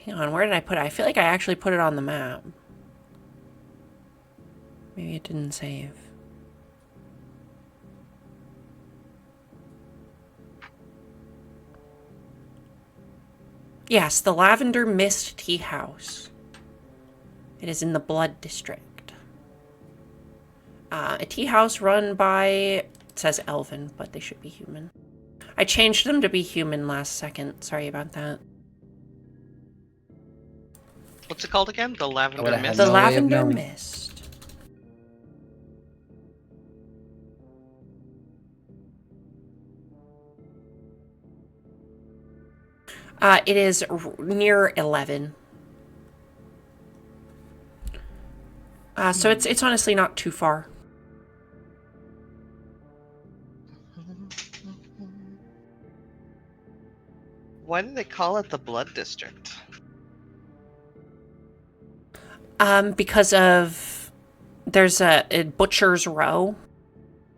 Hang on, where did I put it? I feel like I actually put it on the map. Maybe it didn't save. Yes, the Lavender Mist Tea House. It is in the Blood District. A tea house run by, it says elven, but they should be human. I changed them to be human last second. Sorry about that. What's it called again? The Lavender had Mist? The no way of Lavender knowing. Mist. It is near 11. So it's honestly not too far. Why do they call it the Blood District? Because of there's a Butcher's Row.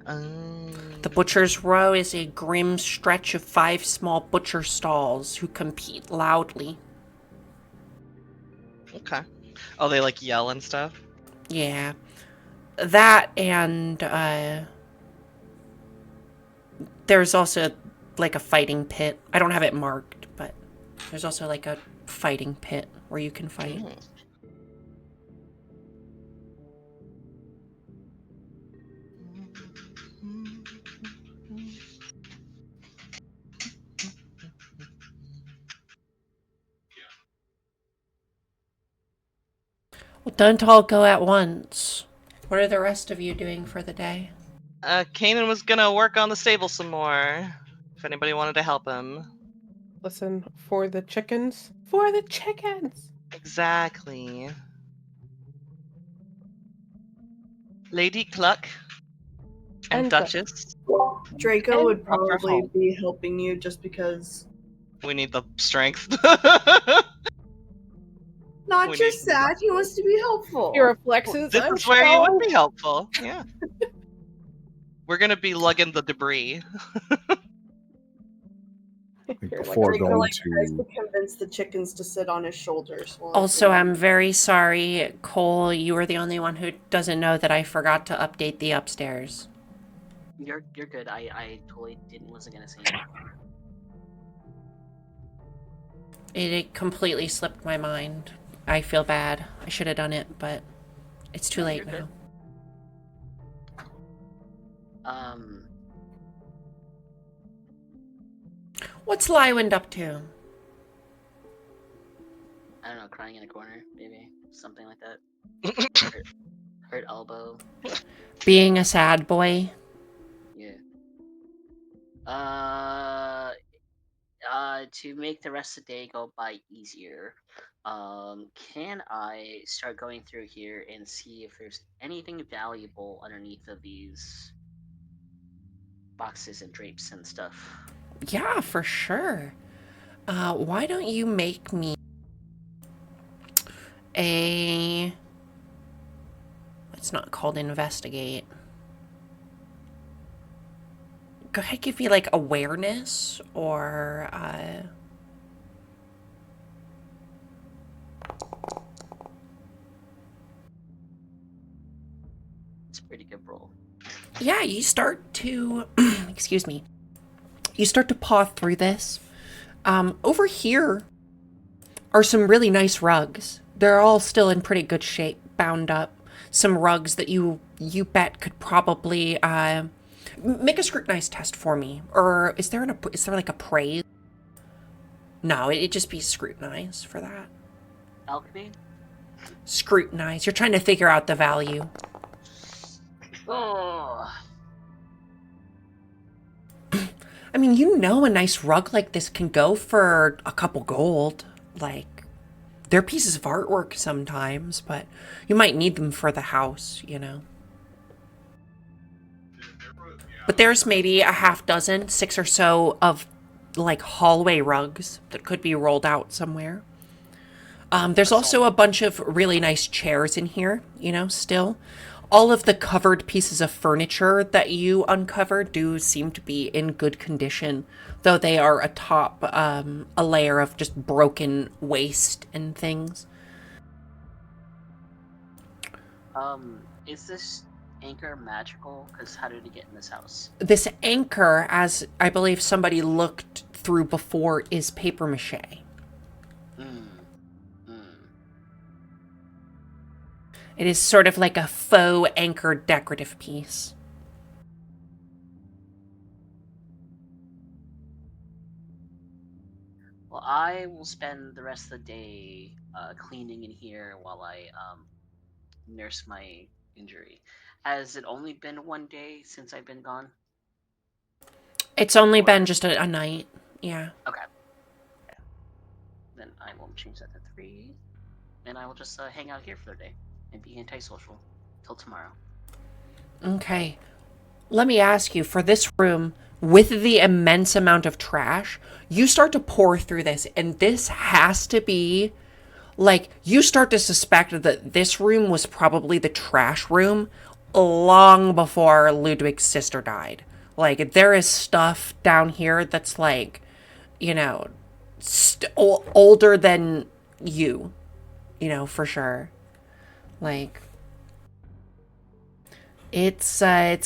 The Butcher's Row is a grim stretch of 5 small butcher stalls who compete loudly. Okay. Oh, they like yell and stuff? Yeah. That and there's also like a fighting pit. I don't have it marked, but there's also like a fighting pit where you can fight. Mm. Well, don't all go at once. What are the rest of you doing for the day? Kanan was gonna work on the stable some more. If anybody wanted to help him. Listen, for the chickens. For the chickens! Exactly. Lady Cluck and And Duchess. Draco And would Proper probably home. be helping you just because. We need the strength. Not We just need- that, he wants to be helpful. Your reflexes, This I'm is where you would strong. be helpful. Yeah. We're gonna be lugging the debris. You're like, Before Draco going tries to to convince the chickens to sit on his shoulders. While Also, I'm very sorry, Cole. You are the only one who doesn't know that I forgot to update the upstairs. You're good. I totally wasn't gonna say anything. It completely slipped my mind. I feel bad. I should have done it, but it's too No, late you're good. now. What's Lywind up to? I don't know, crying in a corner, maybe something like that. hurt elbow. Being a sad boy? Yeah. To make the rest of the day go by easier, can I start going through here and see if there's anything valuable underneath of these boxes and drapes and stuff? Yeah, for sure. Why don't you make me a... It's not called investigate. Go ahead, give me like awareness or It's a pretty good roll. yeah, you start to excuse me. You start to paw through this. Over here are some really nice rugs. They're all still in pretty good shape, bound up. Some rugs that you bet could probably make a scrutinize test for me. Or is there like a praise? No, it'd just be scrutinize for that. Alchemy? Scrutinize. You're trying to figure out the value. Oh, I mean, you know, a nice rug like this can go for a couple gold. Like, they're pieces of artwork sometimes, but you might need them for the house, you know? But there's maybe a half dozen, 6 or so of like hallway rugs that could be rolled out somewhere. There's also a bunch of really nice chairs in here, still. All of the covered pieces of furniture that you uncovered do seem to be in good condition, though they are atop a layer of just broken waste and things. Is this anchor magical? Because how did it get in this house? This anchor, as I believe somebody looked through before, is paper mache. It is sort of like a faux anchor decorative piece. Well, I will spend the rest of the day cleaning in here while I nurse my injury. Has it only been one day since I've been gone? It's only been just a night. Yeah. Okay. Then I will change that to 3. And I will just hang out here for the day and be antisocial till tomorrow. Okay. Let me ask you, for this room, with the immense amount of trash, you start to pour through this, and this has to be, like, you start to suspect that this room was probably the trash room long before Ludwig's sister died. Like, there is stuff down here that's, like, older than you, for sure. Like, it's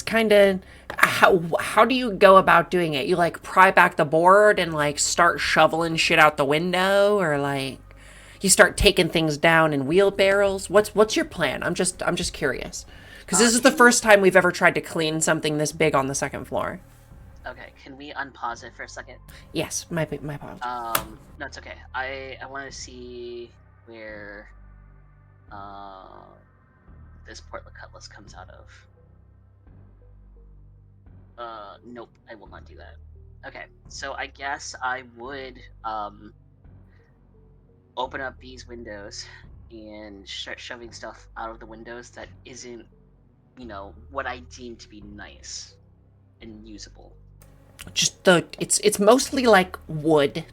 kind of, how do you go about doing it? You, like, pry back the board and, like, start shoveling shit out the window, or, like, you start taking things down in wheelbarrows? What's your plan? I'm just curious. Because this is the first time we've ever tried to clean something this big on the second floor. Okay, can we unpause it for a second? Yes, my apologies. No, it's okay. I want to see where this Portland Cutlass comes out of. Nope, I will not do that. Okay, so I guess I would open up these windows and start shoving stuff out of the windows that isn't, what I deem to be nice and usable. Just it's mostly like wood,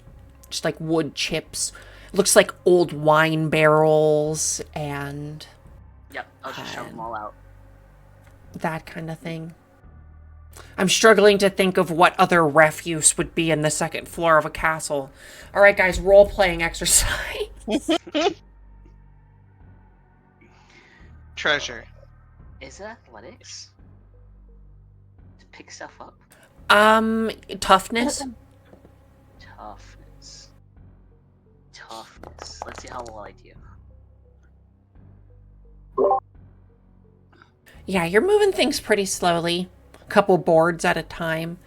just like wood chips. It looks like old wine barrels and. Yep, I'll just shove them all out. That kind of thing. I'm struggling to think of what other refuse would be in the second floor of a castle. All right, guys, role-playing exercise. Treasure. Is it athletics? To pick stuff up? Toughness. Toughness. Let's see how well I do. Yeah, you're moving things pretty slowly. A couple boards at a time.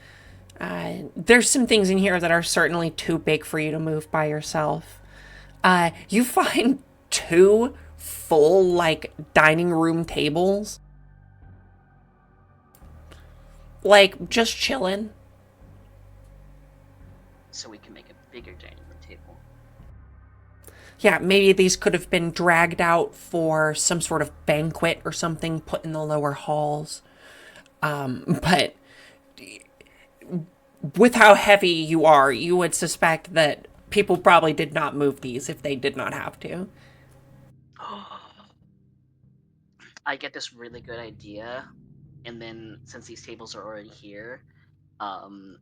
There's some things in here that are certainly too big for you to move by yourself. You find 2 full, like, dining room tables. Like, just chilling. So we can make a bigger dining room table. Yeah, maybe these could have been dragged out for some sort of banquet or something, put in the lower halls. But with how heavy you are, you would suspect that people probably did not move these if they did not have to. I get this really good idea, and then since these tables are already here, I'm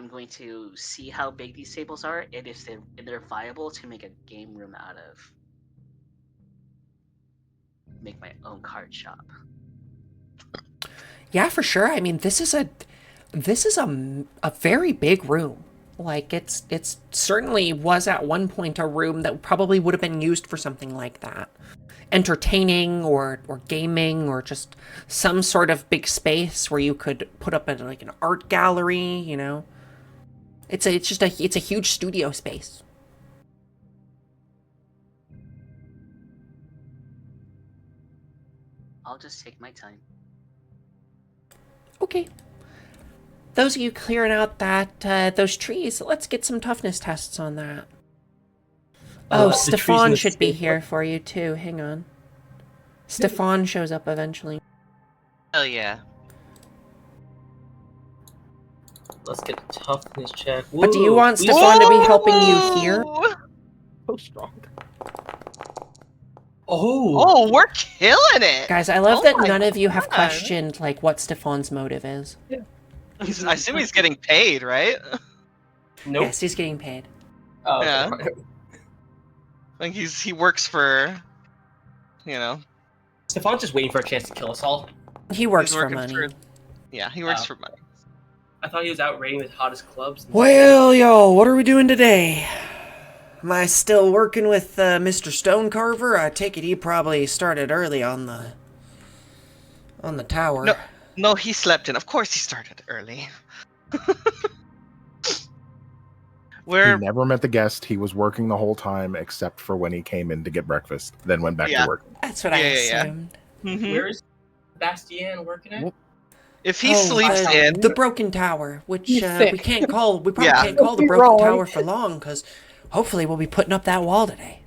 going to see how big these tables are and if they're viable to make a game room out of. Make my own card shop. Yeah, for sure. I mean, this is a very big room. Like, it's certainly was at one point a room that probably would have been used for something like that. Entertaining or gaming, or just some sort of big space where you could put up an art gallery, It's a huge studio space. I'll just take my time. Okay. Those of you clearing out those trees, let's get some toughness tests on that. Oh, Stefan should be here for you too. Hang on. Stefan shows up eventually. Hell yeah. Let's get the toughness check. But do you Woo, want we- Stefan to be helping you here? So strong. Oh, Oh, we're killing it! Guys, I love Oh that my none of you have God. questioned like what Stefan's motive is. I assume he's getting paid, right? nope. Yes, he's getting paid. Oh, Yeah. okay. Like he works for, you know, Stefan's just waiting for a chance to kill us all. He works he's for working money. yeah, he works Oh. for money. I thought he was out raiding the hottest clubs. Well, y'all, what are we doing today? Am I still working with Mr. Stonecarver? I take it he probably started early on the tower. No, he slept in. Of course, he started early. He We're never met the guest. He was working the whole time except for when he came in to get breakfast, then went back Yeah. to work. That's what I Yeah. assumed. Mhm. Where is Bastien working at? Well, If he sleeps in, the broken tower, which He's we sick. can't call. We probably Yeah. can't call the You're broken wrong. tower for long because hopefully we'll be putting up that wall today.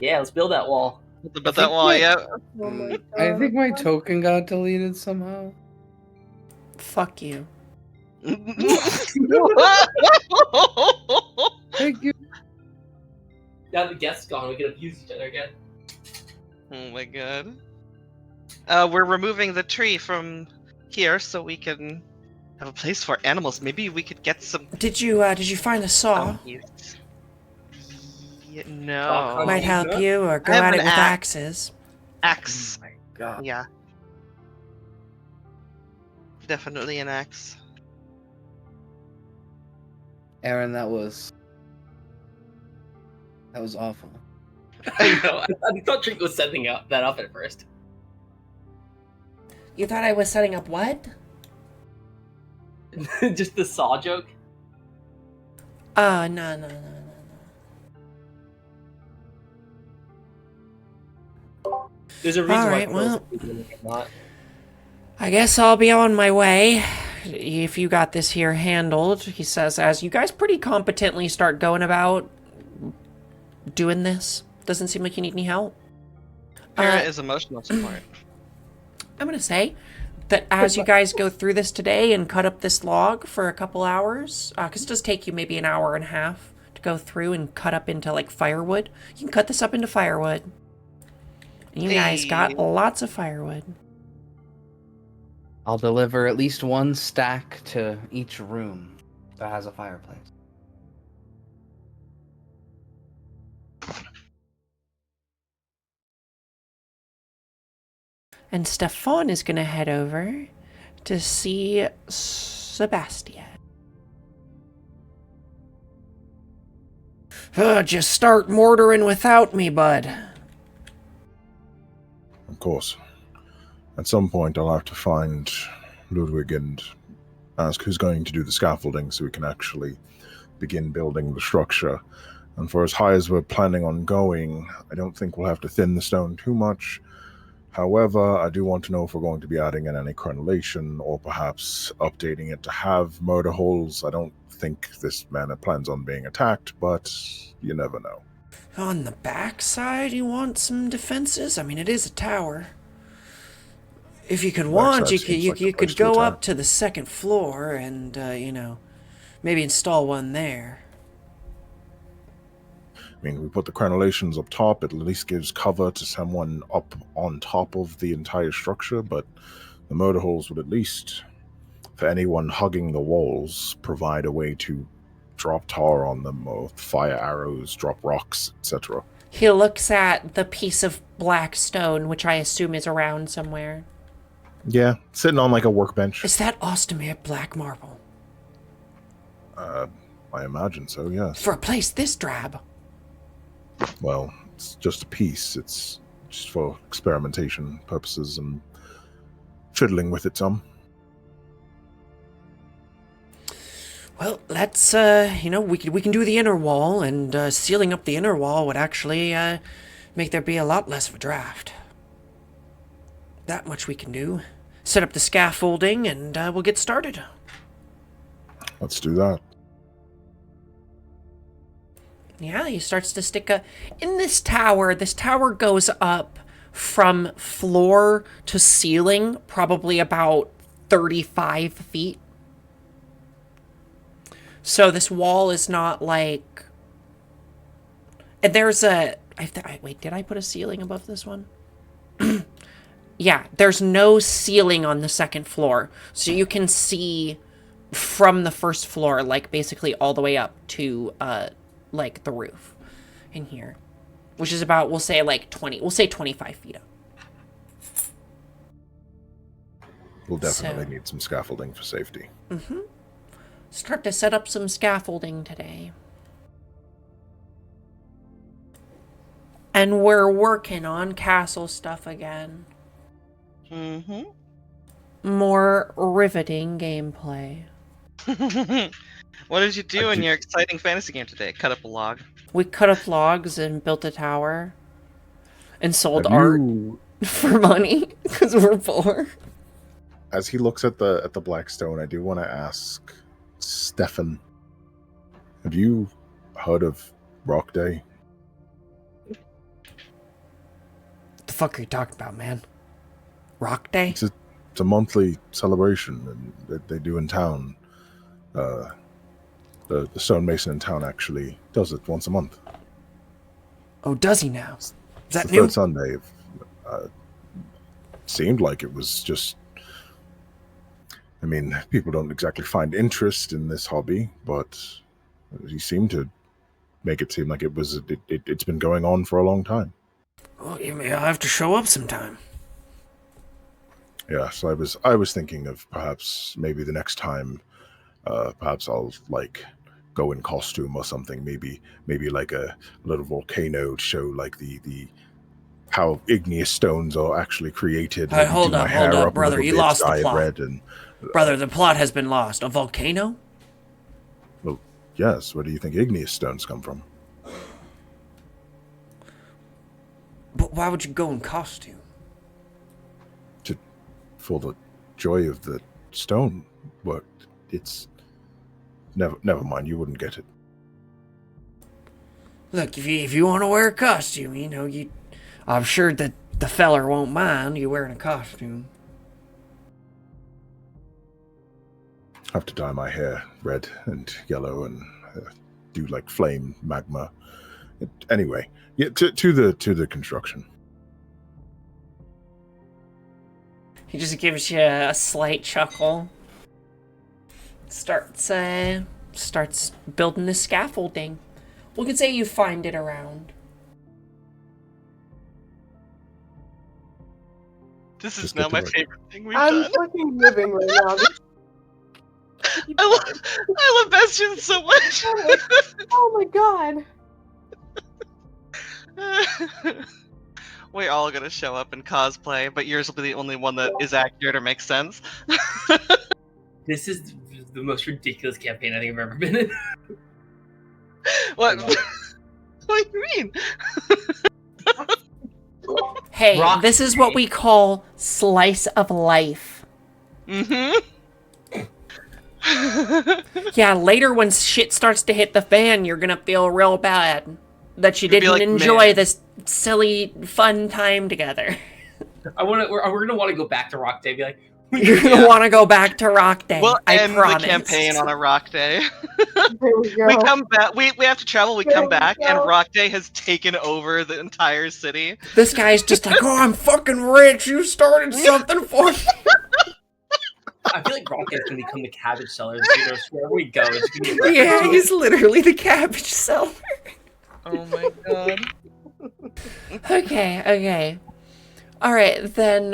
Yeah, let's build that wall. about that wall, yeah. Oh my I think my God. token got deleted somehow. Fuck you. Thank you. Now the guest's gone, we can abuse each other again. Oh my god. We're removing the tree from here so we can have a place for animals. Maybe we could get some. Did you find a saw? No. Might help you, or go I have at it an with axe. axes. Axe. Oh my god. Yeah. Definitely an axe. Aaron, that was awful. I know. I thought Drink was setting that up at first. You thought I was setting up what? Just the saw joke. No. There's a reason All why right, Phil's well. not. I guess I'll be on my way. If you got this here handled, he says, as you guys pretty competently start going about doing this. Doesn't seem like you need any help. Para is emotional support. I'm going to say that as you guys go through this today and cut up this log for a couple hours, because it does take you maybe an hour and a half to go through and cut up into like firewood. You can cut this up into firewood. And you guys got Hey. lots of firewood. I'll deliver at least one stack to each room that has a fireplace. And Stefan is going to head over to see Sebastian. Just start mortaring without me, bud. Of course. At some point, I'll have to find Ludwig and ask who's going to do the scaffolding so we can actually begin building the structure. And for as high as we're planning on going, I don't think we'll have to thin the stone too much. However, I do want to know if we're going to be adding in any crenellation or perhaps updating it to have murder holes. I don't think this manor plans on being attacked, but you never know. On the backside, you want some defenses? I mean, it is a tower. If you could want, you seems like the could place to go attack. up to the second floor and, maybe install one there. I mean, we put the crenellations up top, it at least gives cover to someone up on top of the entire structure, but the murder holes would at least, for anyone hugging the walls, provide a way to drop tar on them, or fire arrows, drop rocks, etc. He looks at the piece of black stone, which I assume is around somewhere. Yeah, sitting on like a workbench. Is that Ostamere black marble? I imagine so, yes. For a place this drab? Well, it's just a piece. It's just for experimentation purposes and fiddling with it some. Well, let's, we can do the inner wall, and sealing up the inner wall would actually make there be a lot less of a draft. That much we can do. Set up the scaffolding, and we'll get started. Let's do that. Yeah, he starts to stick in this tower goes up from floor to ceiling, probably about 35 feet. So this wall is not like... And there's a... wait, did I put a ceiling above this one? Yeah, there's no ceiling on the second floor. So you can see from the first floor, like, basically all the way up to, like, the roof in here. Which is about, we'll say, like, 25 feet up. We'll definitely need some scaffolding for safety. Mm-hmm. Start to set up some scaffolding today. And we're working on castle stuff again. Mm-hmm. More riveting gameplay. What did you do in your exciting fantasy game today? Cut up a log. We cut up logs and built a tower. And sold Have art you- for money. Because we're poor. As he looks at the black stone, I do want to ask Stefan, have you heard of Rock Day? The fuck are you talking about, man? Rock Day? It's a monthly celebration that they do in town. The stonemason in town actually does it once a month. Oh, does he now? Is that It's the new? third Sunday. Seemed like it was just... I mean, people don't exactly find interest in this hobby, but he seemed to make it seem like it's been going on for a long time. Oh, you may have to show up sometime. Yeah, so I was thinking of perhaps maybe the next time, perhaps I'll like go in costume or something. Maybe like a little volcano to show like the how igneous stones are actually created. Hey, Maybe hold do my up, hair a brother. little You bit, lost the dye it plot. red and Brother, the plot has been lost. A volcano? well, yes. Where do you think igneous stones come from? But why would you go in costume? For the joy of the stone, but it's never mind. You wouldn't get it. Look, if you want to wear a costume, I'm sure that the feller won't mind you wearing a costume. I have to dye my hair red and yellow and do like flame magma. Anyway, yeah, to the construction. He just gives you a slight chuckle. Starts building the scaffolding. We could say you find it around. This is Just now get to my work. favorite thing we've I'm done. fucking living right now. I love Bastion so much. Oh my god. We're all gonna show up in cosplay, but yours will be the only one that is accurate or makes sense. This is the most ridiculous campaign I think I've ever been in. What? What do you mean? Hey, Rock this is what we call slice of life. Mm-hmm. Yeah, later when shit starts to hit the fan, you're gonna feel real bad that you You'll be didn't like, enjoy "Man." this silly, fun time together. We're gonna want to go back to Rock Day and be like, You're gonna want to go back to Rock Day. We'll I end promise. the campaign on a rock day. There we go. We come back. We have to travel. We There come we back, and go. Rock Day has taken over the entire city. This guy's just like, oh, I'm fucking rich. You started something for me. I feel like Rock Day is gonna become the cabbage seller. Wherever we go, it's gonna be Yeah, he's literally the cabbage seller. Oh my god. Okay. All right, then,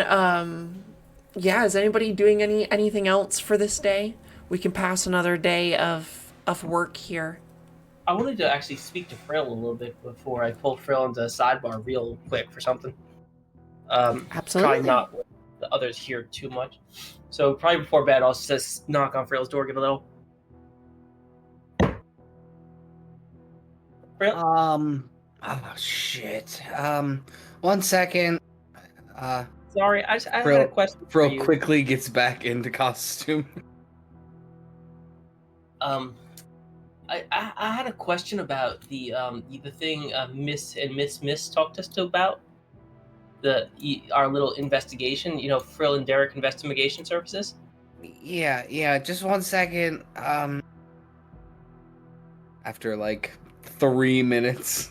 yeah, is anybody doing anything else for this day? We can pass another day of work here. I wanted to actually speak to Frill a little bit before I pulled Frill into a sidebar real quick for something. Absolutely. Probably not with the others here too much. So probably before bed, I'll just knock on Frill's door, give a little. Frill? Oh shit. 1 second. Sorry, I had a Frill- question for Fro you. quickly gets back into costume. I had a question about the thing Miss talked us to about our little investigation. Frill and Derek Investigation Services. Yeah, just 1 second. after like 3 minutes.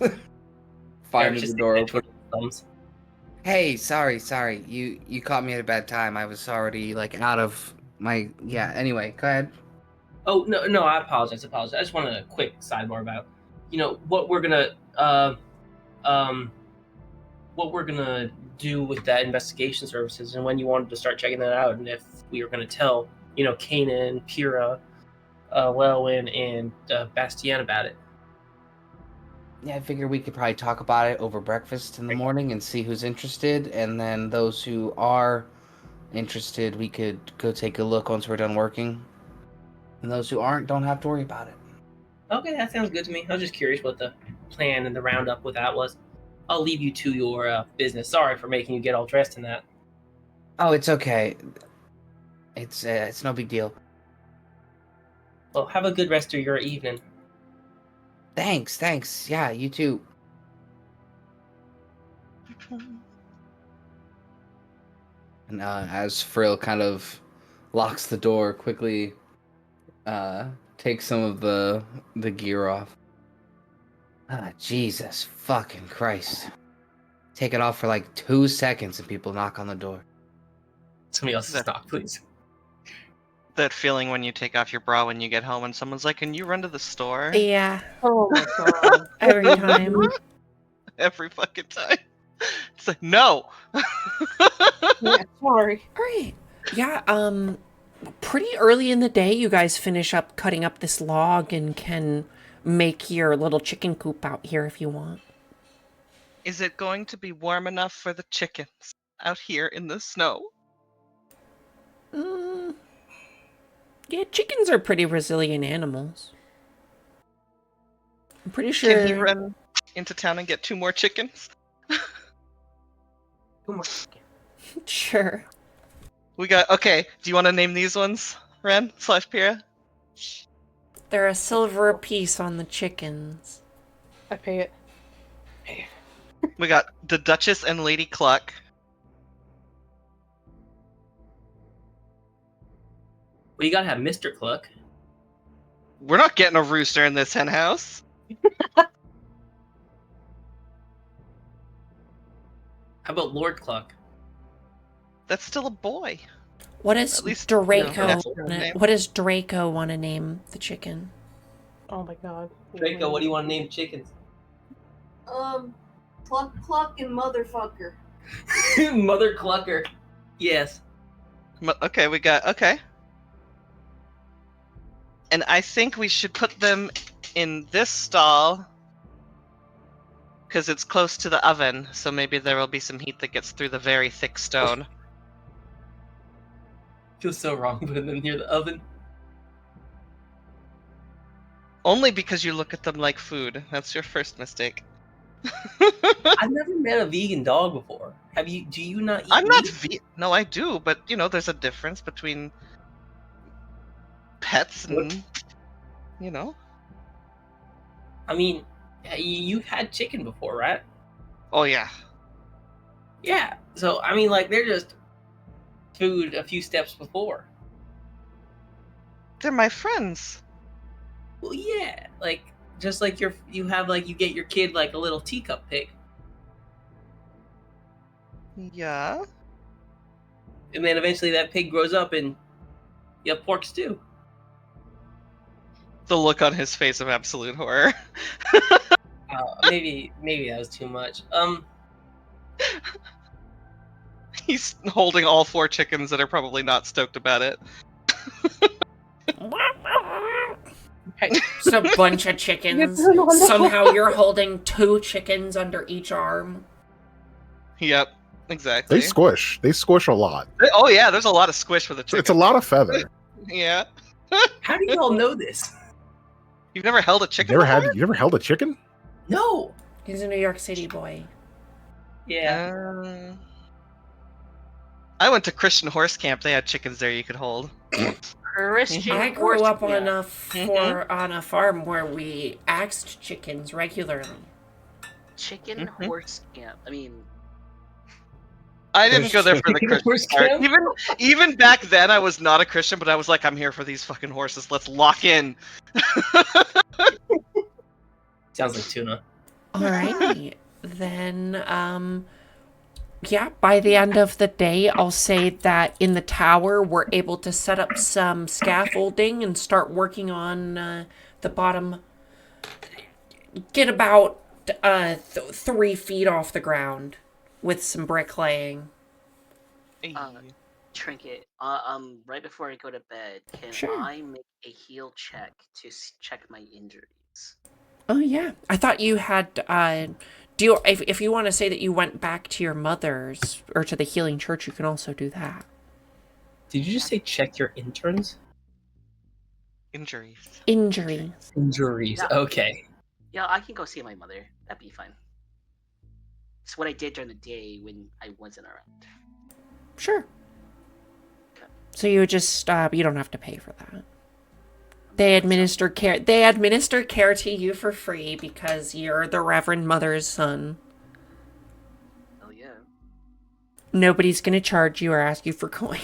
Finding the door open. Thumbs. Hey, sorry. You caught me at a bad time. I was already like out of my Anyway, go ahead. Oh no, I apologize. I just wanted a quick sidebar about, what we're gonna do with that investigation services, and when you wanted to start checking that out, and if we were gonna tell, Kanan, Pyrrha, Lelwyn, and Bastian about it. Yeah, I figure we could probably talk about it over breakfast in the morning and see who's interested, and then those who are interested, we could go take a look once we're done working. And those who aren't don't have to worry about it. Okay, that sounds good to me. I was just curious what the plan and the roundup with that was. I'll leave you to your business. Sorry for making you get all dressed in that. Oh, it's okay. It's no big deal. Well, have a good rest of your evening. Thanks. Yeah, you too. And as Frill kind of locks the door, quickly takes some of the gear off. Ah, Jesus fucking Christ. Take it off for like 2 seconds and people knock on the door. Somebody else's knock, please. That feeling when you take off your bra when you get home and someone's like, "Can you run to the store?" Yeah. Oh my god. Every time. Every fucking time. It's like, no. Yeah, sorry. All right. Yeah, pretty early in the day, you guys finish up cutting up this log and can make your little chicken coop out here if you want. Is it going to be warm enough for the chickens out here in the snow? Yeah, chickens are pretty resilient animals. I'm pretty sure. Can he run into town and get 2 more chickens? Sure. We got, okay, do you want to name these ones, Ren / Pyrrha? They're a silver apiece on the chickens. I pay it. We got the Duchess and Lady Cluck. Well, you gotta have Mr. Cluck. We're not getting a rooster in this hen house. How about Lord Cluck? That's still a boy. What does At least, Draco? that's their name. What does Draco want to name the chicken? Oh my god. Draco, what do you want to name chickens? Cluck and motherfucker. Mother Clucker. Yes. Okay, we got, okay. And I think we should put them in this stall because it's close to the oven, so maybe there will be some heat that gets through the very thick stone. Feels so wrong putting them near the oven. Only because you look at them like food. That's your first mistake. I've never met a vegan dog before. Have you? Do you not eat I'm not meat? No, I do, but there's a difference between pets and I mean, you've had chicken before, right? Oh yeah. Yeah. So I mean, like, they're just food a few steps before. They're my friends. Well, yeah. Like, just like you get your kid like a little teacup pig, Yeah. and then eventually that pig grows up and you have pork stew. The look on his face of absolute horror. Maybe that was too much. He's holding all 4 chickens that are probably not stoked about it. It's a bunch of chickens. Somehow you're holding 2 chickens under each arm. Yep, exactly. They squish a lot. Oh yeah, there's a lot of squish with a chicken. It's a lot of feather. Yeah. How do you all know this? You've never held a chicken You before? never held a chicken? No. He's a New York City boy. Yeah. I went to Christian horse camp. They had chickens there you could hold. Christian I grew up on horse- on a farm where we axed chickens regularly. chicken horse camp. I mean, I didn't go there for the Chicken horse Christian part. camp? Even back then, I was not a Christian, but I was like, I'm here for these fucking horses. Let's lock in. Sounds like tuna. All right. Then, yeah, by the end of the day, I'll say that in the tower, we're able to set up some scaffolding and start working on the bottom. Get about 3 feet off the ground with some bricklaying. Trinket, right before I go to bed, can Sure. I make a heal check to check my injuries? Oh yeah, I thought you had. Do you, if you want to say that you went back to your mother's or to the healing church, you can also do that. Did you just say check your interns? Injuries. Injuries. Injuries. Yeah. Okay. Yeah, I can go see my mother. That'd be fine. It's what I did during the day when I wasn't around. Sure. So you would just you don't have to pay for that. They administer care. They administer care to you for free because you're the Reverend Mother's son. Oh yeah. Nobody's gonna charge you or ask you for coin.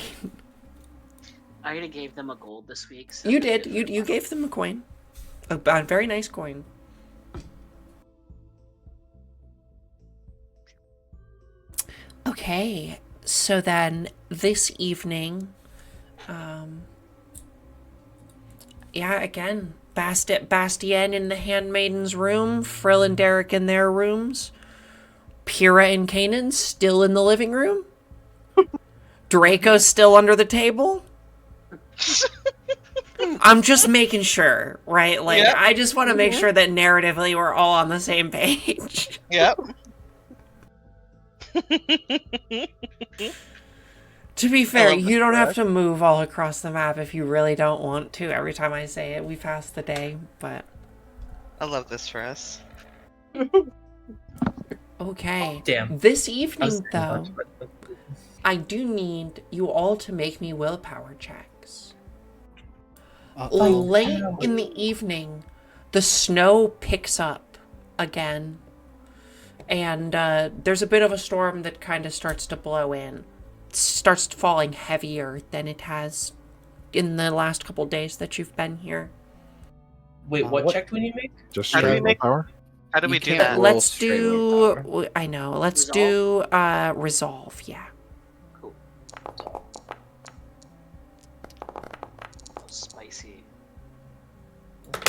I already gave them a gold this week. So You did. You gave them a coin. A very nice coin. Okay. So then this evening, yeah, again, Bastien in the Handmaiden's room, Frill and Derek in their rooms, Pyrrha and Kanan still in the living room, Draco's still under the table. I'm just making sure, right? Like, Yep. I just want to make sure that narratively we're all on the same page. Yep. To be fair, love you don't this, have to move all across the map if you really don't want to. Every time I say it, we pass the day, but... I love this for us. Okay. Damn. This I was evening, saying though, much, but- I do need you all to make me willpower checks. Uh-oh. Late in the evening, the snow picks up again, and there's a bit of a storm that kind of starts to blow in. It starts falling heavier than it has in the last couple days that you've been here. Wait, what what- check do we need to make? Just How do we straight make- willpower? How do You we do can't that? roll Let's straight do. willpower. I know. Let's Resolve? do resolve. Yeah. Cool. Spicy.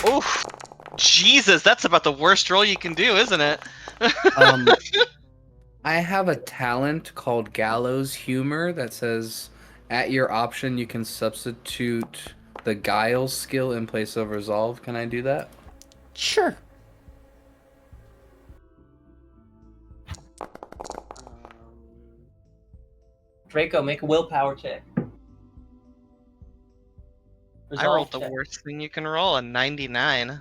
Oof. Jesus, that's about the worst roll you can do, isn't it? I have a talent called Gallows Humor that says, at your option, you can substitute the Guile skill in place of Resolve. Can I do that? Sure. Draco, make a willpower check. I rolled the check. worst thing you can roll, a 99.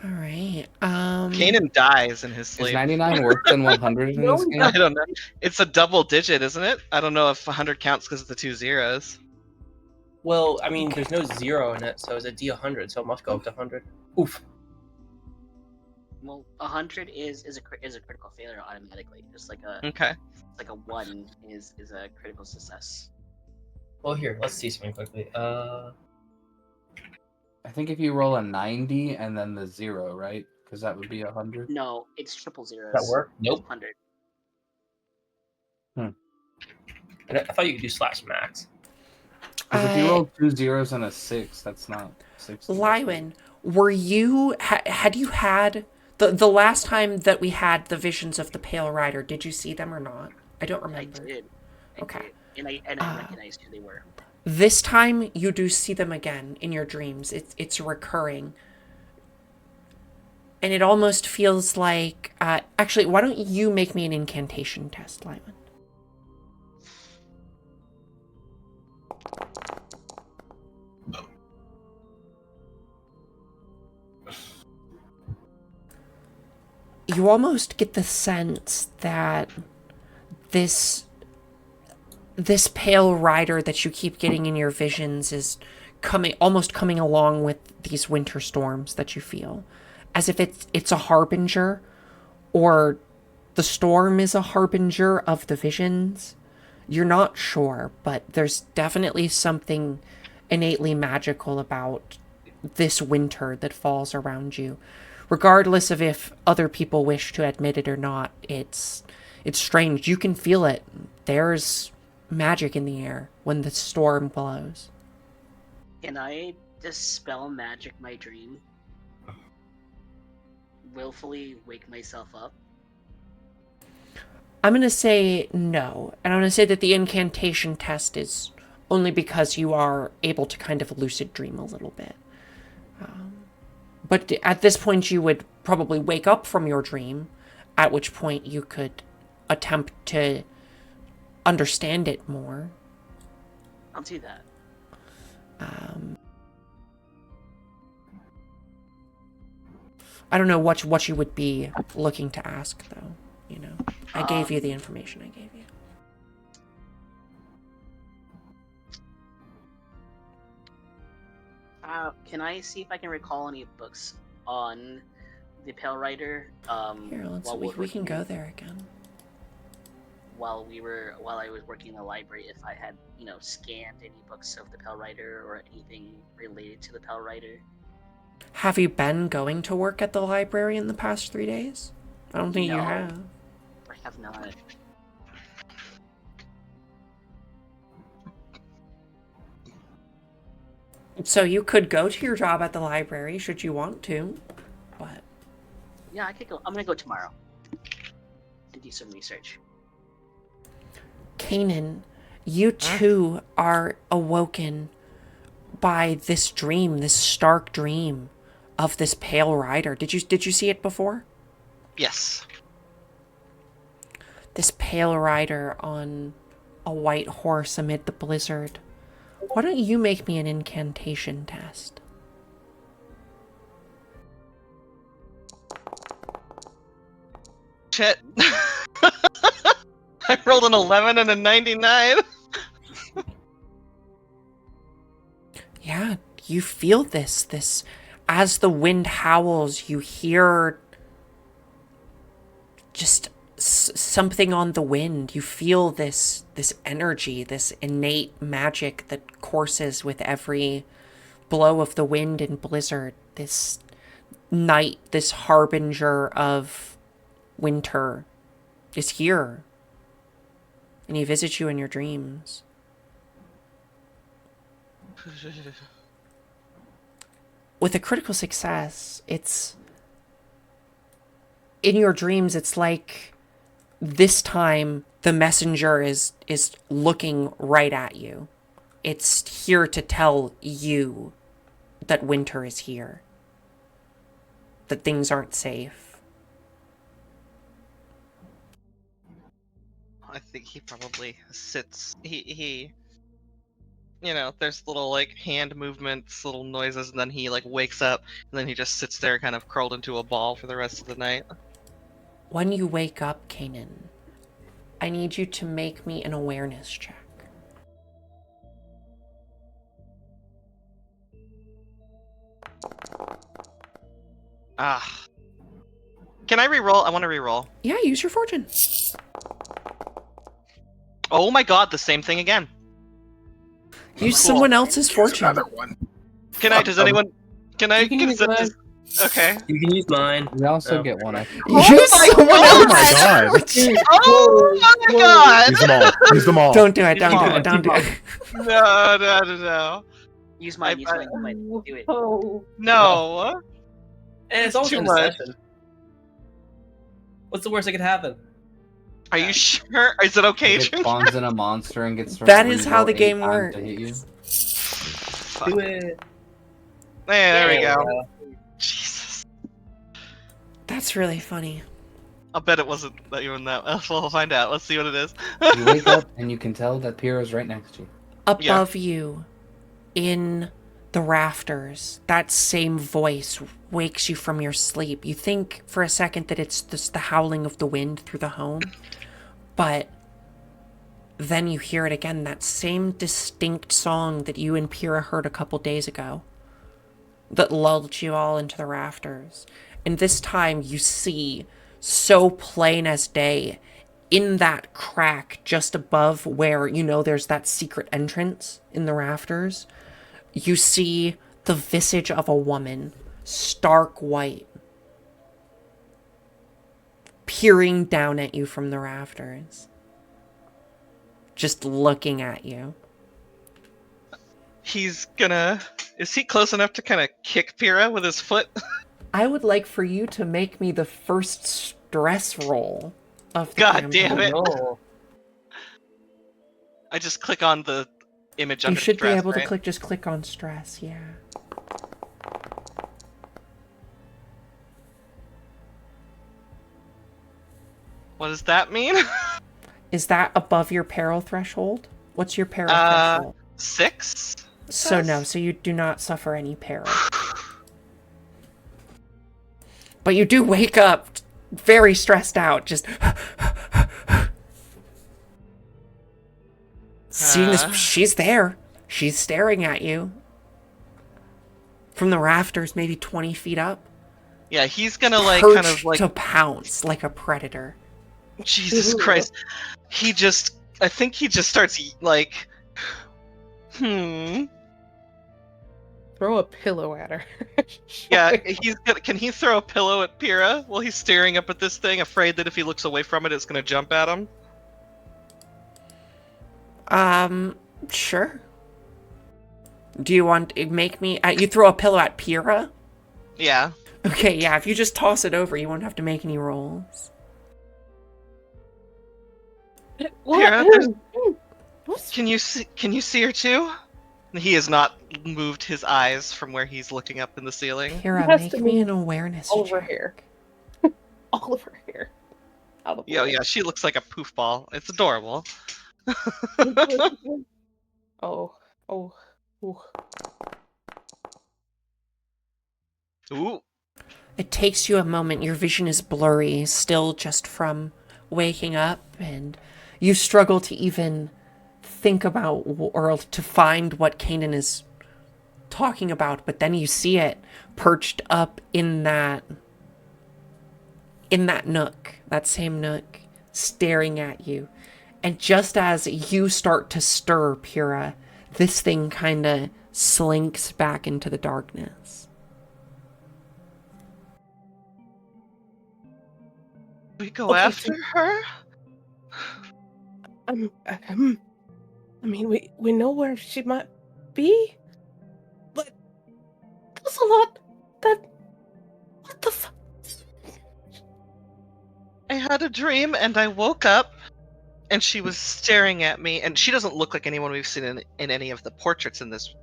All right. Kanan dies in his Is sleep. 99 worse than 100 in this game? I don't know. It's a double digit, isn't it? I don't know if 100 counts because of the 2 zeros. Well, I mean, there's no zero in it, so it's a D100, so it must go up to 100. Oof. Well, 100 is a critical failure automatically. Just like a Okay. like a 1 is a critical success. Well, here, let's see something quickly. I think if you roll a 90 and then the 0, right? Because that would be 100. No, it's triple zeros. Does that work? Nope. 100. I thought you could do slash max. Because if you roll 2 zeros and a 6, that's not 60. Lywin, were you had you had the last time that we had the visions of the Pale Rider? Did you see them or not? I don't I remember. did. Okay. did. And I recognized who they were. This time you do see them again in your dreams. It's recurring. And it almost feels like actually, why don't you make me an incantation test, Lyman? You almost get the sense that this pale rider that you keep getting in your visions is coming along with these winter storms that you feel, as if it's a harbinger, or the storm is a harbinger of the visions. You're not sure, but there's definitely something innately magical about this winter that falls around you. Regardless of if other people wish to admit it or not, it's strange. You can feel it. There's magic in the air when the storm blows. Can I dispel magic my dream? Willfully wake myself up? I'm going to say no. And I'm going to say that the incantation test is only because you are able to kind of lucid dream a little bit. But at this point, you would probably wake up from your dream, at which point you could attempt to understand it more. I'll do that. I don't know what you would be looking to ask, though. You know, I gave you the information I gave you. Can I see if I can recall any books on the Pale Rider? Here, we can go there again. While I was working in the library, if I had, scanned any books of the Pale Rider or anything related to the Pale Rider. Have you been going to work at the library in the past 3 days? I don't think you have. I have not. So you could go to your job at the library should you want to, but... Yeah, I could go. I'm gonna go tomorrow and do some research. Kanan, you too are awoken by this dream, this stark dream of this pale rider. Did you see it before? Yes. This pale rider on a white horse amid the blizzard. Why don't you make me an incantation test? Shit. I rolled an 11 and a 99. Yeah, you feel this. As the wind howls, you hear just something on the wind. You feel this energy, this innate magic that courses with every blow of the wind and blizzard. This night, this harbinger of winter is here. And he visits you in your dreams. With a critical success, it's... in your dreams, it's like this time the messenger is looking right at you. It's here to tell you that winter is here. That things aren't safe. I think he probably sits. He there's little hand movements, little noises, and then he wakes up, and then he just sits there, kind of curled into a ball for the rest of the night. When you wake up, Kanan, I need you to make me an awareness check. Can I reroll? I want to reroll. Yeah, use your fortune. Oh my god, the same thing again. Use someone else's fortune. Another one. Can I? Does anyone? Can I? You can use mine. Okay. You can use mine. We also Oh. get one. I Use someone Oh else's my god! fortune. Oh my god! Use them all. Use them all. Don't do it, don't do it. No. Use mine. Do it. Oh. No. And it's also too in much. session. What's the worst that could happen? Are you sure? Is it okay? It spawns in a monster and gets. That is how the game works. To hit you. Do it. There we There go. we go. Jesus. That's really funny. I'll bet it wasn't even that. We'll find out. Let's see what it is. You wake up and you can tell that Piero's right next to you. Above you, in the rafters, that same voice wakes you from your sleep. You think for a second that it's just the howling of the wind through the home, but then you hear it again, that same distinct song that you and Pyrrha heard a couple days ago that lulled you all into the rafters. And this time you see, so plain as day, in that crack just above where, there's that secret entrance in the rafters, you see the visage of a woman, stark white, peering down at you from the rafters. Just looking at you. He's gonna... Is he close enough to kind of kick Pyrrha with his foot? I would like for you to make me the first stress roll of the God damn campaign. it. No. I just click on the image You under should stress, be able right? to just click on stress, yeah. What does that mean? Is that above your peril threshold? What's your peril Uh, threshold? 6? So no, so you do not suffer any peril. But you do wake up very stressed out, just seeing this. She's there. She's staring at you from the rafters, maybe 20 feet up. Yeah, he's gonna like Perched kind of like to pounce like a predator. Jesus Christ. I think he just starts like Throw a pillow at her. Yeah, can he throw a pillow at Pyrrha while he's staring up at this thing, afraid that if he looks away from it it's gonna jump at him? Sure. Do you want to make me you throw a pillow at Pyrrha? Yeah. Okay, yeah, if you just toss it over, you won't have to make any rolls. Pyrrha, can you see her too? He has not moved his eyes from where he's looking up in the ceiling. Pyrrha, has make to me be an awareness all of her check. hair. All of her hair. Out of the Yeah, way. yeah, she looks like a poof ball. It's adorable. Oh. Oh. Ooh. Ooh. It takes you a moment. Your vision is blurry, still just from waking up, and you struggle to even think about or to find what Kanan is talking about, but then you see it perched up in that nook, that same nook, staring at you. And just as you start to stir, Pyrrha, this thing kind of slinks back into the darkness. We go Okay, after her? I mean, we know where she might be, but there's a lot that. What the fuck? I had a dream and I woke up and she was staring at me, and she doesn't look like anyone we've seen in any of the portraits in this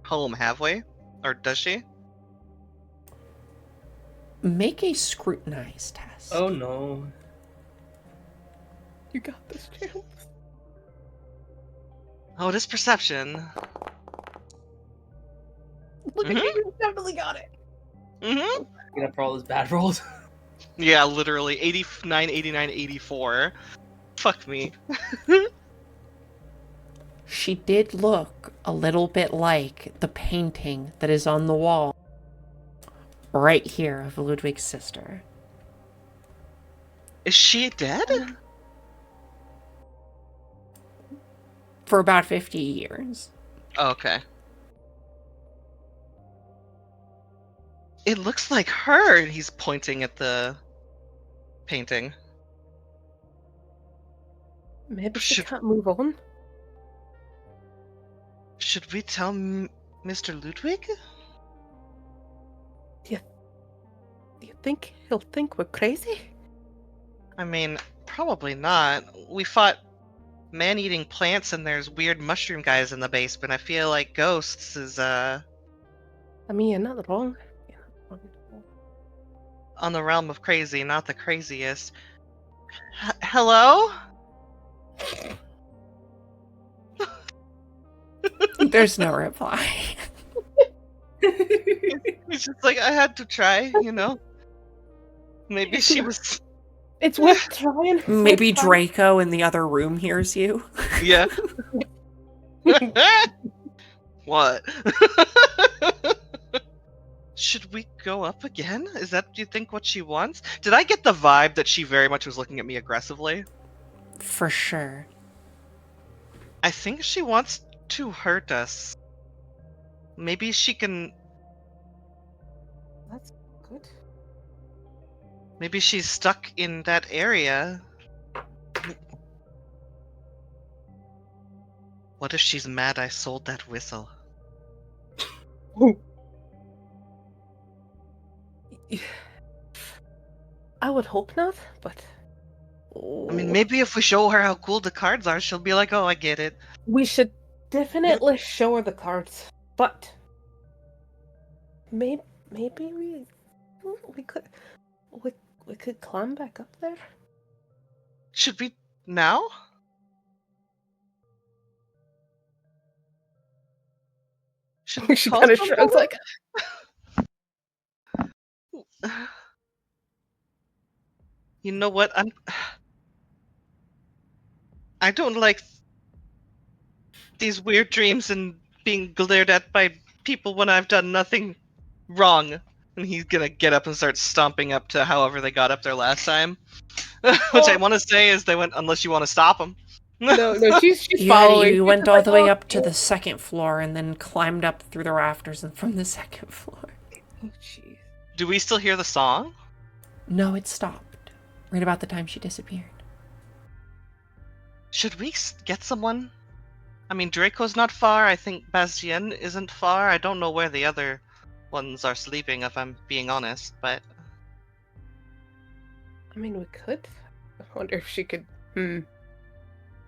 home, have we? Or does she? Make a scrutinize test. Oh no. You got this, James. Oh, it is perception. Look at you, you definitely got it. Mm-hmm. Get up for all those bad rolls. Yeah, literally 89, 89, 84. Fuck me. She did look a little bit like the painting that is on the wall right here of Ludwig's sister. Is she dead? For about 50 years. Oh, okay. It looks like her, and he's pointing at the painting. Maybe she Should- can't move on. Should we tell Mr. Ludwig? Do you think he'll think we're crazy? I mean, probably not. We fought man-eating plants, and there's weird mushroom guys in the basement. I feel like ghosts is, I mean, you're not wrong. on the realm of crazy, not the craziest. Hello? There's no reply. He's just like, I had to try, you know? Maybe she was... It's worth trying. It's Maybe worth trying. Draco in the other room hears you. Yeah. What? Should we go up again? Is that, do you think, what she wants? Did I get the vibe that she very much was looking at me aggressively? For sure. I think she wants to hurt us. Maybe she can. That's good. Maybe she's stuck in that area. What if she's mad I sold that whistle? I would hope not, but I mean, maybe if we show her how cool the cards are, she'll be like, "Oh, I get it." we should definitely show her the cards. But maybe we could we could climb back up there. Should we now? Should we She call kind of someone? shrugs like, You know what? I don't like these weird dreams and being glared at by people when I've done nothing wrong. And he's gonna get up and start stomping up to however they got up there last time. Which I want to say is they went, unless you want to stop them. no, she's You, following. you She's went just all like, the way "Oh, up to the second floor and then climbed up through the rafters and from the second floor. oh, jeez. Do we still hear the song? No, it stopped. Right about the time she disappeared. Should we get someone? I mean, Draco's not far. I think Bastien isn't far. I don't know where the other ones are sleeping, if I'm being honest, but... I mean, we could. I wonder if she could.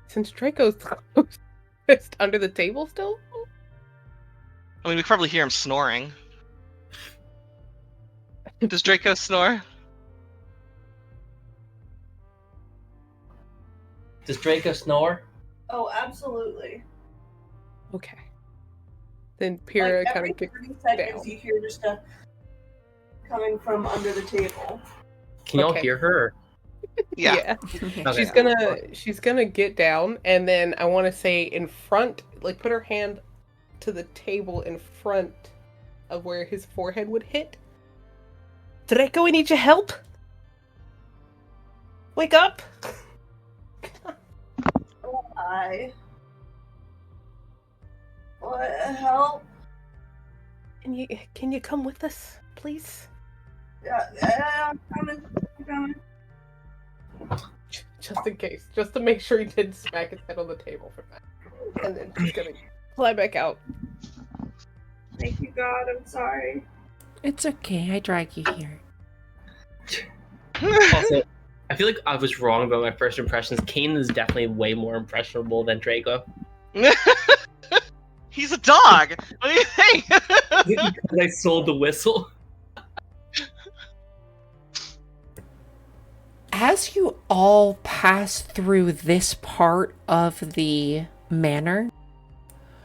Since Draco's closest under the table still. I mean, we could probably hear him snoring. Does Draco snore? Does Draco snore? Oh, absolutely. Okay. Then Pyrrha Like, kind every of gets 30 seconds down. you hear just a coming from under the table. Can y'all Okay. hear her? Yeah. Okay. She's gonna get down, and then I want to say in front, like put her hand to the table in front of where his forehead would hit. Draco, we need your help. Wake up. Hi. What help? Can you come with us, please? Yeah, I'm coming. Just in case, just to make sure he didn't smack his head on the table for that. And then she's gonna fly back out. Thank you, God. I'm sorry. It's okay, I drag you here. Also, I feel like I was wrong about my first impressions. Kane is definitely way more impressionable than Draco. He's a dog! What do you think? Because I sold the whistle. As you all pass through this part of the manor,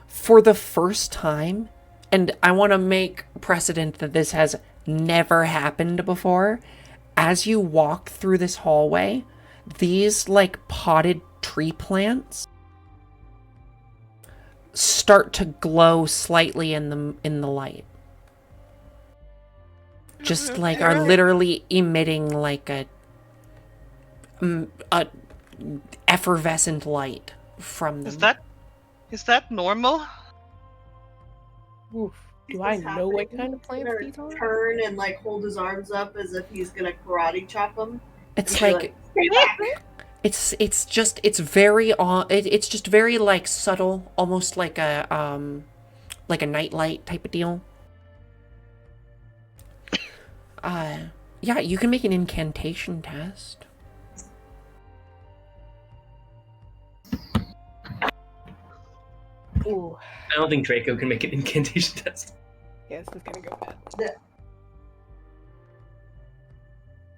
for the first time, and I want to make precedent that this has never happened before, as you walk through this hallway, these like potted tree plants start to glow slightly in the light. Just like are literally emitting like a effervescent light from them. Is that normal? Oof. Do Is I this know what happening? kind of He's plants gonna these are? turn and like hold his arms up as if he's gonna karate chop them. It's Be like "Stay back." it's very it's just very like subtle, almost like a nightlight type of deal. Yeah, you can make an incantation test. Ooh. I don't think Draco can make an incantation test. Yeah, this is gonna go bad. Yeah.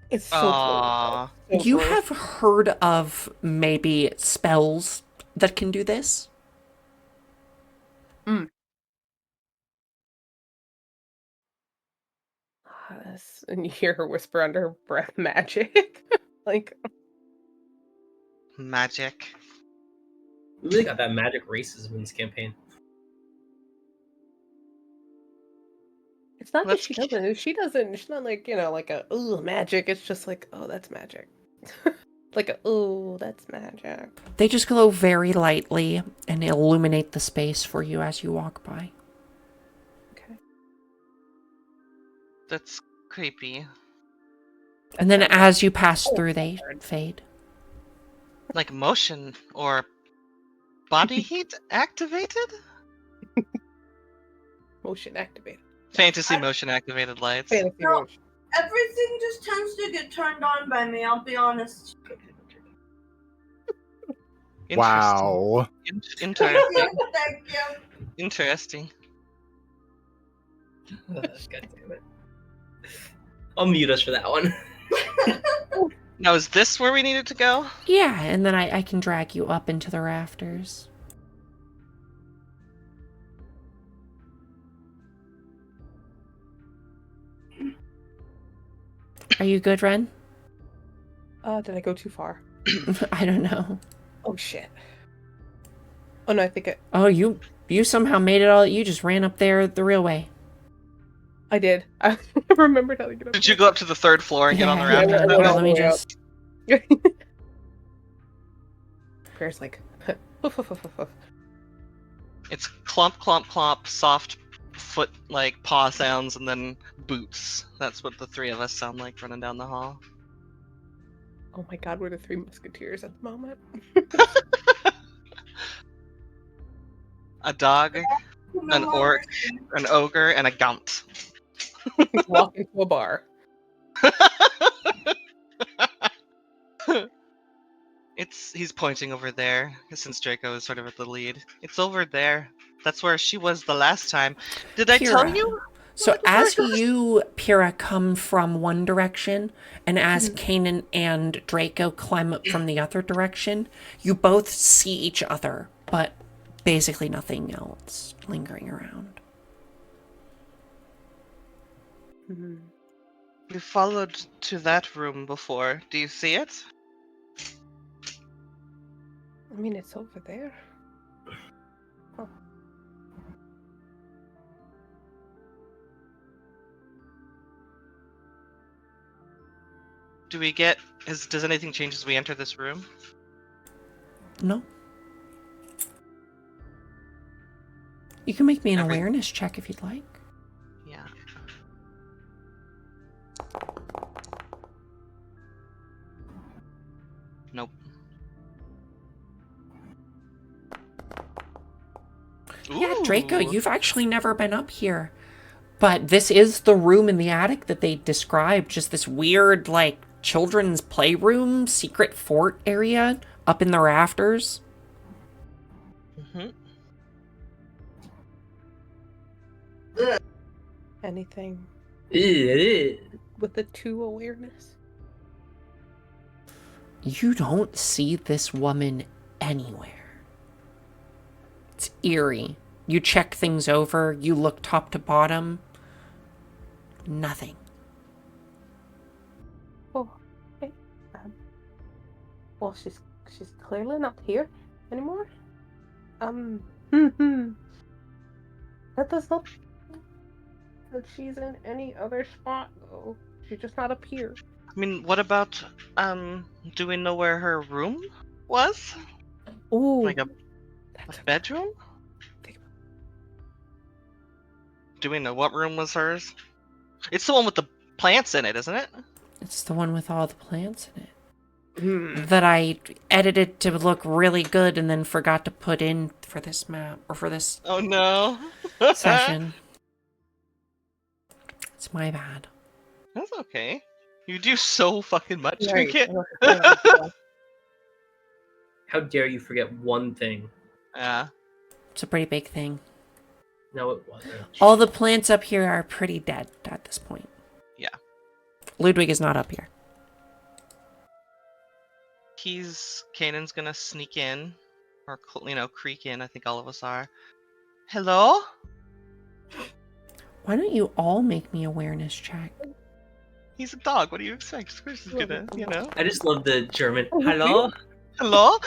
It's so Aww. close. So You close. have heard of maybe spells that can do this? And you hear her whisper under her breath, magic. Like, Magic. We really got that magic racism in this campaign. it's not that Let's she k- doesn't. She's not like, like a, ooh, magic. It's just like, oh, that's magic. Like a, ooh, that's magic. They just glow very lightly and illuminate the space for you as you walk by. That's creepy. And then as you pass through, they fade. Like motion or body heat activated? Motion activated. Fantasy motion activated lights. Fantasy No. motion. Everything just tends to get turned on by me, I'll be honest. Interesting. Wow. Interesting. Thank you. Interesting. God damn it. I'll mute us for that one. Now, is this where we needed to go? Yeah, and then I can drag you up into the rafters. Are you good, Ren? Did I go too far? I don't know. Oh shit. Oh no, I think Oh, you somehow made it all. You just ran up there the real way. I did. I remembered how to get up. Did you go up to the 3rd floor and get on the Yeah, rafters? I went all let the me way up. just. Prayer's like, It's clomp, clomp, clomp, soft foot, like paw sounds, and then boots. That's what the 3 of us sound like running down the hall. oh my god, we're the 3 musketeers at the moment. A dog, No an more orc, mercy. an ogre, and a gaunt. Walk into a bar. He's pointing over there, since Draco is sort of at the lead. It's over there. That's where she was the last time. Did I tell Kira. you? So as you, Pyrrha, come from one direction, and as Kanan and Draco climb up from the other direction, you both see each other, but basically nothing else lingering around. We followed to that room before. Do you see it? I mean, it's over there. Oh. Does anything change as we enter this room? No? You can make me an Every- awareness check if you'd like. Yeah. Nope. Yeah, Draco, Ooh. you've actually never been up here. But this is the room in the attic that they described. Just this weird, like, children's playroom, secret fort area up in the rafters. Mhm. Anything Ew. with the 2 awareness? You don't see this woman anywhere. It's eerie. You check things over, you look top to bottom. Nothing. Oh, okay. Well, she's clearly not here anymore. That does not that she's in any other spot though. She's just not up here. I mean, what about, do we know where her room was? Ooh, Like a that's a bedroom? Do we know what room was hers? It's the one with the plants in it, isn't it? It's the one with all the plants in it. Hmm. That I edited to look really good and then forgot to put in for this map, or for this Oh no. session. It's my bad. That's okay. You do so fucking much, Right. Trinket. How dare you forget one thing? Yeah. It's a pretty big thing. No, it wasn't. All the plants up here are pretty dead at this point. Yeah. Ludwig is not up here. Kanan's gonna sneak in, or creak in. I think all of us are. Hello? Why don't you all make me awareness check? He's a dog. What do you expect? Of course he's gonna, I just love the German. Hello? Hello?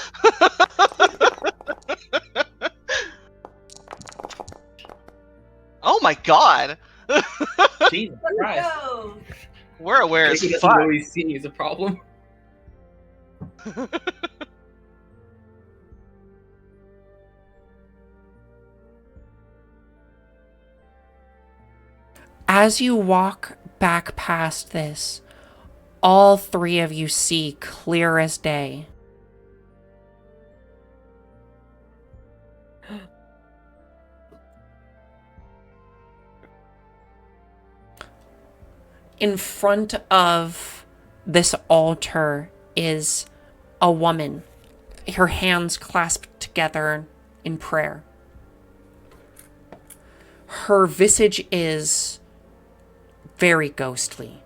Oh my god! Jesus Let's Christ. go. We're aware as He doesn't fuck. know he's seeing is a problem. As you walk back past this, all three of you see clear as day. In front of this altar is a woman, her hands clasped together in prayer. Her visage is very ghostly.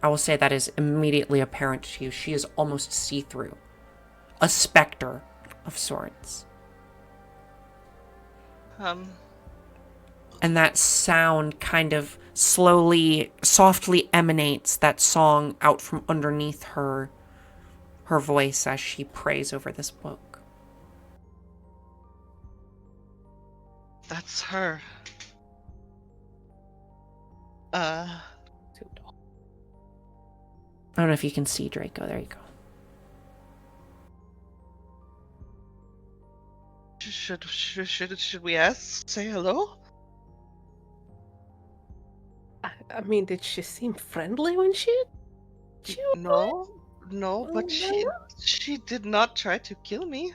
I will say that is immediately apparent to you. She is almost see-through. A specter of sorts. And that sound kind of slowly, softly emanates that song out from underneath her voice as she prays over this book. That's her. I don't know if you can see Draco. There you go. Should we ask? Say hello? I mean, did she seem friendly when she No, but Oh, she did not try to kill me.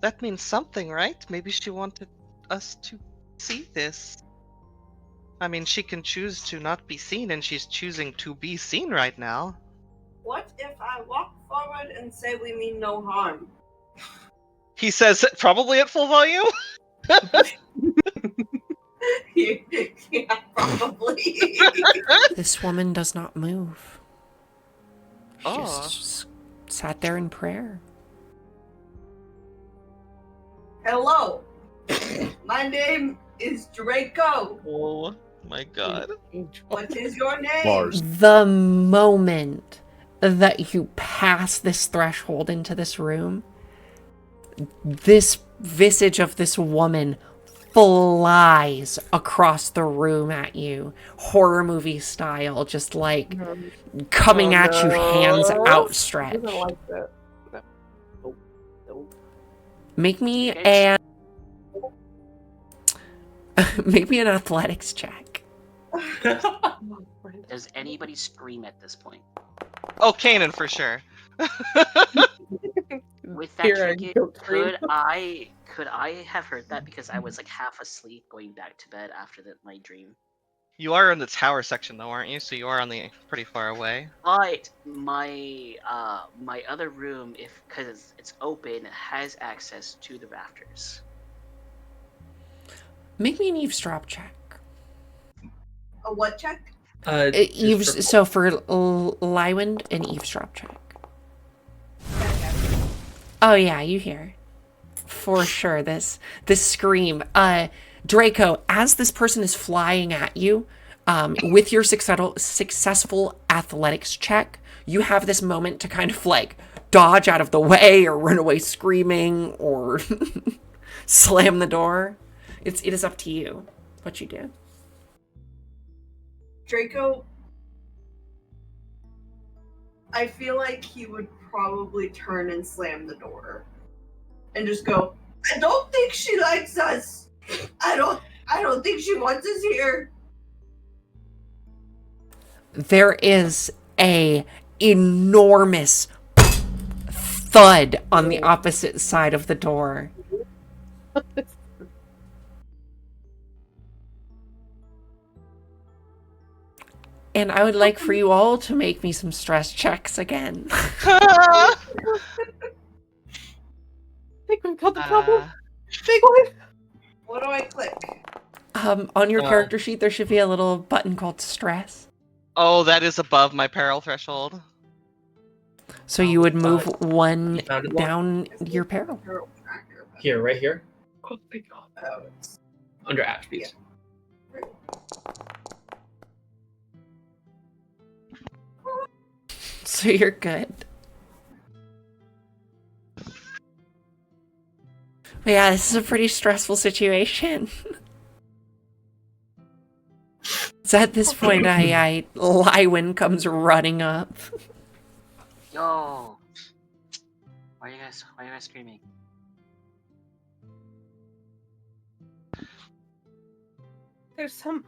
That means something, right? Maybe she wanted us to see this. I mean, she can choose to not be seen, and she's choosing to be seen right now. What if I walk forward and say we mean no harm? He says it probably at full volume. Yeah, probably. This woman does not move. She Oh. just sat there in prayer. Hello. My name is Draco. Oh my god. What is your name? Bars. The moment that you pass this threshold into this room, this visage of this woman flies across the room at you, horror movie style, just like coming at you, hands I outstretched. don't like that. No. Make me an make me an athletics check. Does anybody scream at this point? Oh, Kanan for sure. With that Here I trinket, go, could I have heard that because I was like half asleep going back to bed after my dream? You are in the tower section though, aren't you? So you are on the pretty far away. But my other room, if because it's open, has access to the rafters. Make me an eavesdrop check. A what check? So for Lywind, an eavesdrop check. Oh yeah, you hear. For sure, this scream. Draco, as this person is flying at you, with your successful athletics check, you have this moment to kind of like dodge out of the way or run away screaming or slam the door. It is up to you what you do. Draco, I feel like he would probably turn and slam the door and just go, I don't think she likes us. I don't think she wants us here. There is a enormous thud on the opposite side of the door. And I would like for you all to make me some stress checks again. I think we've got the problem. Big one. What do I click? On your character sheet, there should be a little button called stress. Oh, that is above my peril threshold. So you would move one You found it? down your peril. Here, right here, Oh, big God. Oh, it's under attributes. So you're good. But yeah, this is a pretty stressful situation. So at this point, Lywin comes running up. Yo, why are you guys screaming? There's some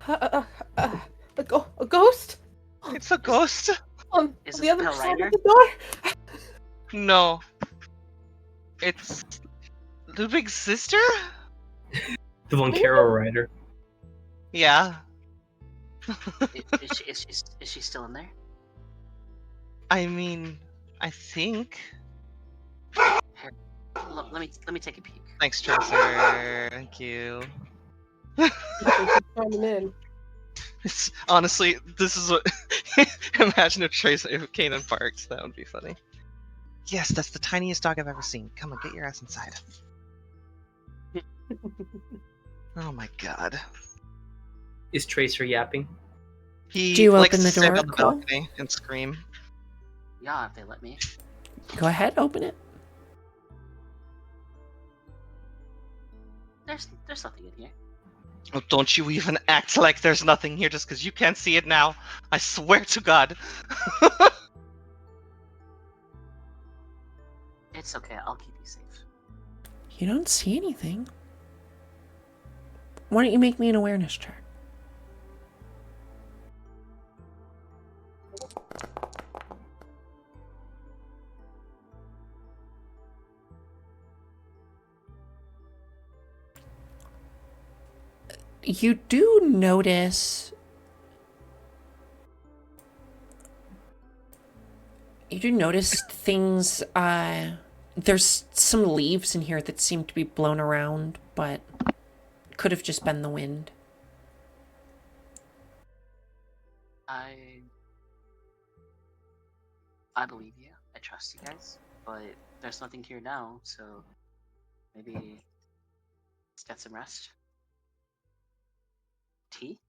a ghost It's a ghost? on Is the it other Pale side Rider? of the door. No. It's the big sister? The Von Caro rider. Yeah. Is she still in there? I mean, I think. Here, let me take a peek. Thanks, Tracer. Thank you. Keep coming in. It's, honestly, this is what. Imagine if Kanan barks. That would be funny. Yes, that's the tiniest dog I've ever seen. Come on, get your ass inside. Oh my god. Is Tracer yapping? He Do you likes open to the stand door, on the Cole? balcony and scream. Yeah, if they let me. Go ahead, open it. There's nothing in here. Oh, don't you even act like there's nothing here just because you can't see it now. I swear to God. It's okay. I'll keep you safe. You don't see anything. Why don't you make me an awareness check? You do notice... You do notice things, there's some leaves in here that seem to be blown around, but could have just been the wind. I believe you. I trust you guys. But there's nothing here now, so maybe let's get some rest. Tea?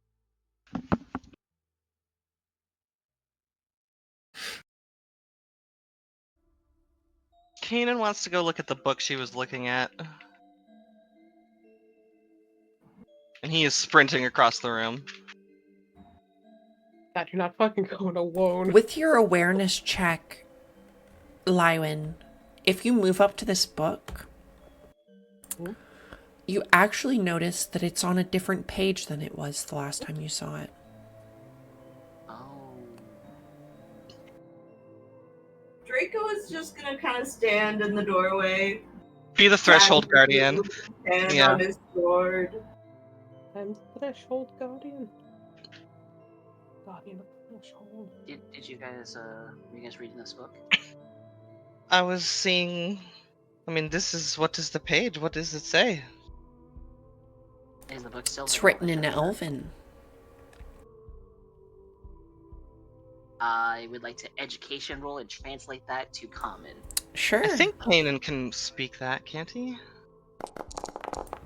Kanan wants to go look at the book she was looking at. And he is sprinting across the room. God, you're not fucking going alone. With your awareness check, Lywin, if you move up to this book, you actually notice that it's on a different page than it was the last time you saw it. Oh. Draco is just gonna kind of stand in the doorway. Be the threshold guardian. And Yeah. on his sword. I'm threshold guardian. Guardian of the threshold. Did you guys were you guys reading this book? I was seeing. I mean, this is. What is the page? What does it say? Is the book still It's available written in for- Elven. I would like to education roll and translate that to common. Sure. I think Kanan can speak that, can't he?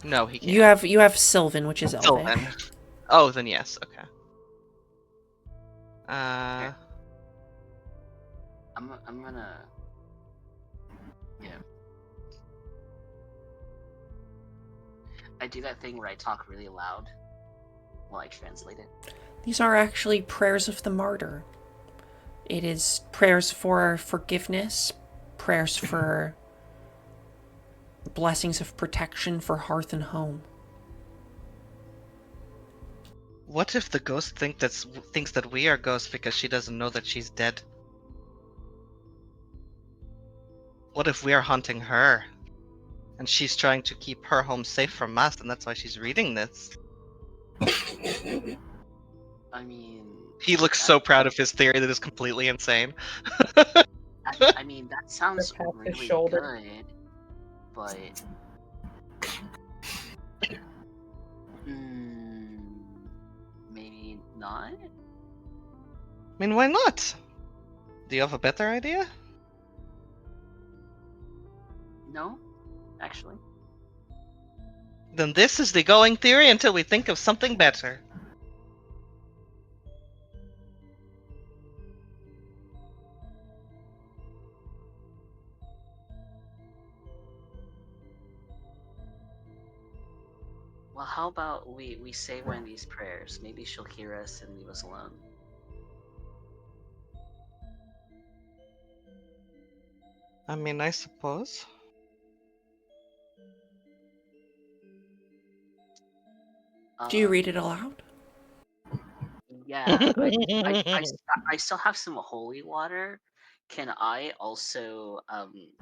No, he can't. You have Sylvan, which is Elvish. Sylvan. Oh, then yes. Okay. I'm gonna. Yeah. I do that thing where I talk really loud while I translate it. These are actually prayers of the martyr. It is prayers for forgiveness, prayers for blessings of protection for hearth and home. What if the ghost thinks that we are ghosts because she doesn't know that she's dead? What if we are haunting her? And she's trying to keep her home safe from us, and that's why she's reading this. I mean. He looks so proud of his theory that is completely insane. I mean, that sounds Tap his really shoulder. good, but. Maybe not? I mean, why not? Do you have a better idea? No, actually. Then this is the going theory until we think of something better. Well, how about we say one of these prayers? Maybe she'll hear us and leave us alone. I mean, I suppose. Do you read it aloud? Yeah, I still have some holy water. Can I also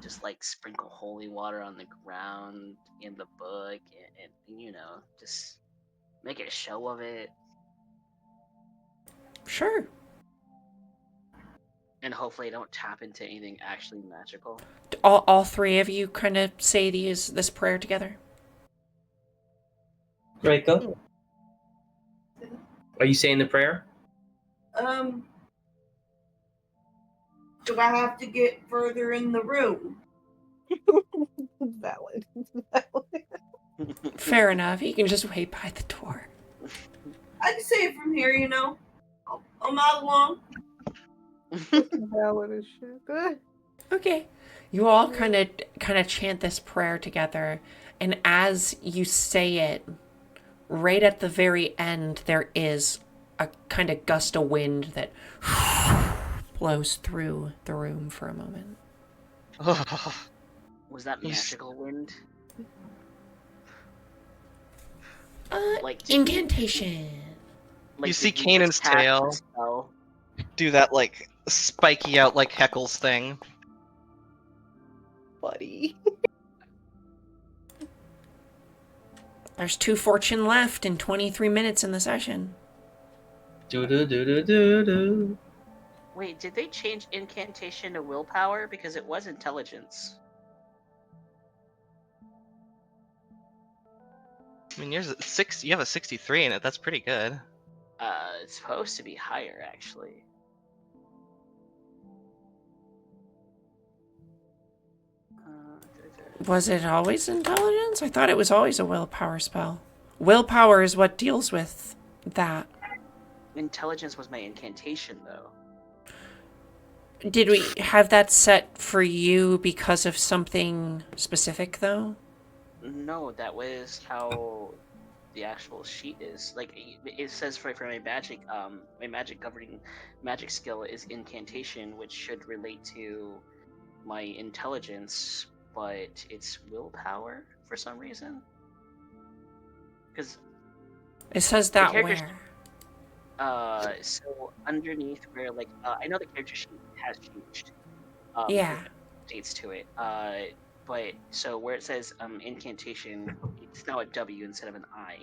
just like sprinkle holy water on the ground in the book and just make a show of it Sure. and hopefully I don't tap into anything actually magical? All three of you kind of say this prayer together. Draco, are you saying the prayer? Do I have to get further in the room? Valid. Fair enough. You can just wait by the door. I can say it from here, you know. A mile long. Valid as shit. Okay. You all kind of chant this prayer together, and as you say it, right at the very end, there is a kind of gust of wind that blows through the room for a moment. Was that magical wind? Like Incantation. You see did Kanan's just cast a tail spell? do that like spiky out like Heckles thing. Buddy. There's 2 fortune left and 23 minutes in the session. Do. Wait, did they change incantation to willpower? Because it was intelligence. I mean, yours is 6. You have a 63 in it. That's pretty good. It's supposed to be higher, actually. Was it always intelligence? I thought it was always a willpower spell. Willpower is what deals with that. Intelligence was my incantation, though. Did we have that set for you because of something specific, though? No, that was how the actual sheet is. Like it says for my magic governing magic skill is incantation, which should relate to my intelligence, but it's willpower for some reason. Because it says that where? So underneath where I know the character sheet has changed. Yeah. Updates to it. But so where it says incantation, it's now a W instead of an I.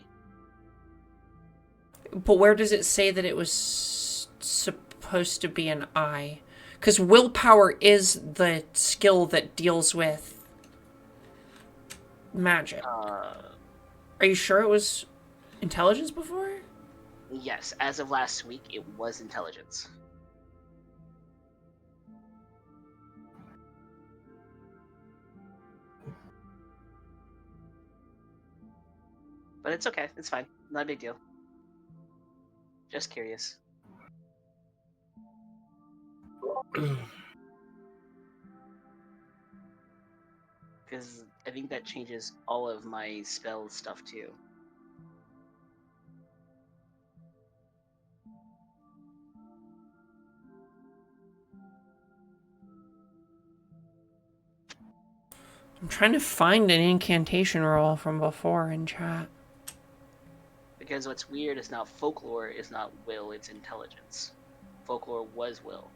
But where does it say that it was supposed to be an I? Because willpower is the skill that deals with magic. Are you sure it was intelligence before? Yes, as of last week, it was intelligence. But it's okay. It's fine. Not a big deal. Just curious. Because I think that changes all of my spell stuff too. I'm trying to find an incantation roll from before in chat. Because what's weird is now folklore is not will, it's intelligence. Folklore was will.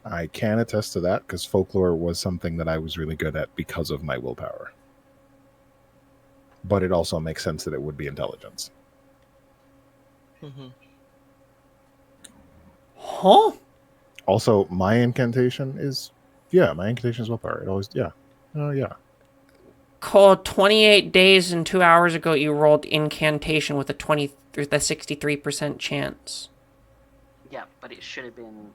I can attest to that because folklore was something that I was really good at because of my willpower. But it also makes sense that it would be intelligence. Mm-hmm. Huh? Also, my incantation is willpower. It always, yeah. Oh, yeah. Cole, 28 days and 2 hours ago, you rolled incantation with a 63% chance. Yeah, but it should have been.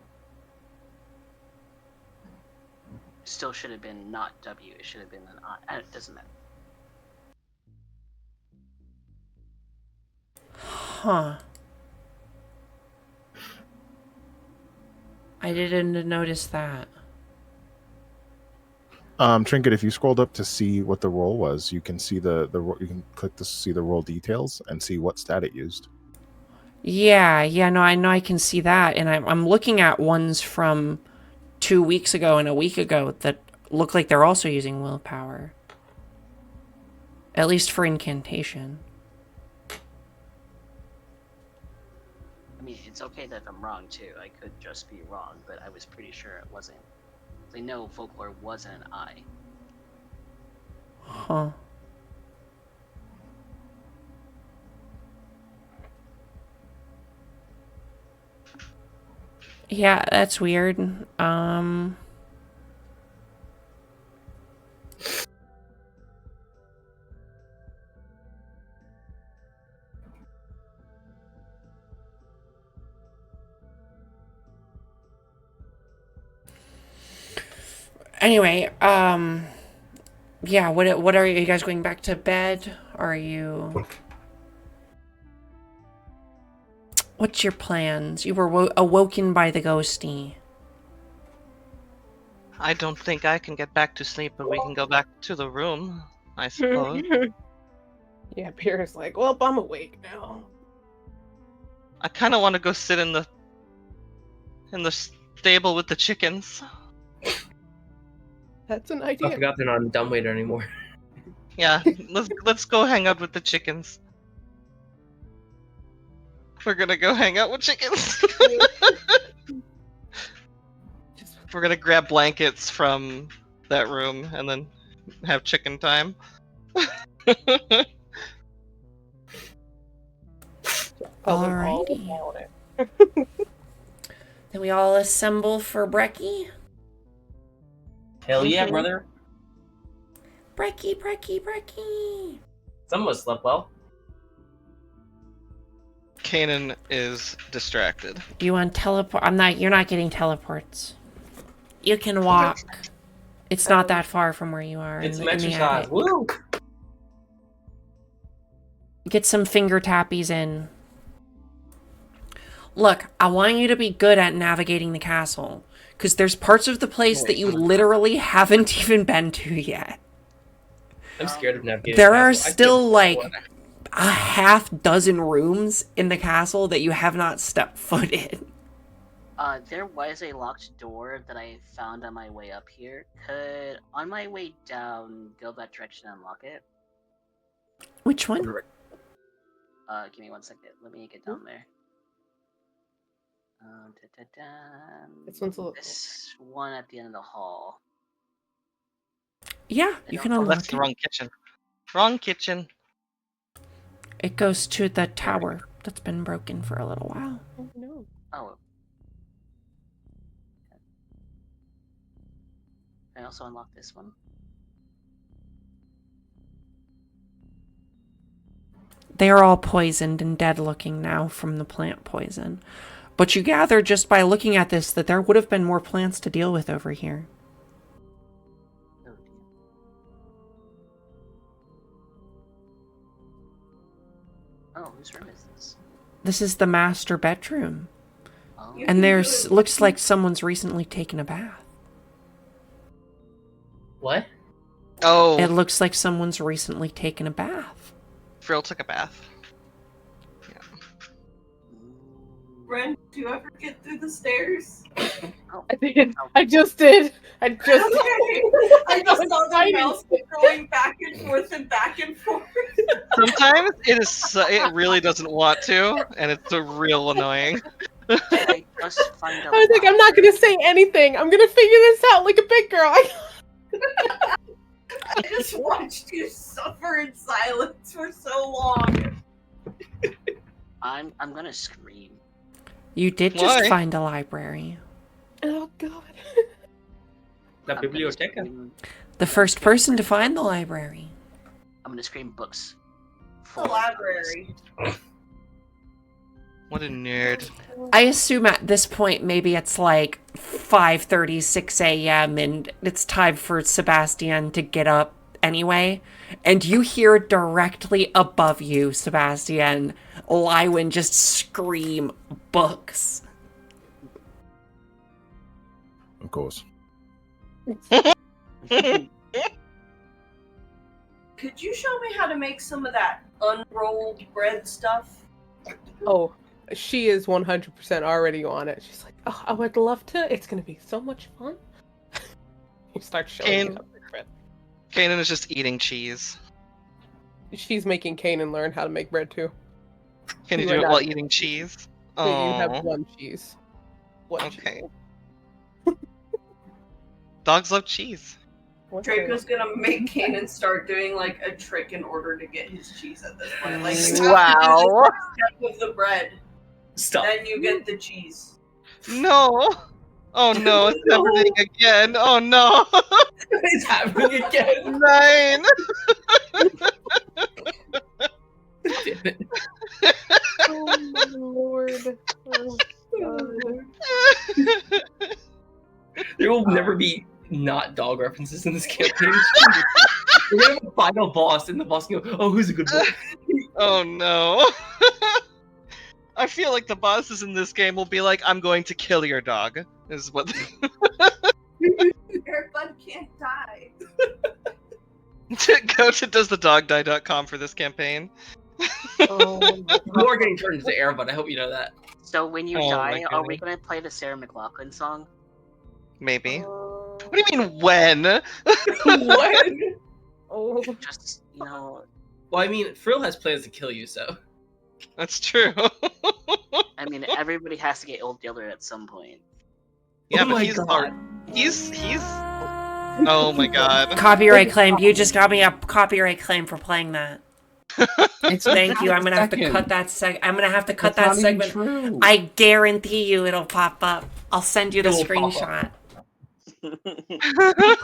Still should have been not W. It should have been an I. It doesn't matter. Huh. I didn't notice that. Trinket, if you scrolled up to see what the roll was, you can see you can click to see the roll details and see what stat it used. Yeah, no, I know I can see that, and I'm looking at ones from 2 weeks ago and a week ago that look like they're also using willpower. At least for incantation. I mean, it's okay that I'm wrong too. I could just be wrong, but I was pretty sure it wasn't. I know folklore wasn't an I. Huh. Yeah, that's weird. Anyway, yeah, what are you guys going back to bed? Are you What's your plans? You were awoken by the ghosty. I don't think I can get back to sleep, but we can go back to the room, I suppose. Yeah, Pierre's like, well, I'm awake now. I kind of want to go sit in the stable with the chickens. That's an I idea. forgot they're not in dumbwaiter anymore. Yeah, let's go hang out with the chickens. We're gonna go hang out with chickens. We're gonna grab blankets from that room and then have chicken time. Tell them all Alrighty. about it. Then we all assemble for brekkie. Hell yeah, Mhm. brother. Brekkie, brekkie, brekkie. Some of us slept well. Kanan is distracted. Do you want teleport? You're not getting teleports. You can walk. It's not that far from where you are. Get some in the exercise. attic. Woo! Get some finger tappies in. Look, I want you to be good at navigating the castle. Because there's parts of the place that you literally haven't even been to yet. I'm scared of navigating. There the are castle. I still, feel- like, a half dozen rooms in the castle that you have not stepped foot in. There was a locked door that I found on my way up here. Could, on my way down, go that direction and unlock it? Which one? Give me 1 second. Let me get down there. This one's a little. This one at the end of the hall. Yeah, you can Oh, unlock that's the it. wrong kitchen. Wrong kitchen. It goes to the tower that's been broken for a little while. Oh no. Oh. I also unlock this one. They are all poisoned and dead looking now from the plant poison. But you gather just by looking at this that there would have been more plants to deal with over here. Oh dear. Oh, whose room is this? This is the master bedroom. Oh. And there's looks like someone's recently taken a bath. What? Oh, It looks like someone's recently taken a bath. Frill took a bath. Ren, do you ever get through the stairs? I did. I just did. I just. I just saw the mouse going back and forth and back and forth. Sometimes it really doesn't want to, and it's real annoying. I just find I was like, I'm not gonna say anything. I'm gonna figure this out like a big girl. I just watched you suffer in silence for so long. I'm gonna scream. You did just Why? find a library. Oh god. La I'm gonna biblioteca. scream- The first person to find the library. I'm gonna scream books. The Full of library. What a nerd. I assume at this point maybe it's like 5:30, 6 a.m. and it's time for Sebastian to get up anyway. And you hear directly above you, Sebastian, Lywin just scream books. Of course. Could you show me how to make some of that unrolled bread stuff? Oh, she is 100% already on it. She's like, oh, I would love to. It's gonna be so much fun. You start showing you Kane- how to make bread. Kanan is just eating cheese. She's making Kanan learn how to make bread too. Can you You do are it not- while eating cheese? So you have Oh, one cheese. One okay. cheese. Dogs love cheese. What's Draco's gonna make Kanan start doing like a trick in order to get his cheese at this point. Like you have Wow. to do this step with the bread, Stop. then you get the cheese. No. Oh no, it's happening again. Oh no. It's happening again. 9. Damn it. Oh my lord. Oh, God. There will never be not dog references in this campaign. We're gonna have a final boss, and the boss can go, "Oh, who's a good boy?" Oh no. I feel like the bosses in this game will be like, I'm going to kill your dog. Is what Everybody can't die. go to doesthedogdie.com for this campaign. Oh my You are getting turned into Airbud. I hope you know that. So when you Oh my die, are we goodness. gonna play the Sarah McLachlan song? Maybe. God. What do you mean when? What? Oh. Just Well, I mean, Frill has plans to kill you, so. That's true. I mean, everybody has to get Old Yeller at some point. Yeah, Oh but my he's God. he's oh my god. Copyright claim. You just got me a copyright claim for playing that. It's Thank you. I'm gonna have to second. cut that I'm gonna have to cut That's that not even segment. true. I guarantee you it'll pop up. I'll send you the It will pop screenshot.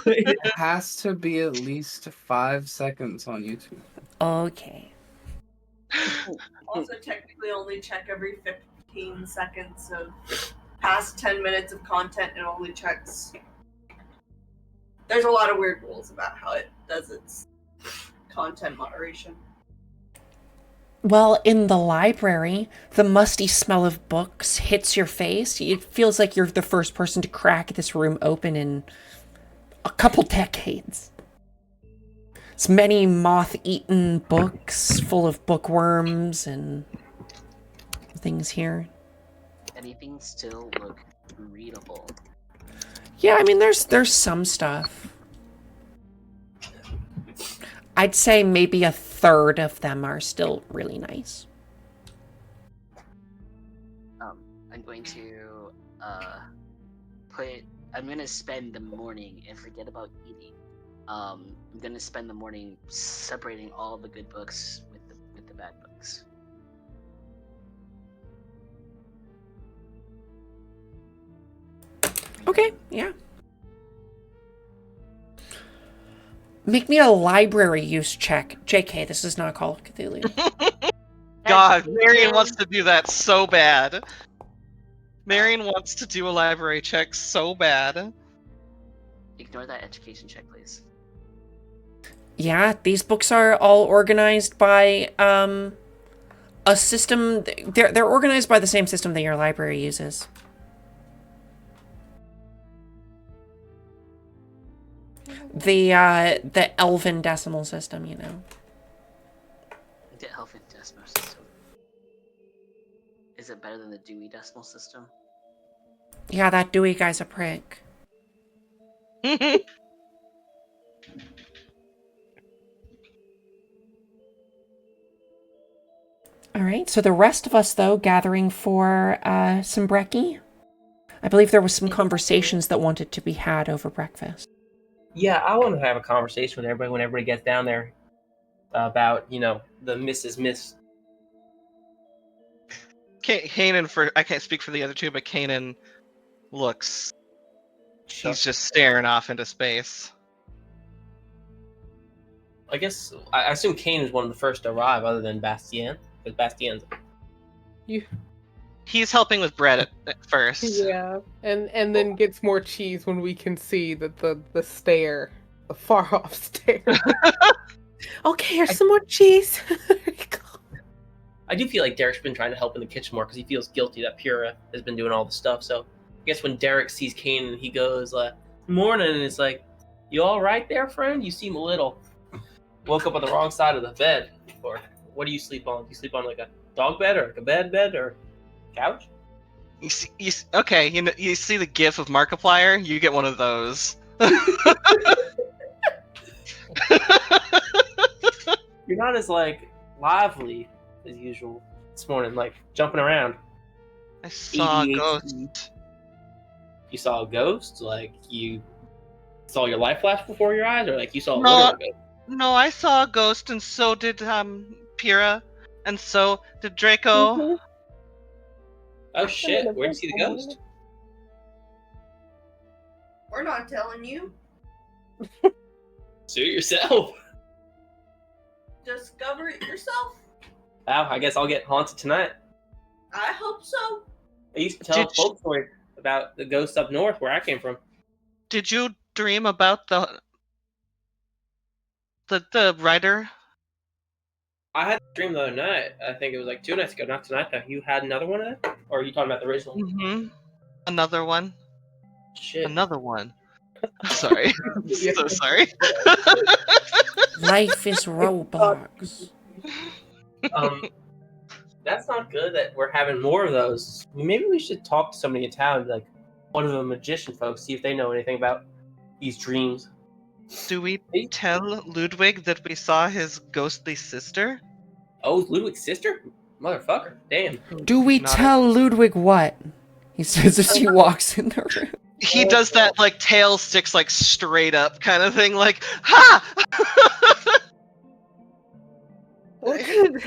It has to be at least 5 seconds on YouTube. Okay. Also, technically, only check every 15 seconds. So, past 10 minutes of content, it only checks. There's a lot of weird rules about how it does its content moderation. Well, in the library, the musty smell of books hits your face. It feels like you're the first person to crack this room open in a couple decades. It's many moth-eaten books full of bookworms and things here. Anything still look readable? Yeah, I mean, there's some stuff. I'd say maybe a third of them are still really nice. I'm going to I'm gonna spend the morning and forget about eating. I'm gonna spend the morning separating all the good books with the bad books. Okay, yeah. Make me a library use check. JK, this is not Call of Cthulhu. God, Marion wants to do that so bad. Marion wants to do a library check so bad. Ignore that education check, please. Yeah, these books are all organized by a system. They're organized by the same system that your library uses. The Elven decimal system, you know. The Elfin decimal system. Is it better than the Dewey decimal system? Yeah, that Dewey guy's a prick. All right, so the rest of us, though, gathering for some brekkie. I believe there was some conversations that wanted to be had over breakfast. Yeah, I want to have a conversation with everybody when everybody gets down there about, the Mrs. Miss. Kanan, I can't speak for the other two, but Kanan looks. He's just staring off into space. I guess, I assume Kane is one of the first to arrive other than Bastien, because Bastien's... He's helping with bread at first. Yeah, and then gets more cheese when we can see that the stare, the far off stare. Okay, here's some more cheese. There you go. I do feel like Derek's been trying to help in the kitchen more because he feels guilty that Pura has been doing all the stuff. So I guess when Derek sees Kane, he goes, "Morning," and it's like, "You all right there, friend? You seem a little woke up on the wrong side of the bed." Or what do you sleep on? Do you sleep on like a dog bed or like a bed or couch? Okay, you see the GIF of Markiplier? You get one of those. You're not as like lively as usual this morning, like jumping around. I saw a ADHD. ghost. You saw a ghost? Like you saw your life flash before your eyes, or like you saw a No. literal ghost? No, I saw a ghost, and so did Pyrrha, and so did Draco. Mhm. Oh shit! Where'd you see the ghost? We're not telling you. Sue yourself. Discover it yourself. Wow, I guess I'll get haunted tonight. I hope so. I used to tell a Did folk story about the ghosts up north where I came from. Did you dream about the writer? I had a dream the other night. I think it was like 2 nights ago, not tonight though. You had another one of that? Or are you talking about the original? Mm-hmm. Another one. Shit. Another one. Sorry. Yeah. So sorry. Life is Roblox. That's not good that we're having more of those. Maybe we should talk to somebody in town, like one of the magician folks, see if they know anything about these dreams. Do we tell Ludwig that we saw his ghostly sister? Oh, Ludwig's sister? Motherfucker. Damn. Do we Not tell Ludwig what? He says as he walks in the room. He does that like tail sticks like straight up kind of thing, like ha. What could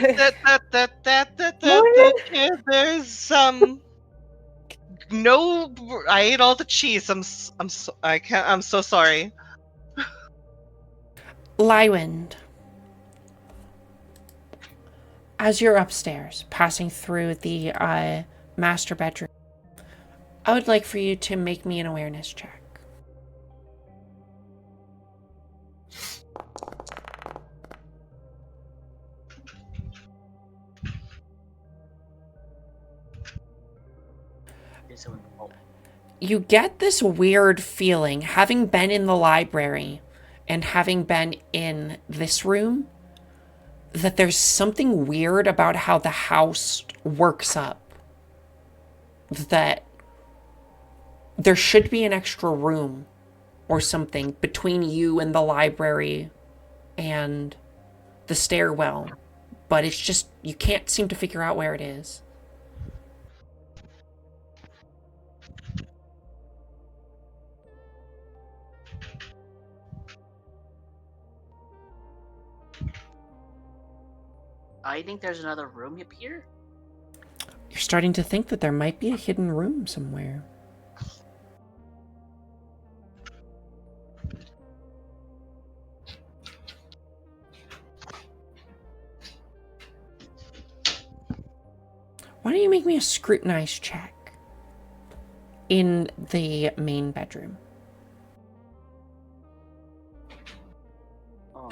There's no. I ate all the cheese. I can't. I'm so sorry. Lywind, as you're upstairs, passing through the master bedroom, I would like for you to make me an awareness check. You get this weird feeling, having been in the library and having been in this room, that there's something weird about how the house works up. That there should be an extra room or something between you and the library and the stairwell, but it's just, you can't seem to figure out where it is. I think there's another room up here. You're starting to think that there might be a hidden room somewhere. Why don't you make me a scrutinize check in the main bedroom? Oh.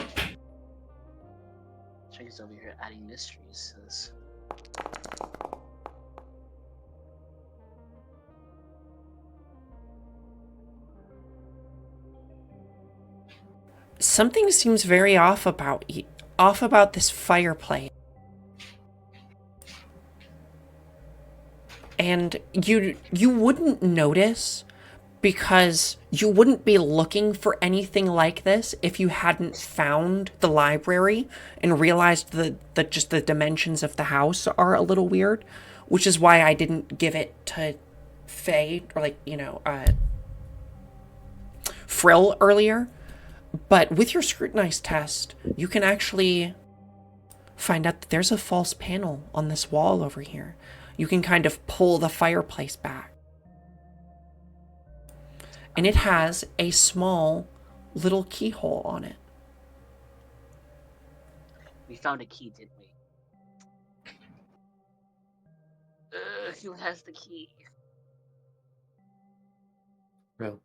Trick's over here adding mysteries to this. Something seems very off about this fireplace. And you wouldn't notice, because you wouldn't be looking for anything like this if you hadn't found the library and realized that just the dimensions of the house are a little weird, which is why I didn't give it to Faye or Frill earlier. But with your scrutinize test, you can actually find out that there's a false panel on this wall over here. You can kind of pull the fireplace back. And it has a small little keyhole on it. We found a key, didn't we? Who has the key? Bro.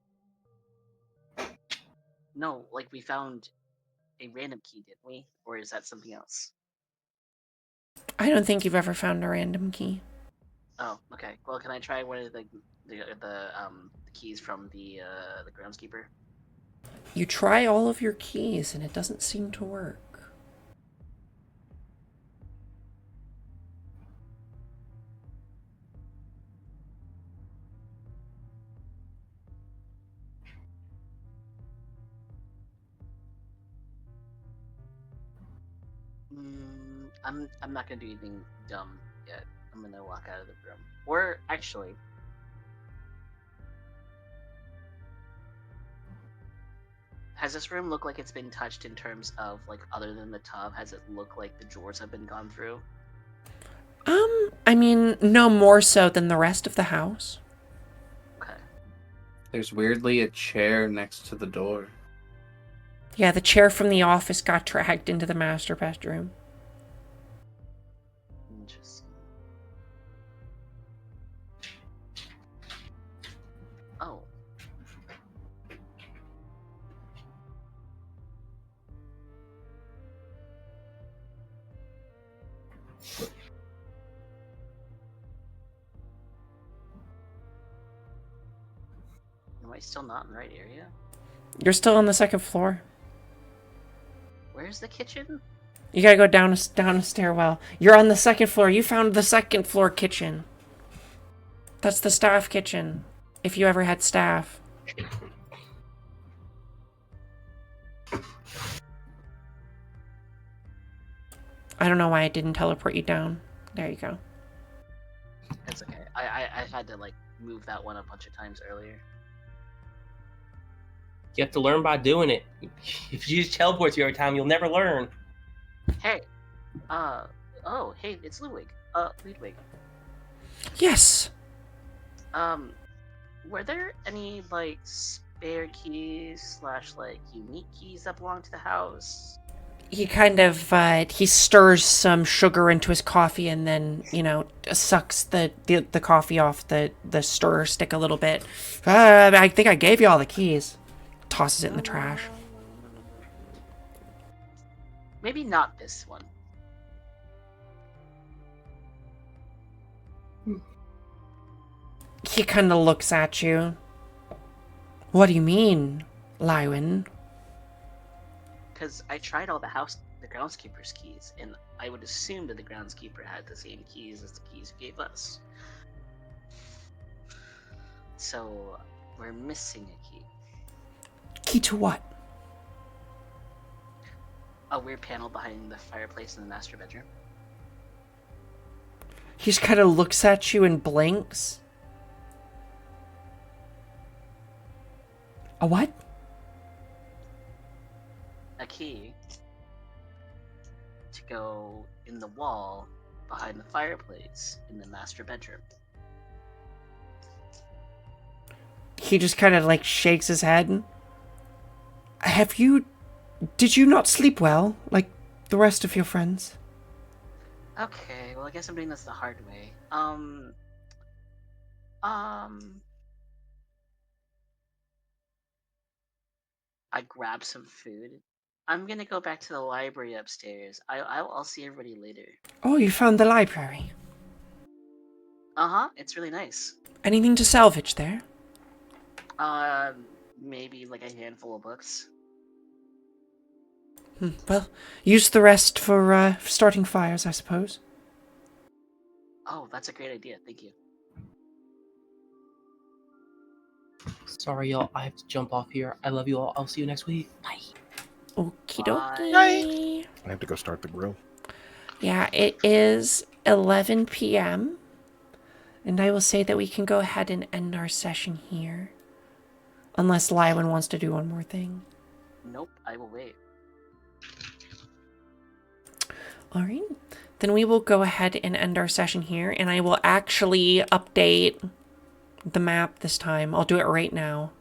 No, like we found a random key, didn't we? Or is that something else? I don't think you've ever found a random key. Oh, okay. Well, can I try one of the keys from the groundskeeper? You try all of your keys and it doesn't seem to work. I'm not gonna do anything dumb yet. I'm gonna walk out of the room. Or actually, has this room looked like it's been touched in terms of like other than the tub? Has it looked like the drawers have been gone through? I mean, no more so than the rest of the house. Okay. There's weirdly a chair next to the door. Yeah, the chair from the office got dragged into the master bedroom. Interesting. Oh. Am I still not in the right area? You're still on the second floor. Where's the kitchen? You gotta go down a stairwell. You're on the second floor. You found the second floor kitchen. That's the staff kitchen. If you ever had staff. I don't know why it didn't teleport you down. There you go. It's okay. I had to like move that one a bunch of times earlier. You have to learn by doing it. If you just teleport to you every time, you'll never learn. Hey, oh, hey, it's Ludwig. Ludwig. Yes. Were there any like spare keys / like unique keys that belong to the house? He kind of, he stirs some sugar into his coffee and then, sucks the coffee off the stirrer stick a little bit. I think I gave you all the keys. Tosses it in the trash. Maybe not this one. He kind of looks at you. What do you mean, Lywin? Because I tried all the groundskeeper's keys, and I would assume that the groundskeeper had the same keys as the keys you gave us. So, we're missing a key. Key to what? A weird panel behind the fireplace in the master bedroom. He just kind of looks at you and blinks. A what? A key to go in the wall behind the fireplace in the master bedroom. He just kind of like shakes his head. Did you not sleep well, like the rest of your friends? Okay, well I guess I'm doing this the hard way. I grab some food. I'm gonna go back to the library upstairs. I'll see everybody later. Oh, you found the library. It's really nice. Anything to salvage there? Maybe like a handful of books. Well, use the rest for starting fires, I suppose. Oh, that's a great idea. Thank you. Sorry, y'all. I have to jump off here. I love you all. I'll see you next week. Bye. Okie dokie. Bye. I have to go start the grill. Yeah, it is 11 p.m. And I will say that we can go ahead and end our session here. Unless Lywin wants to do one more thing. Nope, I will wait. Alright. Then we will go ahead and end our session here. And I will actually update the map this time. I'll do it right now.